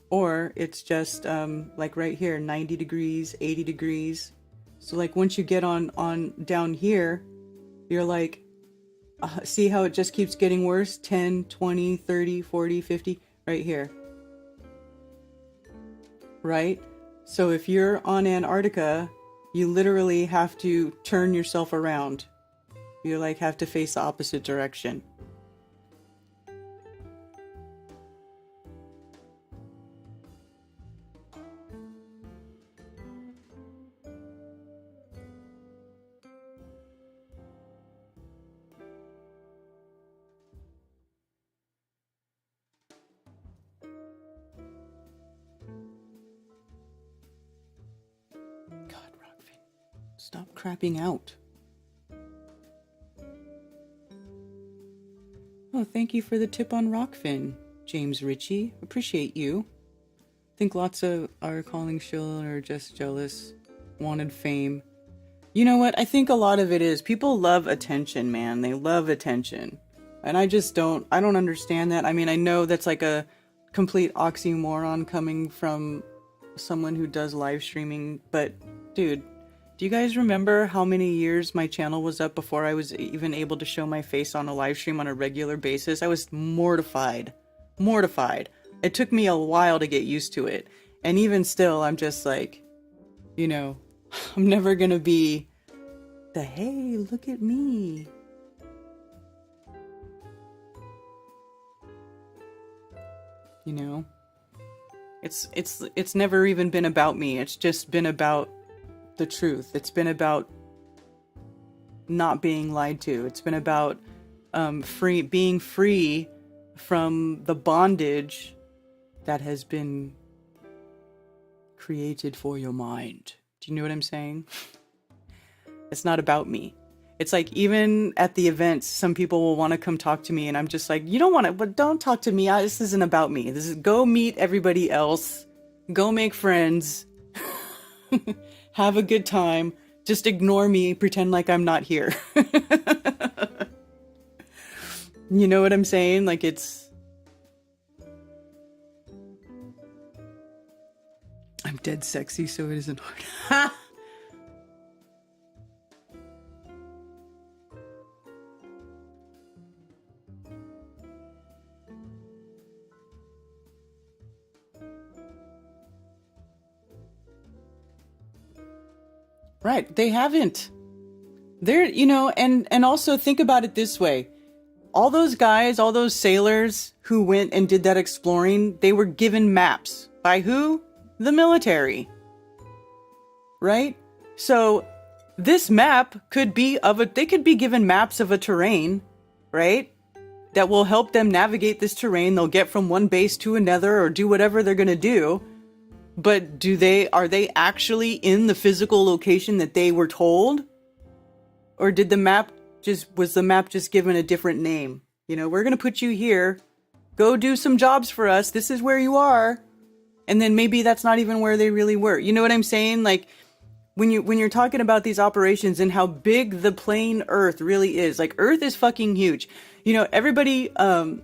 Or it's just like right here, 90 degrees, 80 degrees. So like once you get on down here, you're like, see how it just keeps getting worse? 10, 20, 30, 40, 50, right here. Right? So if you're on Antarctica, you literally have to turn yourself around. You like have to face the opposite direction. Stop crapping out. Oh, thank you for the tip on Rockfin, James Ritchie. Appreciate you. I think lots of our calling shill are just jealous, wanted fame. You know what? I think a lot of it is people love attention, man. They love attention. And I don't understand that. I mean, I know that's like a complete oxymoron coming from someone who does live streaming, but dude, Do you guys remember how many years my channel was up before I was even able to show my face on a live stream on a regular basis? I was mortified. Mortified. It took me a while to get used to it. And even still, I'm just like, you know, I'm never gonna be the, hey, look at me. You know? It's never even been about me. It's just been about the truth. It's been about not being lied to. It's been about being free from the bondage that has been created for your mind. Do you know what I'm saying? It's not about me. It's like, even at the events, some people will want to come talk to me, and I'm just like, you don't want to, but don't talk to me. This isn't about me. This is, go meet everybody else. Go make friends. Have a good time. Just ignore me. Pretend like I'm not here. You know what I'm saying? Like, I'm dead sexy, so it isn't hard. Right. They haven't. They're, you know, and also think about it this way. All those guys, all those sailors who went and did that exploring, they were given maps. By who? The military. Right? So this map could be they could be given maps of a terrain, right? That will help them navigate this terrain. They'll get from one base to another or do whatever they're going to do. But are they actually in the physical location that they were told? Or was the map just given a different name? You know, we're going to put you here. Go do some jobs for us. This is where you are. And then maybe that's not even where they really were. You know what I'm saying? Like, when you're talking about these operations and how big the plain Earth really is, like, Earth is fucking huge. You know, everybody, I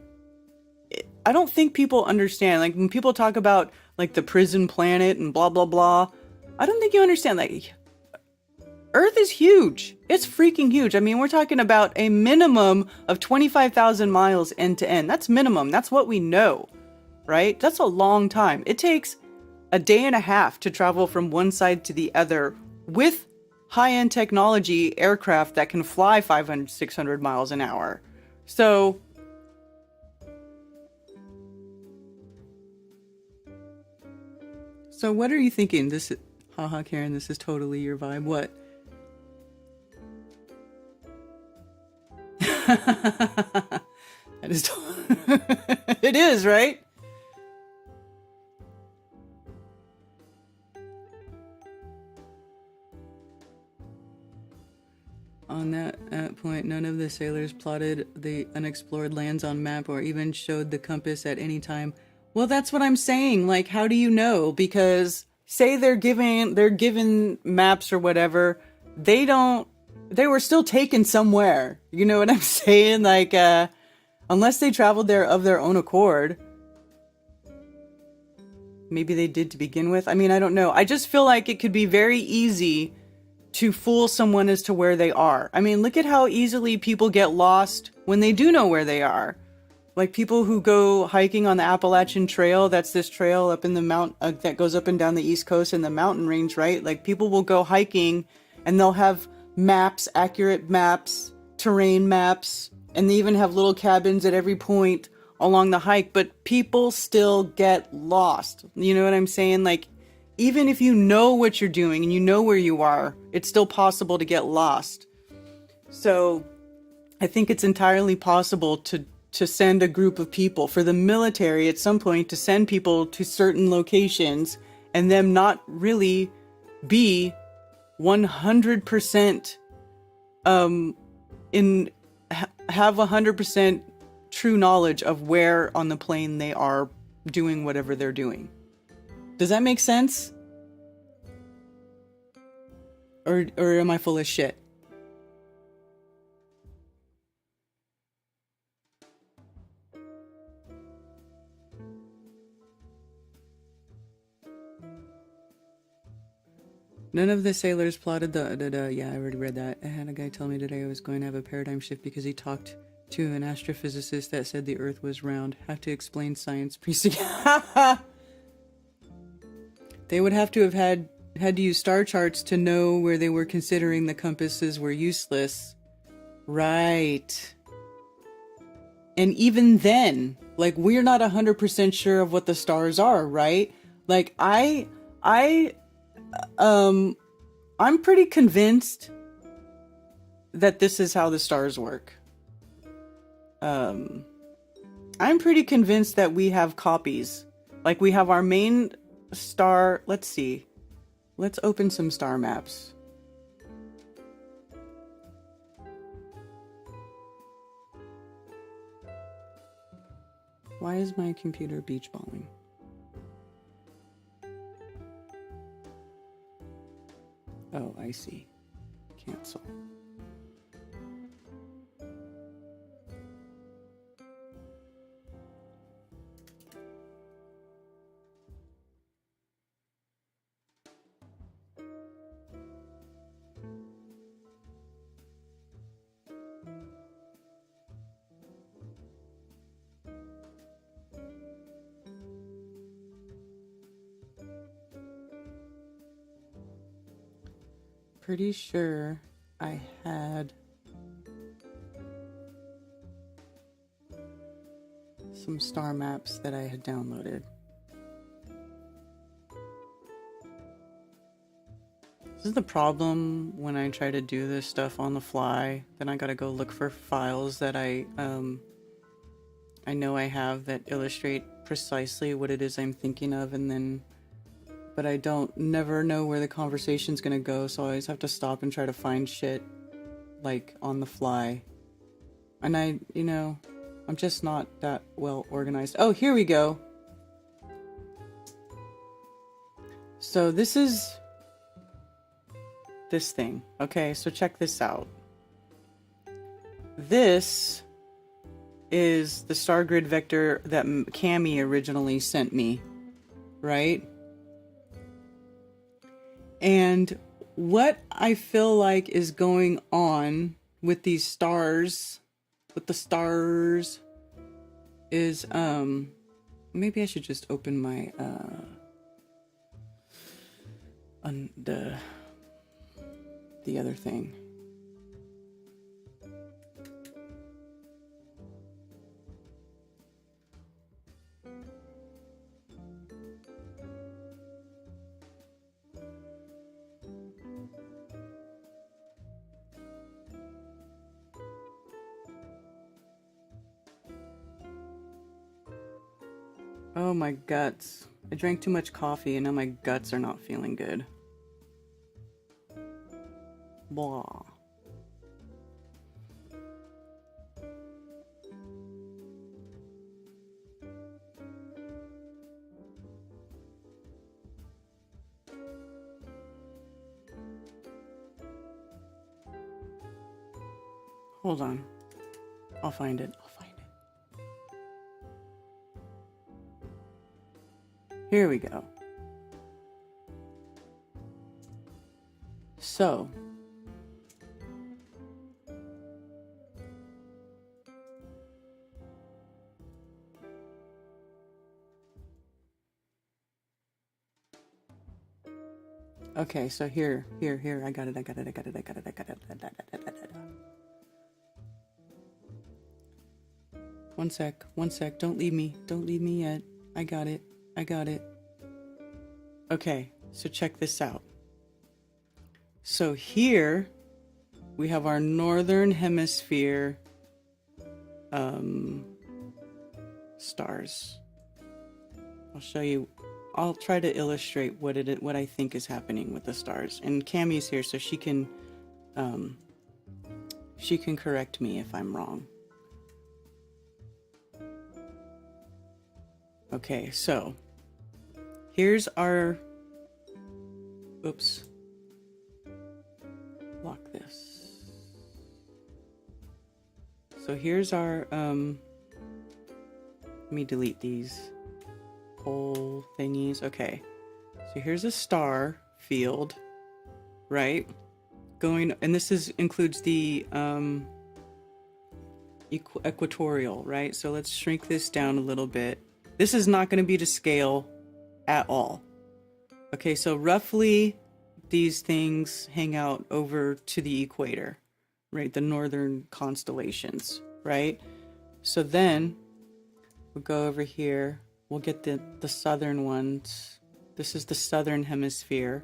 don't think people understand, like, when people talk about, like, the prison planet and blah, blah, blah, I don't think you understand, like, Earth is huge. It's freaking huge. I mean, we're talking about a minimum of 25,000 miles end to end. That's minimum. That's what we know, right? That's a long time. It takes a day and a half to travel from one side to the other with high-end technology aircraft that can fly 500, 600 miles an hour. So what are you thinking? Haha, Karen, this is totally your vibe. What? That is it is, right? On that point, none of the sailors plotted the unexplored lands on map or even showed the compass at any time. Well, that's what I'm saying. Like, how do you know? Because say they're given maps or whatever, they were still taken somewhere. You know what I'm saying? Like, unless they traveled there of their own accord. Maybe they did to begin with. I mean, I don't know. I just feel like it could be very easy to fool someone as to where they are. I mean, look at how easily people get lost when they do know where they are. Like, people who go hiking on the Appalachian Trail, that's this trail up in the that goes up and down the East Coast in the mountain range, right? Like, people will go hiking and they'll have maps, accurate maps, terrain maps, and they even have little cabins at every point along the hike, but people still get lost. You know what I'm saying? Like, even if you know what you're doing and you know where you are, it's still possible to get lost. So I think it's entirely possible to send a group of people, for the military at some point, to send people to certain locations and them not really be 100% have 100% true knowledge of where on the plane they are doing whatever they're doing. Does that make sense? Or am I full of shit? None of the sailors plotted the yeah, I already read that. I had a guy tell me today I was going to have a paradigm shift because he talked to an astrophysicist that said the Earth was round. Have to explain science. They would have to have had to use star charts to know where they were considering the compasses were useless. Right. And even then, like, we're not 100% sure of what the stars are, right? Like, I'm pretty convinced that this is how the stars work. I'm pretty convinced that we have copies. Like, we have our main star. Let's see. Let's open some star maps. Why is my computer beach balling? Oh, I see. Cancel. Pretty sure I had some star maps that I had downloaded. This is the problem when I try to do this stuff on the fly. Then I gotta go look for files that I know I have that illustrate precisely what it is I'm thinking of, and then but I never know where the conversation's gonna go, so I always have to stop and try to find shit, like, on the fly. And I'm just not that well organized. Oh, here we go. So this is this thing. Okay, so check this out. This is the star grid vector that Cami originally sent me, right? And what I feel like is going on with these stars, is, maybe I should just open my, the other thing. Oh, my guts. I drank too much coffee and now my guts are not feeling good. Blah. Hold on. I'll find it. Here we go. So, okay, so here, I got it. One sec, don't leave me yet. I got it. Okay, so check this out. So here, we have our northern hemisphere stars. I'll show you. I'll try to illustrate what I think is happening with the stars. And Cammie's here, so she can correct me if I'm wrong. Okay, so here's our, oops, lock this. So here's our, let me delete these whole thingies. Okay, so here's a star field, right? Going, and this includes the equatorial, right? So let's shrink this down a little bit. This is not going to be to scale at all. Okay, so roughly these things hang out over to the equator, right? The northern constellations, right? So then we'll go over here. We'll get the southern ones. This is the southern hemisphere.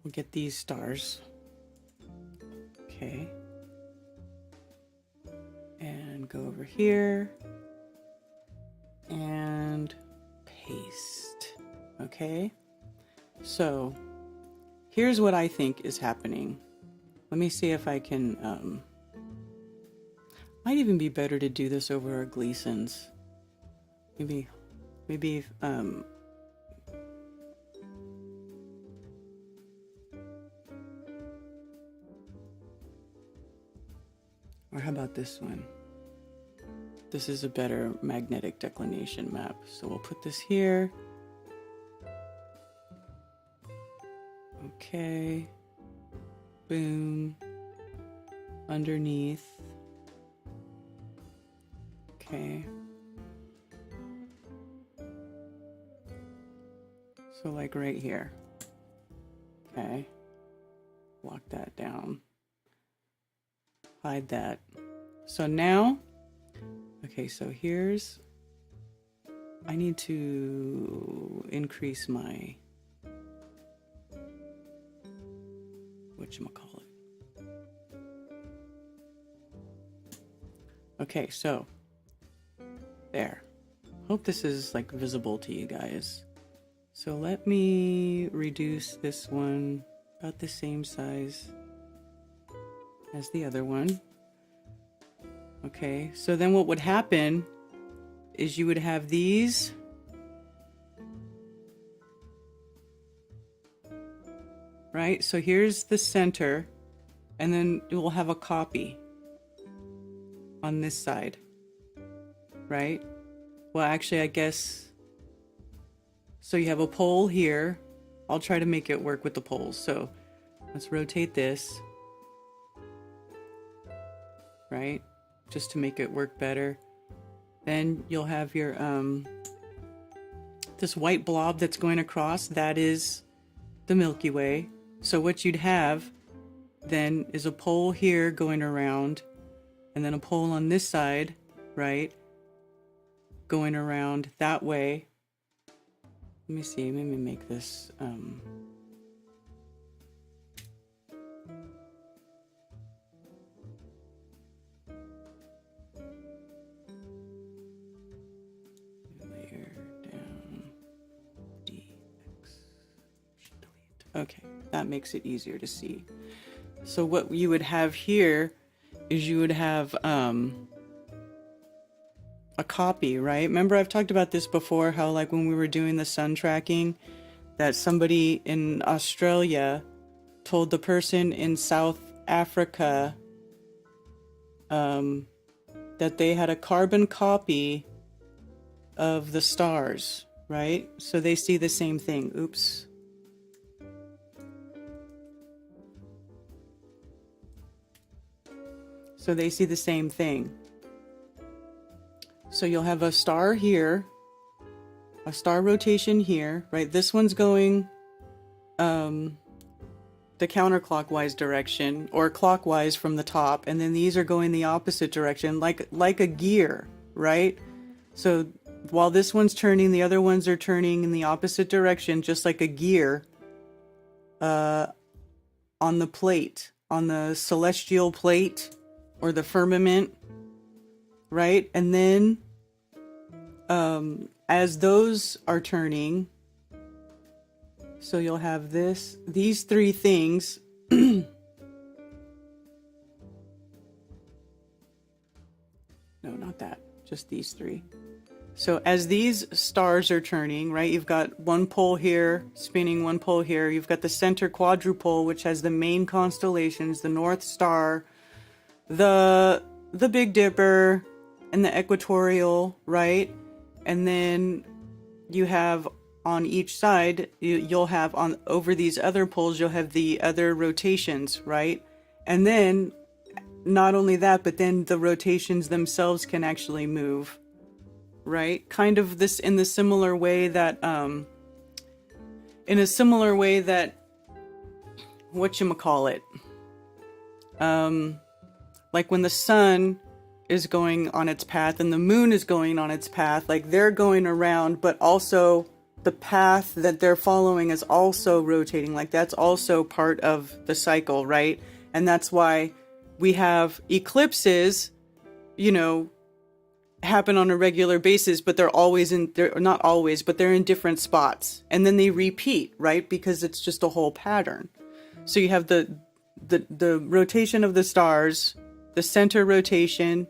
We'll get these stars. Okay. And go over here. And paste. Okay. So here's what I think is happening. Let me see if I can, might even be better to do this over our Gleasons. Maybe, or how about this one? This is a better magnetic declination map. So we'll put this here. Okay. Boom. Underneath. Okay. So like right here. Okay. Lock that down. Hide that. So now, okay, so here's, I need to increase my, whatchamacallit. Okay, so there. Hope this is like visible to you guys. So let me reduce this one about the same size as the other one. Okay, so then what would happen is you would have these right? So here's the center, and then it will have a copy on this side, right? Well, actually, I guess, so you have a pole here. I'll try to make it work with the poles. So let's rotate this, right? Just to make it work better. Then you'll have your, this white blob that's going across, that is the Milky Way. So what you'd have then is a pole here going around, and then a pole on this side, right? Going around that way. Let me see, let me make this, layer down, DX, delete. Okay, that makes it easier to see. So what you would have here is you would have a copy, right? Remember I've talked about this before, how like when we were doing the sun tracking, that somebody in Australia told the person in South Africa that they had a carbon copy of the stars, right? So they see the same thing. Oops. So they see the same thing. So you'll have a star here, a star rotation here, right? This one's going the counterclockwise direction, or clockwise from the top, and then these are going the opposite direction, like a gear, right? So while this one's turning, the other ones are turning in the opposite direction, just like a gear on the plate, on the celestial plate or the firmament, right? And then as those are turning, so you'll have these three things. No, not that, just these three. So as these stars are turning, right, you've got one pole here spinning, one pole here. You've got the center quadrupole, which has the main constellations, the North Star, the Big Dipper, and the equatorial, right? And then you have on each side, you'll have on over these other poles, you'll have the other rotations, right? And then not only that, but then the rotations themselves can actually move, right? Kind of this in the similar way that, whatchamacallit, like when the sun is going on its path and the moon is going on its path, like they're going around, but also the path that they're following is also rotating. Like that's also part of the cycle, right? And that's why we have eclipses, you know, happen on a regular basis, but they're not always, but they're in different spots. And then they repeat, right? Because it's just a whole pattern. So you have the rotation of the stars, the center rotation,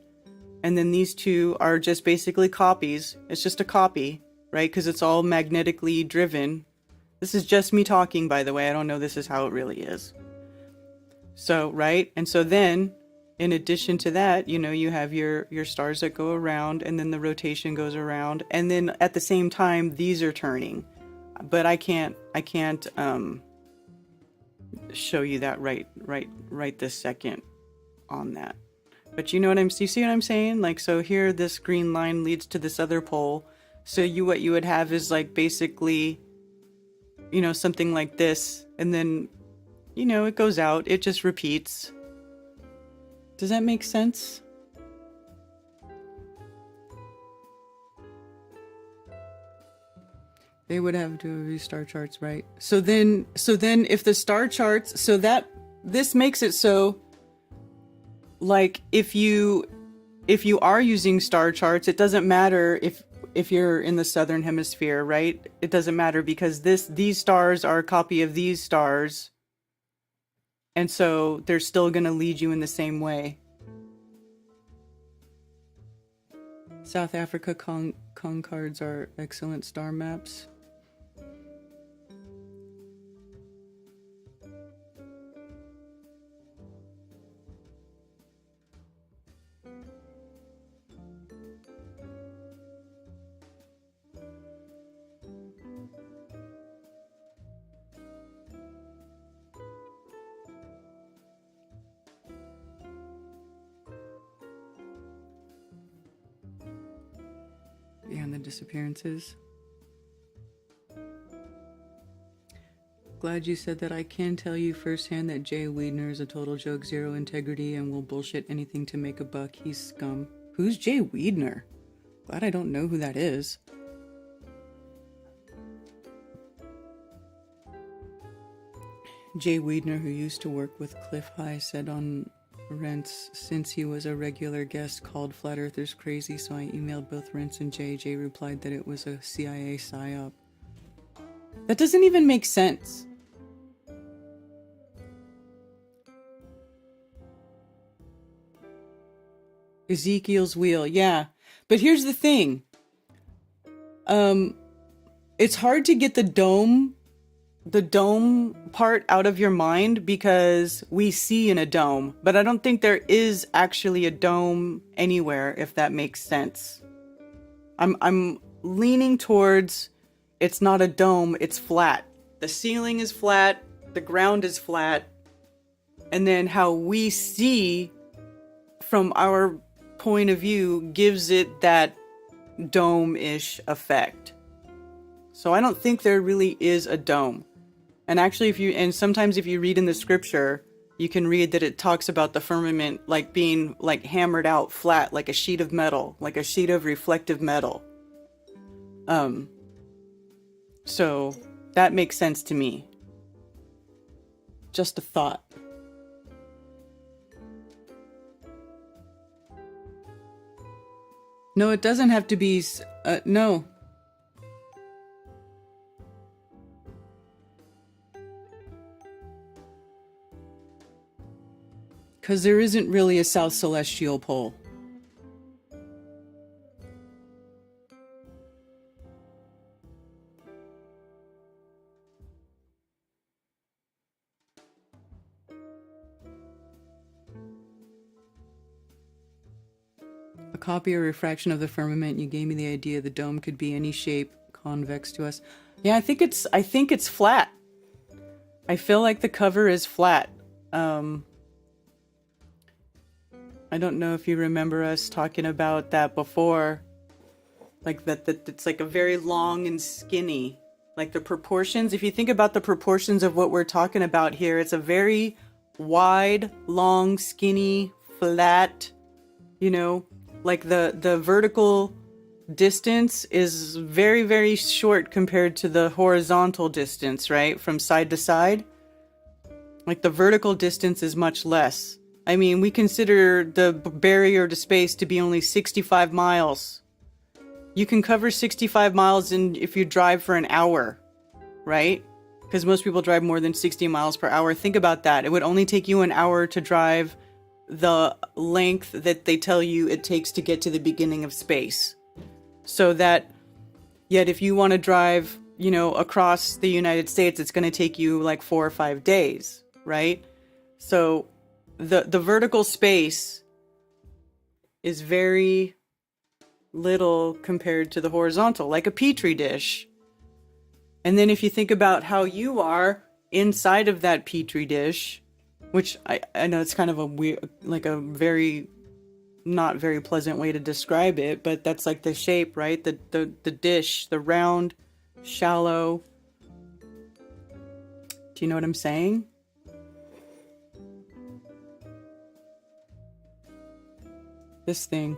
and then these two are just basically copies. It's just a copy, right? Because it's all magnetically driven. This is just me talking, by the way. I don't know this is how it really is. So, right? And so then, in addition to that, you know, you have your stars that go around, and then the rotation goes around. And then at the same time, these are turning. But I can't show you that right this second on that. But you know you see what I'm saying? Like, so here this green line leads to this other pole. So what you would have is like basically, you know, something like this, and then, you know, it goes out, it just repeats. Does that make sense? They would have to be star charts, right? So then if the star charts, so that this makes it so, like, if you are using star charts, it doesn't matter if you're in the southern hemisphere, right? It doesn't matter because these stars are a copy of these stars, and so they're still going to lead you in the same way. South Africa Concards are excellent star maps. Yeah, and the disappearances. Glad you said that. I can tell you firsthand that Jay Weidner is a total joke, zero integrity, and will bullshit anything to make a buck. He's scum. Who's Jay Weidner? Glad I don't know who that is. Jay Weidner, who used to work with Cliff High, said on Rents, since he was a regular guest, called Flat Earthers crazy, so I emailed both Rents and Jay. Jay replied that it was a CIA psyop. That doesn't even make sense. Ezekiel's wheel, yeah. But here's the thing. It's hard to get the dome part out of your mind because we see in a dome, but I don't think there is actually a dome anywhere, if that makes sense. I'm leaning towards it's not a dome, it's flat. The ceiling is flat, the ground is flat, and then how we see from our point of view gives it that dome-ish effect. So I don't think there really is a dome. And actually, sometimes if you read in the scripture, you can read that it talks about the firmament like being like hammered out flat, like a sheet of metal, like a sheet of reflective metal. So that makes sense to me. Just a thought. No, it doesn't have to be, no. Because there isn't really a South Celestial Pole. A copy or refraction of the firmament. You gave me the idea the dome could be any shape convex to us. Yeah, I think it's flat. I feel like the cover is flat. I don't know if you remember us talking about that before. Like that it's like a very long and skinny. Like the proportions, if you think about the proportions of what we're talking about here, it's a very wide, long, skinny, flat, you know, like the vertical distance is very, very short compared to the horizontal distance, right? From side to side. Like the vertical distance is much less. I mean, we consider the barrier to space to be only 65 miles. You can cover 65 miles if you drive for an hour, right? Because most people drive more than 60 miles per hour. Think about that. It would only take you an hour to drive the length that they tell you it takes to get to the beginning of space. So that, yet if you want to drive, you know, across the United States, it's going to take you like 4 or 5 days, right? So the vertical space is very little compared to the horizontal, like a petri dish. And then if you think about how you are inside of that petri dish, which I know it's kind of a weird, like a very not very pleasant way to describe it, but that's like the shape, right? The dish, the round, shallow. Do you know what I'm saying? This thing.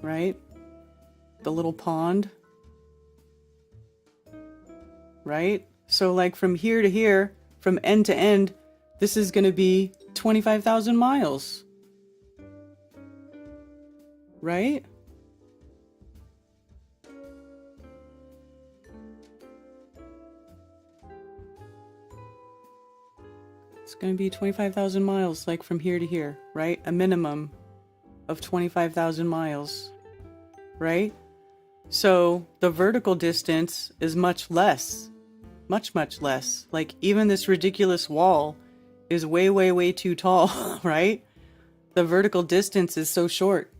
Right? The little pond. Right? So like from here to here, from end to end, this is going to be 25,000 miles. Right? It's going to be 25,000 miles, like from here to here, right? A minimum of 25,000 miles, right? So the vertical distance is much less, much less. Like even this ridiculous wall is way, way, way too tall, right? The vertical distance is so short.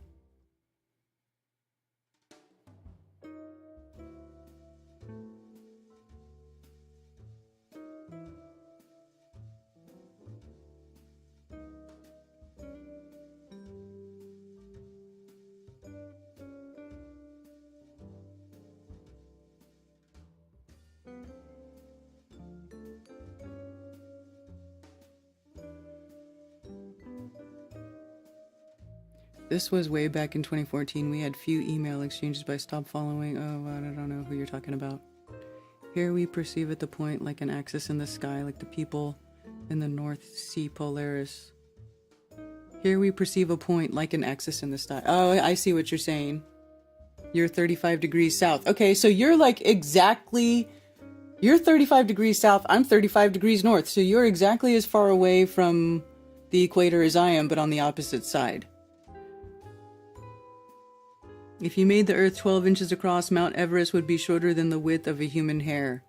This was way back in 2014. We had few email exchanges, but I stopped following. Oh, I don't know who you're talking about. Here we perceive at the point like an axis in the sky, like the people in the North Sea Polaris. Here we perceive a point like an axis in the sky. Oh, I see what you're saying. You're 35 degrees south. Okay, so you're like exactly... You're 35 degrees south, I'm 35 degrees north. So you're exactly as far away from the equator as I am, but on the opposite side. If you made the Earth 12 inches across, Mount Everest would be shorter than the width of a human hair.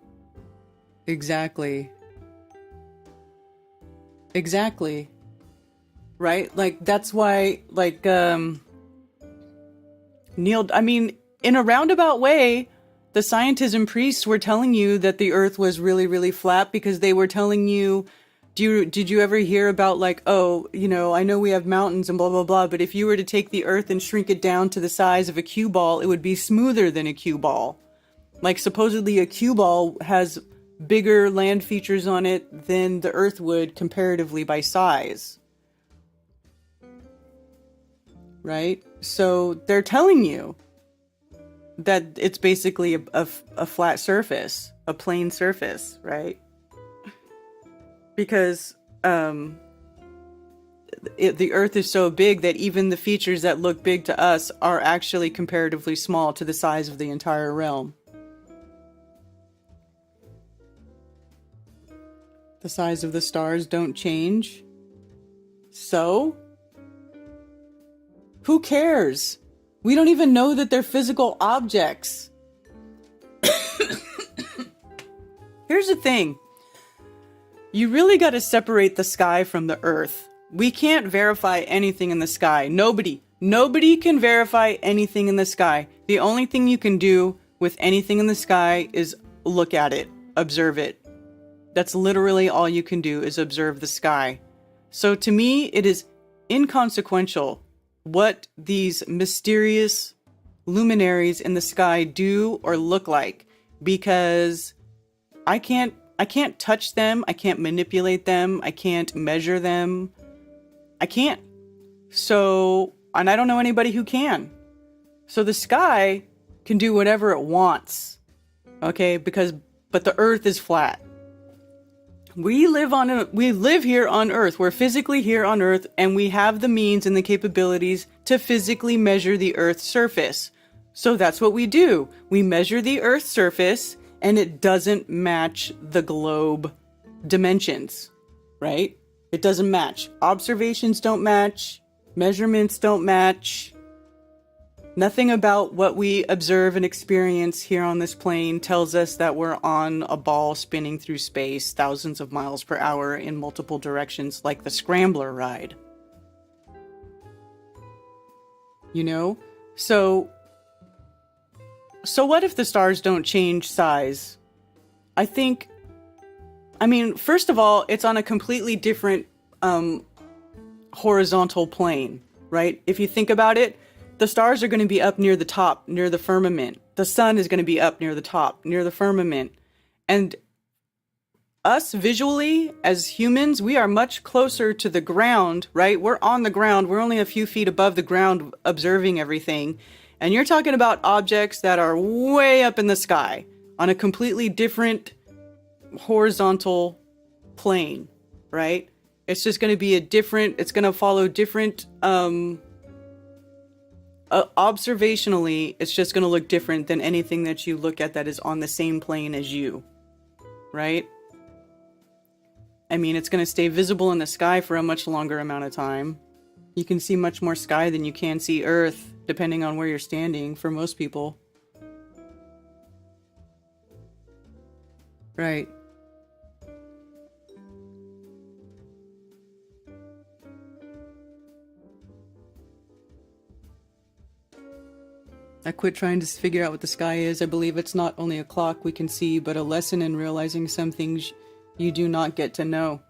Exactly. Exactly. Right? Like, that's why, like, Neil, I mean, in a roundabout way, the scientists and priests were telling you that the Earth was really, really flat because they were telling you, did you ever hear about like, oh, you know, I know we have mountains and blah, blah, blah, but if you were to take the Earth and shrink it down to the size of a cue ball, it would be smoother than a cue ball. Like supposedly a cue ball has bigger land features on it than the Earth would comparatively by size. Right? So they're telling you that it's basically a flat surface, a plane surface, right? Because the Earth is so big that even the features that look big to us are actually comparatively small to the size of the entire realm. The size of the stars don't change. So, who cares? We don't even know that they're physical objects. Here's the thing. You really got to separate the sky from the earth. We can't verify anything in the sky. Nobody can verify anything in the sky. The only thing you can do with anything in the sky is look at it, observe it. That's literally all you can do, is observe the sky. So to me, it is inconsequential what these mysterious luminaries in the sky do or look like, because I can't touch them, I can't manipulate them, I can't measure them. I can't. So, and I don't know anybody who can. So the sky can do whatever it wants. Okay? But the earth is flat. We live here on earth. We're physically here on earth, and we have the means and the capabilities to physically measure the earth's surface. So that's what we do. We measure the earth's surface, and it doesn't match the globe dimensions, right? It doesn't match. Observations don't match. Measurements don't match. Nothing about what we observe and experience here on this plane tells us that we're on a ball spinning through space thousands of miles per hour in multiple directions like the Scrambler ride. You know? So what if the stars don't change size? First of all, it's on a completely different horizontal plane, right? If you think about it, the stars are going to be up near the top, near the firmament. The sun is going to be up near the top, near the firmament. And us visually, as humans, we are much closer to the ground, right? We're on the ground. We're only a few feet above the ground observing everything. And you're talking about objects that are way up in the sky on a completely different horizontal plane, right? It's just going to be it's going to follow different, observationally, it's just going to look different than anything that you look at that is on the same plane as you, right? I mean, it's going to stay visible in the sky for a much longer amount of time. You can see much more sky than you can see Earth, depending on where you're standing, for most people. Right. I quit trying to figure out what the sky is. I believe it's not only a clock we can see, but a lesson in realizing some things you do not get to know.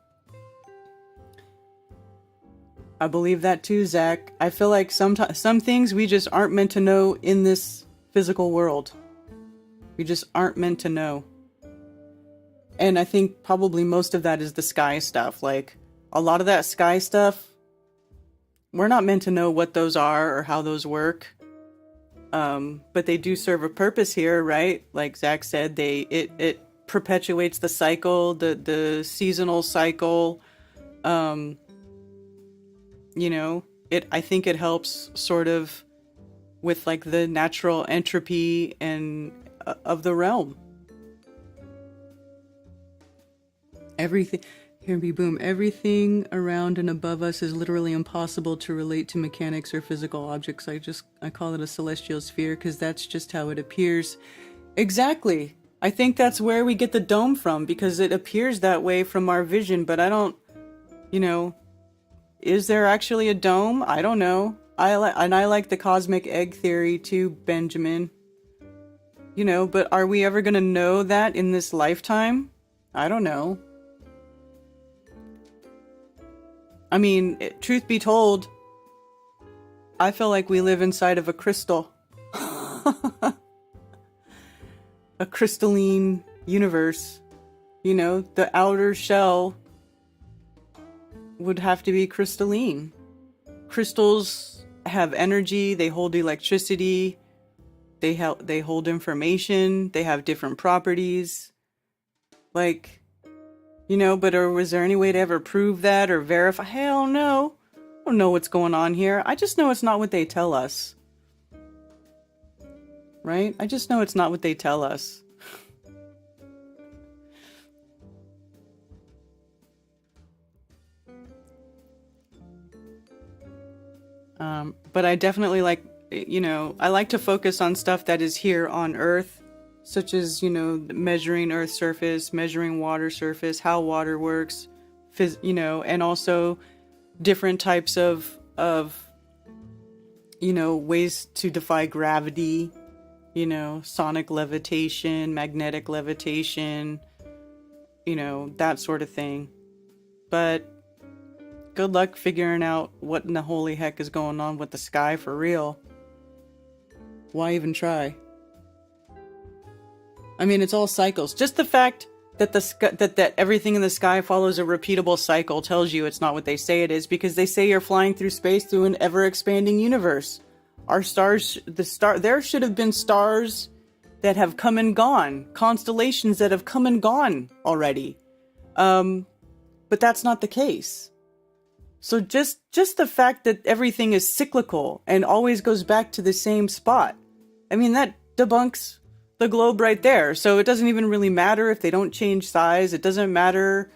I believe that too, Zach. I feel like some things we just aren't meant to know in this physical world. We just aren't meant to know. And I think probably most of that is the sky stuff. Like, a lot of that sky stuff, we're not meant to know what those are or how those work. But they do serve a purpose here, right? Like Zach said, it perpetuates the cycle, the seasonal cycle. I think it helps sort of with like the natural entropy and of the realm. Everything around and above us is literally impossible to relate to mechanics or physical objects. I call it a celestial sphere because that's just how it appears. Exactly. I think that's where we get the dome from, because it appears that way from our vision, but I don't, is there actually a dome? I don't know. I like the cosmic egg theory too, Benjamin. But are we ever going to know that in this lifetime? I don't know. I mean, truth be told, I feel like we live inside of a crystal. A crystalline universe. The outer shell would have to be crystalline. Crystals have energy, they hold electricity, they hold information, they have different properties. Like, but was there any way to ever prove that or verify? Hell no. I don't know what's going on here. I just know it's not what they tell us. Right? I just know it's not what they tell us. But I definitely like, I like to focus on stuff that is here on Earth. such as, measuring Earth's surface, measuring water surface, how water works, and also different types of ways to defy gravity, sonic levitation, magnetic levitation, that sort of thing. But good luck figuring out what in the holy heck is going on with the sky for real. Why even try? I mean, it's all cycles. Just the fact that that everything in the sky follows a repeatable cycle tells you it's not what they say it is, because they say you're flying through space through an ever-expanding universe. Our stars, there should have been stars that have come and gone, constellations that have come and gone already. But that's not the case. So just the fact that everything is cyclical and always goes back to the same spot, I mean, that debunks the globe right there. So it doesn't even really matter if they don't change size. It doesn't matter,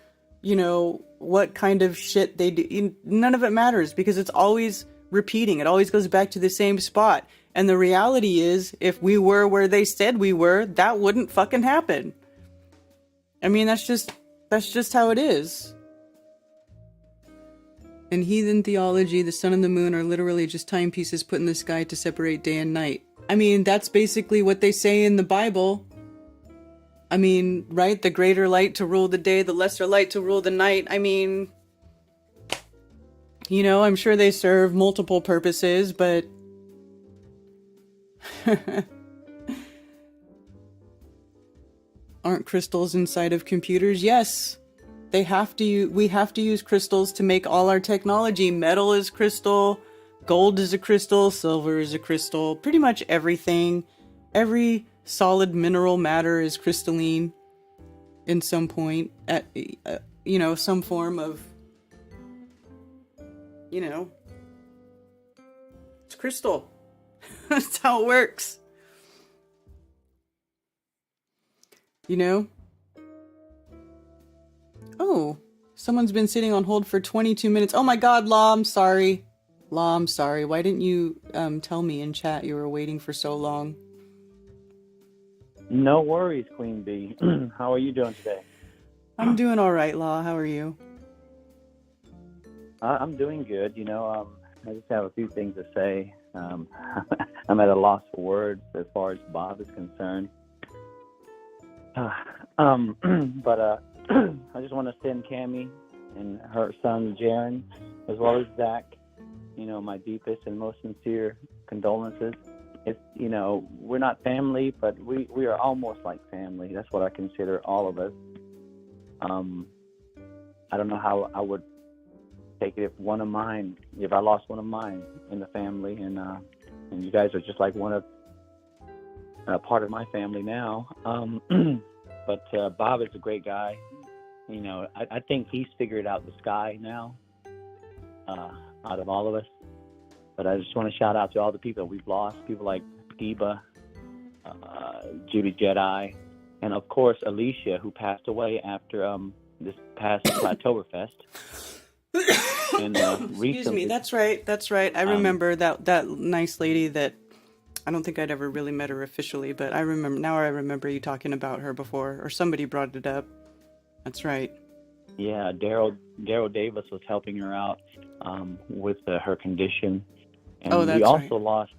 what kind of shit they do. None of it matters, because it's always repeating. It always goes back to the same spot. And the reality is, if we were where they said we were, that wouldn't fucking happen. I mean, that's just how it is. In heathen theology, the sun and the moon are literally just timepieces put in the sky to separate day and night. I mean, that's basically what they say in the Bible. I mean, right? The greater light to rule the day, the lesser light to rule the night. I mean, I'm sure they serve multiple purposes, but aren't crystals inside of computers? Yes. We have to use crystals to make all our technology. Metal is crystal, gold is a crystal, silver is a crystal. Pretty much everything, every solid mineral matter is crystalline in some point, at some form of, it's crystal. That's how it works. Oh, someone's been sitting on hold for 22 minutes. Oh my God, Law, I'm sorry. Law, I'm sorry. Why didn't you tell me in chat you were waiting for so long? No worries, Queen Bee. How are you doing today? I'm doing all right, Law. How are you? I'm doing good. I just have a few things to say. I'm at a loss for words as far as Bob is concerned. But I just want to send Cammie and her son Jaron, as well as Zach, my deepest and most sincere condolences. It's, we're not family, but we are almost like family. That's what I consider all of us. I don't know how I would take it if I lost one of mine in the family, and you guys are just like part of my family now. But Bob is a great guy. I think he's figured out the sky now, out of all of us. But I just want to shout out to all the people we've lost, people like Eba, Judy Jedi, and of course Alicia, who passed away after this past Oktoberfest. And Excuse me, that's right. I remember that nice lady that I don't think I'd ever really met her officially, but I remember you talking about her before, or somebody brought it up. That's right. Yeah, Daryl Davis was helping her out with her condition. And that's we also right. lost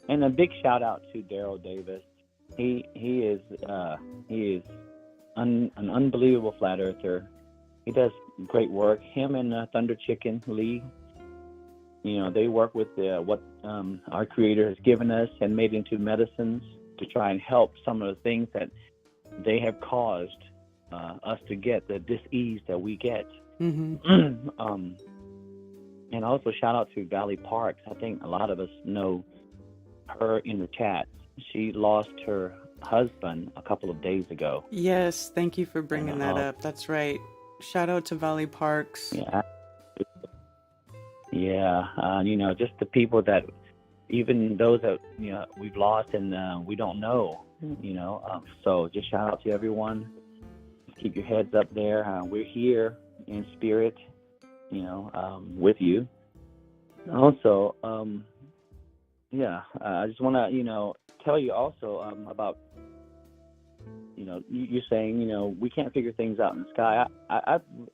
and a big shout out to Daryl Davis. He is an unbelievable flat earther. He does great work. Him and Thunder Chicken Lee, they work with what our Creator has given us and made into medicines to try and help some of the things that they have caused us to get, the dis-ease that we get. Mm-hmm. And also shout out to Valley Parks. I think a lot of us know her in the chat. She lost her husband a couple of days ago. Yes, thank you for bringing that up. That's right. Shout out to Valley Parks. Yeah. Just the people that, even those that we've lost and we don't know. So just shout out to everyone. Keep your heads up there. We're here in spirit, with you. Also, Yeah, I just want to, tell you also about, you're saying, we can't figure things out in the sky.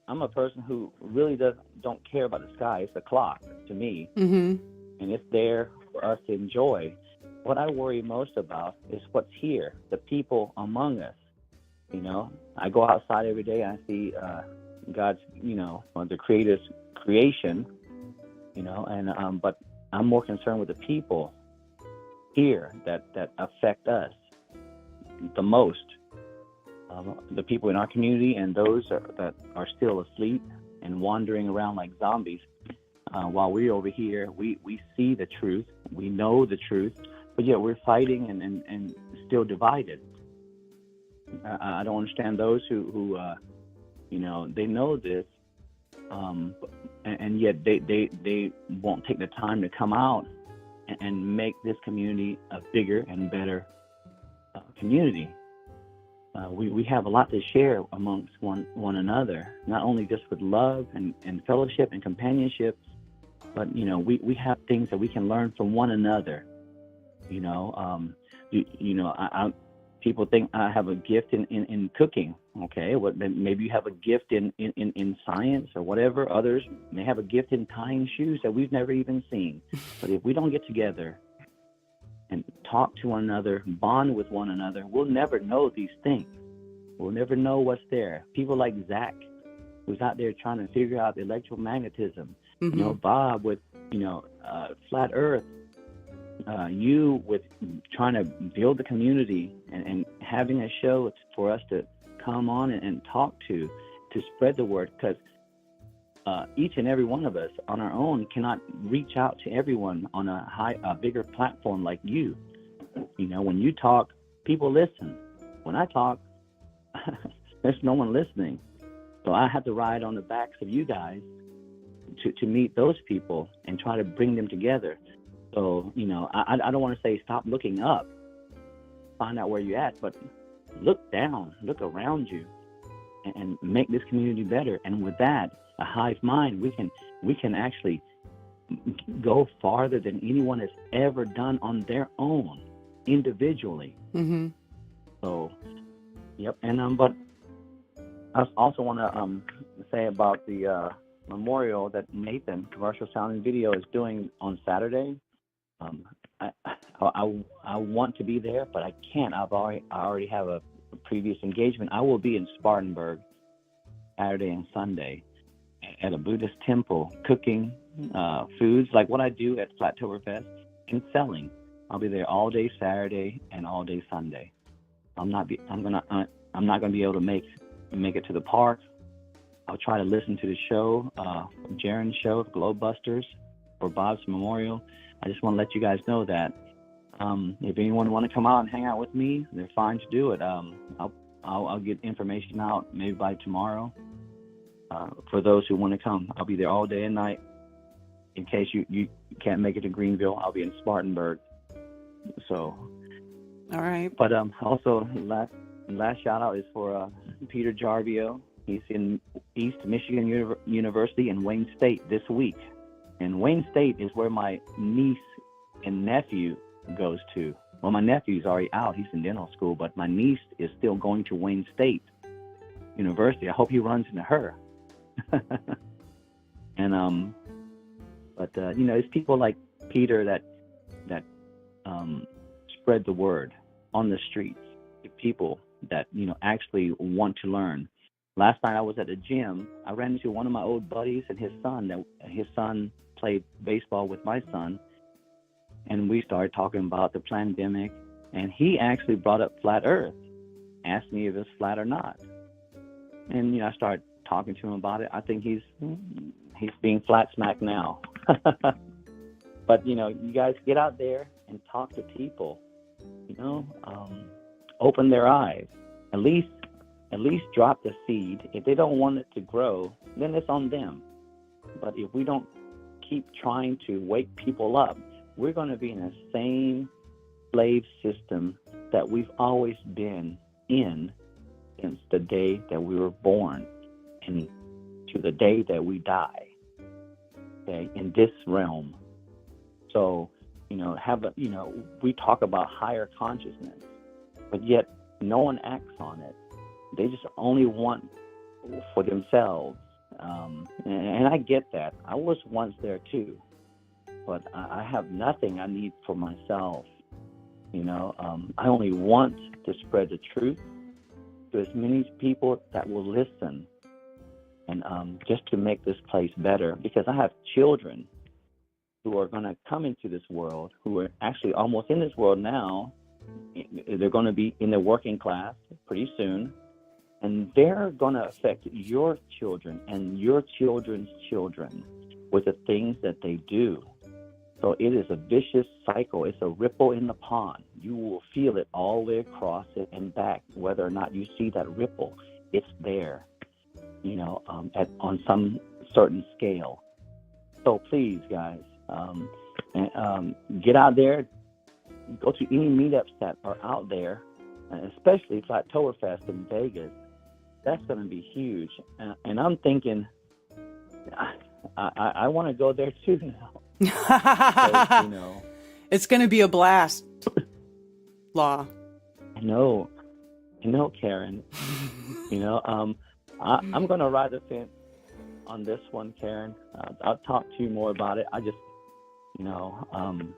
I'm a person who really don't care about the sky. It's a clock to me, Mm-hmm. and it's there for us to enjoy. What I worry most about is what's here, the people among us. I go outside every day and I see God's, the Creator's creation, and but I'm more concerned with the people here that affect us the most. The people in our community and those that are still asleep and wandering around like zombies. While we're over here, we see the truth, we know the truth, but yet we're fighting and still divided. I don't understand those who they know this, and yet they won't take the time to come out and make this community a bigger and better community. We have a lot to share amongst one another, not only just with love and fellowship and companionship, but we have things that we can learn from one another. People think I have a gift in cooking. Okay, well, maybe you have a gift in science or whatever. Others may have a gift in tying shoes that we've never even seen. But if we don't get together and talk to one another, bond with one another, we'll never know these things. We'll never know what's there. People like Zach, who's out there trying to figure out electromagnetism. Mm-hmm. Bob with, flat Earth. You with trying to build the community and having a show for us to come on and talk to spread the word, because each and every one of us on our own cannot reach out to everyone on a bigger platform like you. When you talk, people listen. When I talk, there's no one listening. So I have to ride on the backs of you guys to meet those people and try to bring them together. So, I don't want to say stop looking up, find out where you're at, but look down, look around you, and make this community better. And with that, a hive mind, we can actually go farther than anyone has ever done on their own, individually. Mm-hmm. So, yep. And but I also want to say about the memorial that Nathan, Commercial Sound and Video, is doing on Saturday. I want to be there, but I can't. I already have a previous engagement. I will be in Spartanburg Saturday and Sunday at a Buddhist temple, cooking foods like what I do at Flattoberfest and selling. I'll be there all day Saturday and all day Sunday. I'm not gonna be able to make it to the park. I'll try to listen to the show, Jaron's show, Globebusters, for Bob's memorial. I just want to let you guys know that if anyone want to come out and hang out with me, they're fine to do it. I'll get information out maybe by tomorrow for those who want to come. I'll be there all day and night. In case you can't make it to Greenville, I'll be in Spartanburg. So, all right. But also last shout out is for Peter Jarvio. He's in East Michigan University in Wayne State this week. And Wayne State is where my niece and nephew goes to. Well, my nephew's already out. He's in dental school, but my niece is still going to Wayne State University. I hope he runs into her. And but it's people like Peter that spread the word on the streets. People that actually want to learn. Last night I was at the gym. I ran into one of my old buddies and his son. His son played baseball with my son, and we started talking about the pandemic, and he actually brought up flat Earth, asked me if it's flat or not. And I started talking to him about it. I think he's being flat smacked now. But you guys get out there and talk to people, open their eyes, at least drop the seed. If they don't want it to grow, then it's on them. But if we don't keep trying to wake people up, we're going to be in the same slave system that we've always been in since the day that we were born and to the day that we die, okay, in this realm. So we talk about higher consciousness, but yet no one acts on it. They just only want for themselves. And I get that. I was once there too, but I have nothing I need for myself. I only want to spread the truth to as many people that will listen, and just to make this place better, because I have children who are going to come into this world, who are actually almost in this world now. They're going to be in the working class pretty soon, and they're going to affect your children and your children's children with the things that they do. So it is a vicious cycle. It's a ripple in the pond. You will feel it all the way across it and back, whether or not you see that ripple. It's there, on some certain scale. So please, guys, get out there, go to any meetups that are out there, and especially Flattoberfest in Vegas. That's going to be huge. And I'm thinking, I want to go there too now. Because, it's going to be a blast. Law. I know, Karen. I'm going to ride the fence on this one, Karen. I'll talk to you more about it. I just, I'm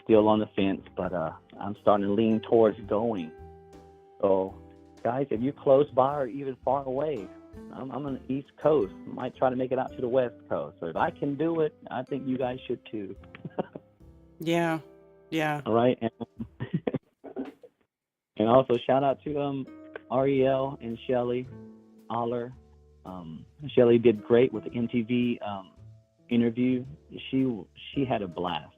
still on the fence, but I'm starting to lean towards going. So, guys, if you're close by or even far away, I'm on the East Coast. Might try to make it out to the West Coast. So if I can do it, I think you guys should too. Yeah. All right. And also shout out to Ariel and Shelly Aller. Shelly did great with the MTV interview. She had a blast,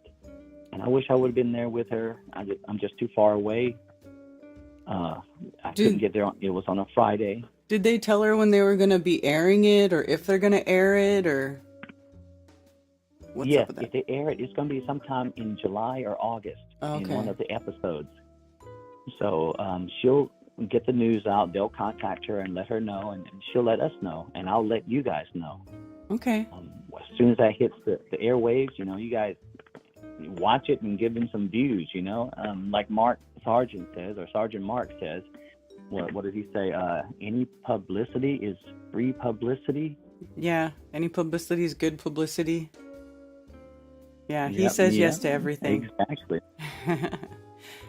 and I wish I would have been there with her. I'm just too far away. I couldn't get there. It was on a Friday. Did they tell her when they were going to be airing it, or if they're going to air it, or what's up with that? If they air it, it's going to be sometime in July or August in one of the episodes. So she'll get the news out. They'll contact her and let her know, and she'll let us know, and I'll let you guys know. Okay. As soon as that hits the airwaves, you guys watch it and give them some views. Like Mark Sargent says, or Sergeant Mark says. What does he say? Any publicity is free publicity. Yeah, any publicity is good publicity. Yeah, he says yes to everything. Exactly.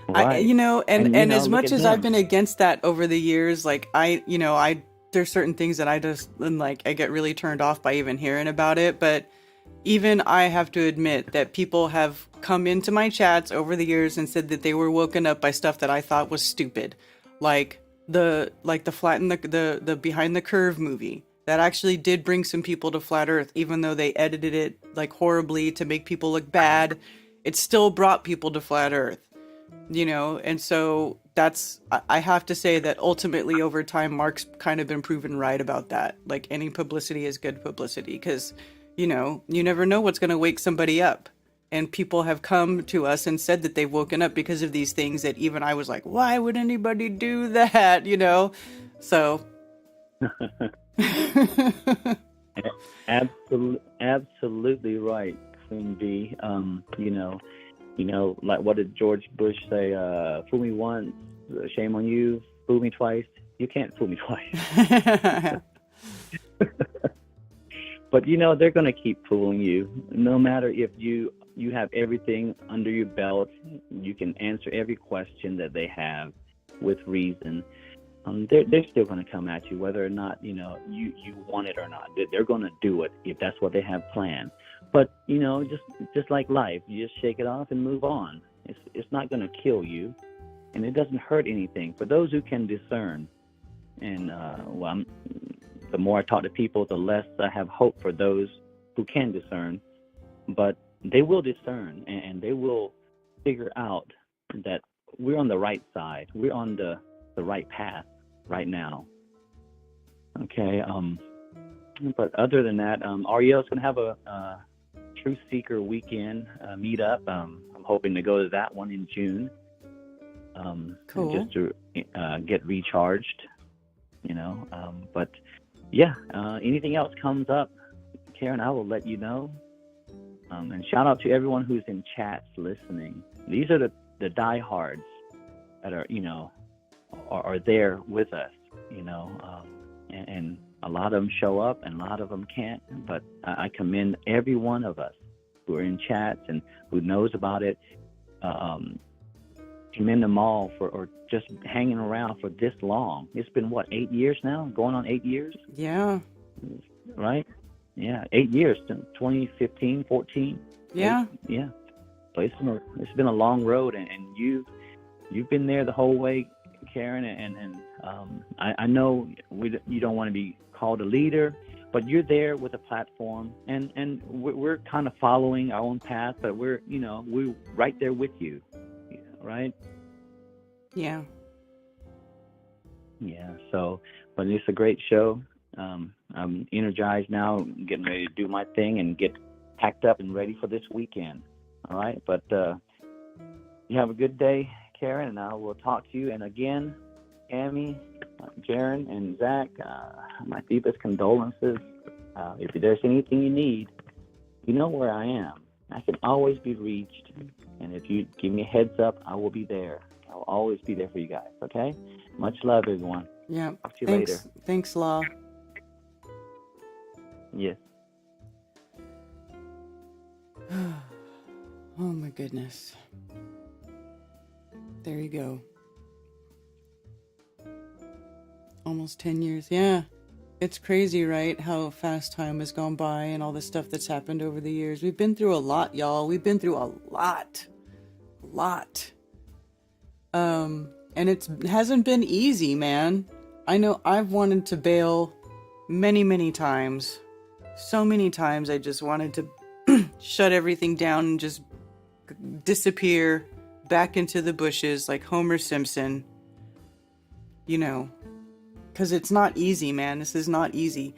Right. And as much as I've been against that over the years, like there's certain things that I just I get really turned off by even hearing about it. But even I have to admit that people have come into my chats over the years and said that they were woken up by stuff that I thought was stupid, like the flat and the Behind the Curve movie that actually did bring some people to flat Earth, even though they edited it horribly to make people look bad. It still brought people to flat Earth, and so I have to say that ultimately over time, Mark's kind of been proven right about that. Like, any publicity is good publicity, because you never know what's going to wake somebody up. And people have come to us and said that they've woken up because of these things that even I was like, why would anybody do that? So. Absolutely right, Queen B. Like, what did George Bush say? Fool me once, shame on you. Fool me twice, you can't fool me twice. But they're going to keep fooling you, no matter if you have everything under your belt. You can answer every question that they have with reason. They're still going to come at you, whether or not you want it or not. They're going to do it if that's what they have planned. But just like life, you just shake it off and move on. It's not going to kill you, and it doesn't hurt anything for those who can discern. And the more I talk to people, the less I have hope for those who can discern. But they will discern, and they will figure out that we're on the right side. We're on the right path right now. Okay. But other than that, Ariel's going to have a Truth Seeker weekend meetup. I'm hoping to go to that one in June. Cool. Just to get recharged, but yeah, anything else comes up, Karen, I will let you know. And shout out to everyone who's in chats listening. These are the diehards that are, are there with us, and a lot of them show up and a lot of them can't. But I commend every one of us who are in chats and who knows about it. Commend them all for just hanging around for this long. It's been, 8 years now? Going on 8 years? Yeah. Right? Yeah, 8 years, 2015, 14. Yeah. Yeah. So it's been a long road, and you've been there the whole way, Karen, and I know you don't want to be called a leader, but you're there with a platform, and we're kind of following our own path, but we're right there with you, right? Yeah. Yeah. So, but it's a great show. I'm energized now, getting ready to do my thing and get packed up and ready for this weekend. All right. But you have a good day, Karen, and I will talk to you. And again, Amy, Jaron, and Zach, my deepest condolences. If there's anything you need, you know where I am. I can always be reached. And if you give me a heads up, I will be there. I'll always be there for you guys. Okay? Much love, everyone. Yeah. Talk to you Thanks. later. Thanks, Law. Yes. Oh my goodness. There you go. Almost 10 years. Yeah. It's crazy, right? How fast time has gone by and all the stuff that's happened over the years. We've been through a lot, y'all. We've been through a lot. A lot. And it hasn't been easy, man. I know I've wanted to bail many, many times. So many times I just wanted to shut everything down and just disappear back into the bushes like Homer Simpson. Because it's not easy, man. This is not easy.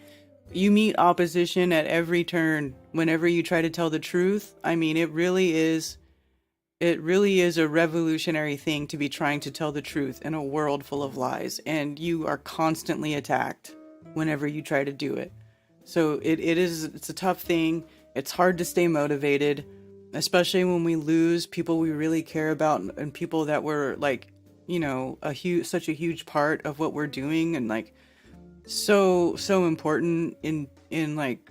You meet opposition at every turn whenever you try to tell the truth. I mean, it really is a revolutionary thing to be trying to tell the truth in a world full of lies. And you are constantly attacked whenever you try to do it. So it's a tough thing. It's hard to stay motivated, especially when we lose people we really care about and people that were like, such a huge part of what we're doing and like so important in like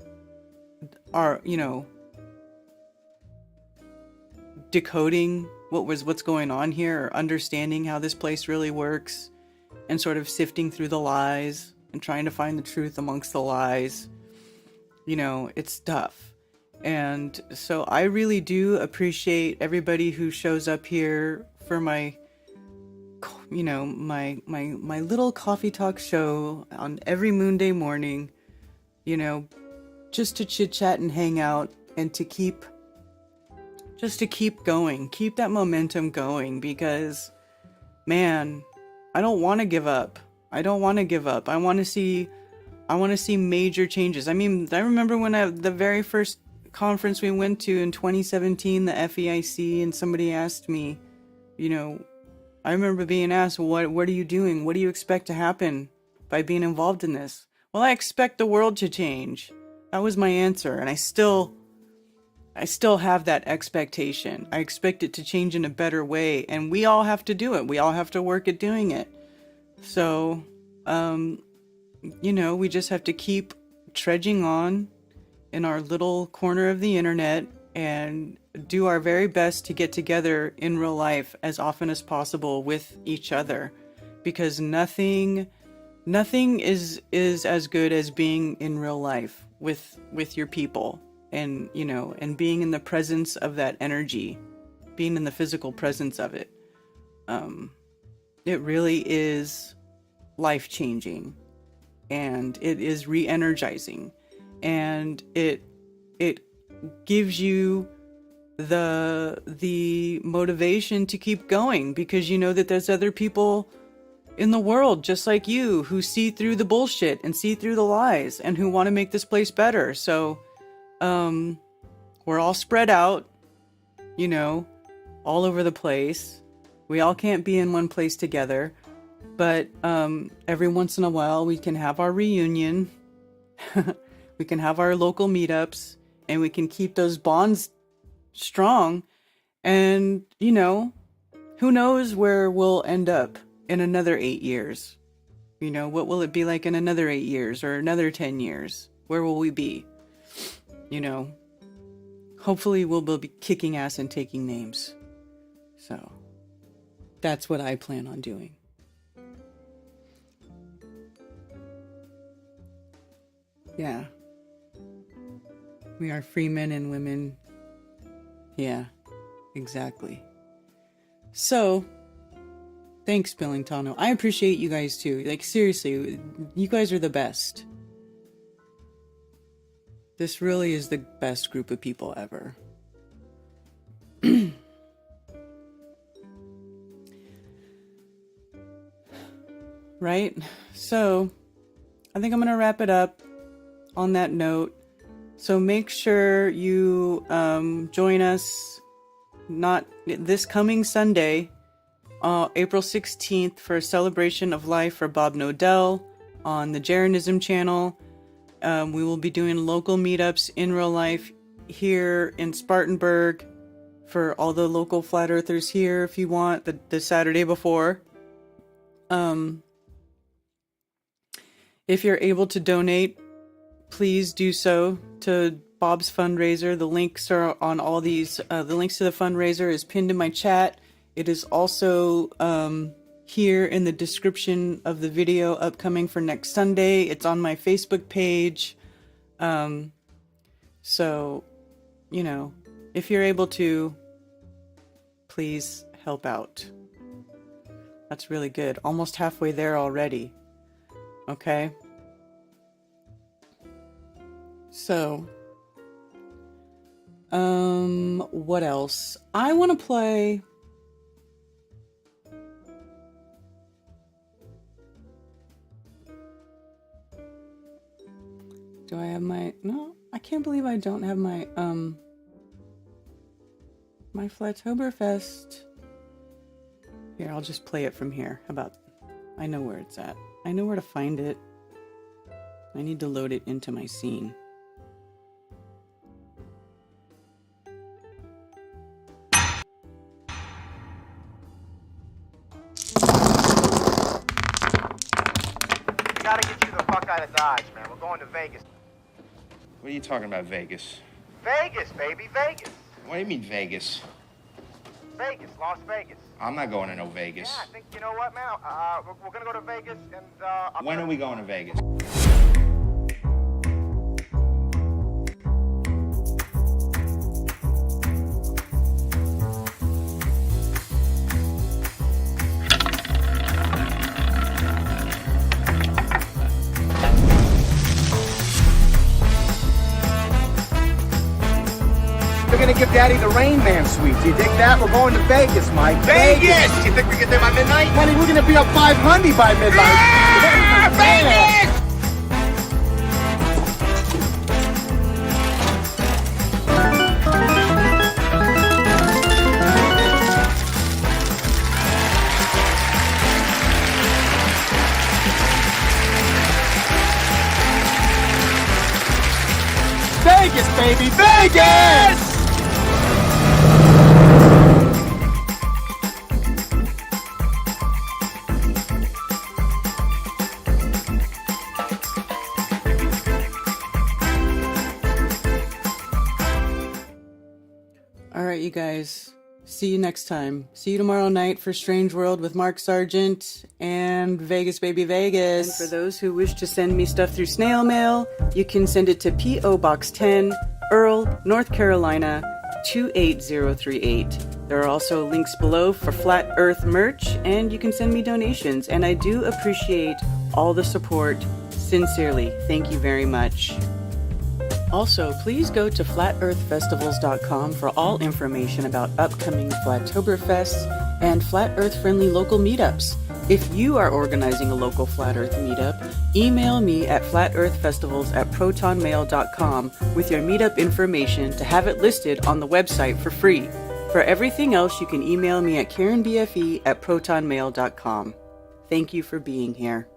our, decoding what's going on here, or understanding how this place really works, and sort of sifting through the lies and trying to find the truth amongst the lies. It's tough. And so I really do appreciate everybody who shows up here for my my little coffee talk show on every Moonday morning, just to chit chat and hang out and to keep going, keep that momentum going, because man, I don't want to give up. I want to see major changes. I mean, I remember when the very first conference we went to in 2017, the FEIC, and somebody asked me, I remember being asked, what are you doing? What do you expect to happen by being involved in this? Well, I expect the world to change. That was my answer. And I still have that expectation. I expect it to change in a better way. And we all have to do it. We all have to work at doing it. So, we just have to keep trudging on in our little corner of the internet and do our very best to get together in real life as often as possible with each other, because nothing is as good as being in real life with your people, and and being in the presence of that energy, being in the physical presence of it. It really is life-changing, and it is re-energizing, and it gives you the motivation to keep going, because you know that there's other people in the world just like you who see through the bullshit and see through the lies and who want to make this place better. So we're all spread out, all over the place. We all can't be in one place together, but every once in a while we can have our reunion. We can have our local meetups, and we can keep those bonds strong. And, you know, who knows where we'll end up in another 8 years? You know, what will it be like in another 8 years or another 10 years? Where will we be? You know, hopefully we'll be kicking ass and taking names. So that's what I plan on doing. Yeah. We are free men and women. Yeah, exactly. So, thanks, Billingtano. I appreciate you guys too. Like, seriously, you guys are the best. This really is the best group of people ever. Right? So, I think I'm going to wrap it up on that note. So make sure you join us not this coming Sunday, April 16th, for a celebration of life for Bob Nodell on the Jeranism channel. We will be doing local meetups in real life here in Spartanburg for all the local flat earthers here if you want, the Saturday before. If you're able to donate, please do so to Bob's fundraiser. The links are on all these. The links to the fundraiser is pinned in my chat. It is also here in the description of the video upcoming for next Sunday. It's on my Facebook page. So, you know, if you're able to, please help out. That's really good. Almost halfway there already. Okay. So, what else? I want to play. Do I have my, no, I can't believe I don't have my, my Flattoberfest. Here, I'll just play it from here. How about, I know where it's at. I know where to find it. I need to load it into my scene. Gotta get you the fuck out of Dodge, man. We're going to Vegas. What are you talking about, Vegas? Vegas, baby, Vegas. What do you mean, Vegas? Vegas, Las Vegas. I'm not going to no Vegas. Yeah, I think, you know what, man? We're gonna go to Vegas and, When are we going to Vegas? We're gonna give Daddy the Rain Man suite. Do you dig that? We're going to Vegas, Mike. Vegas! You think we get there by midnight? Honey, we're gonna be up 500 by midnight. Ah, Vegas! Vegas, baby, Vegas! All right, you guys. See you next time. See you tomorrow night for Strange World with Mark Sargent and Vegas Baby Vegas. And for those who wish to send me stuff through snail mail, you can send it to P.O. Box 10, Earl, North Carolina, 28038. There are also links below for Flat Earth merch, and you can send me donations. And I do appreciate all the support. Sincerely, thank you very much. Also, please go to flatearthfestivals.com for all information about upcoming Flattoberfests and Flat Earth-friendly local meetups. If you are organizing a local Flat Earth meetup, email me at flatearthfestivals@protonmail.com with your meetup information to have it listed on the website for free. For everything else, you can email me at karenbfe@protonmail.com. Thank you for being here.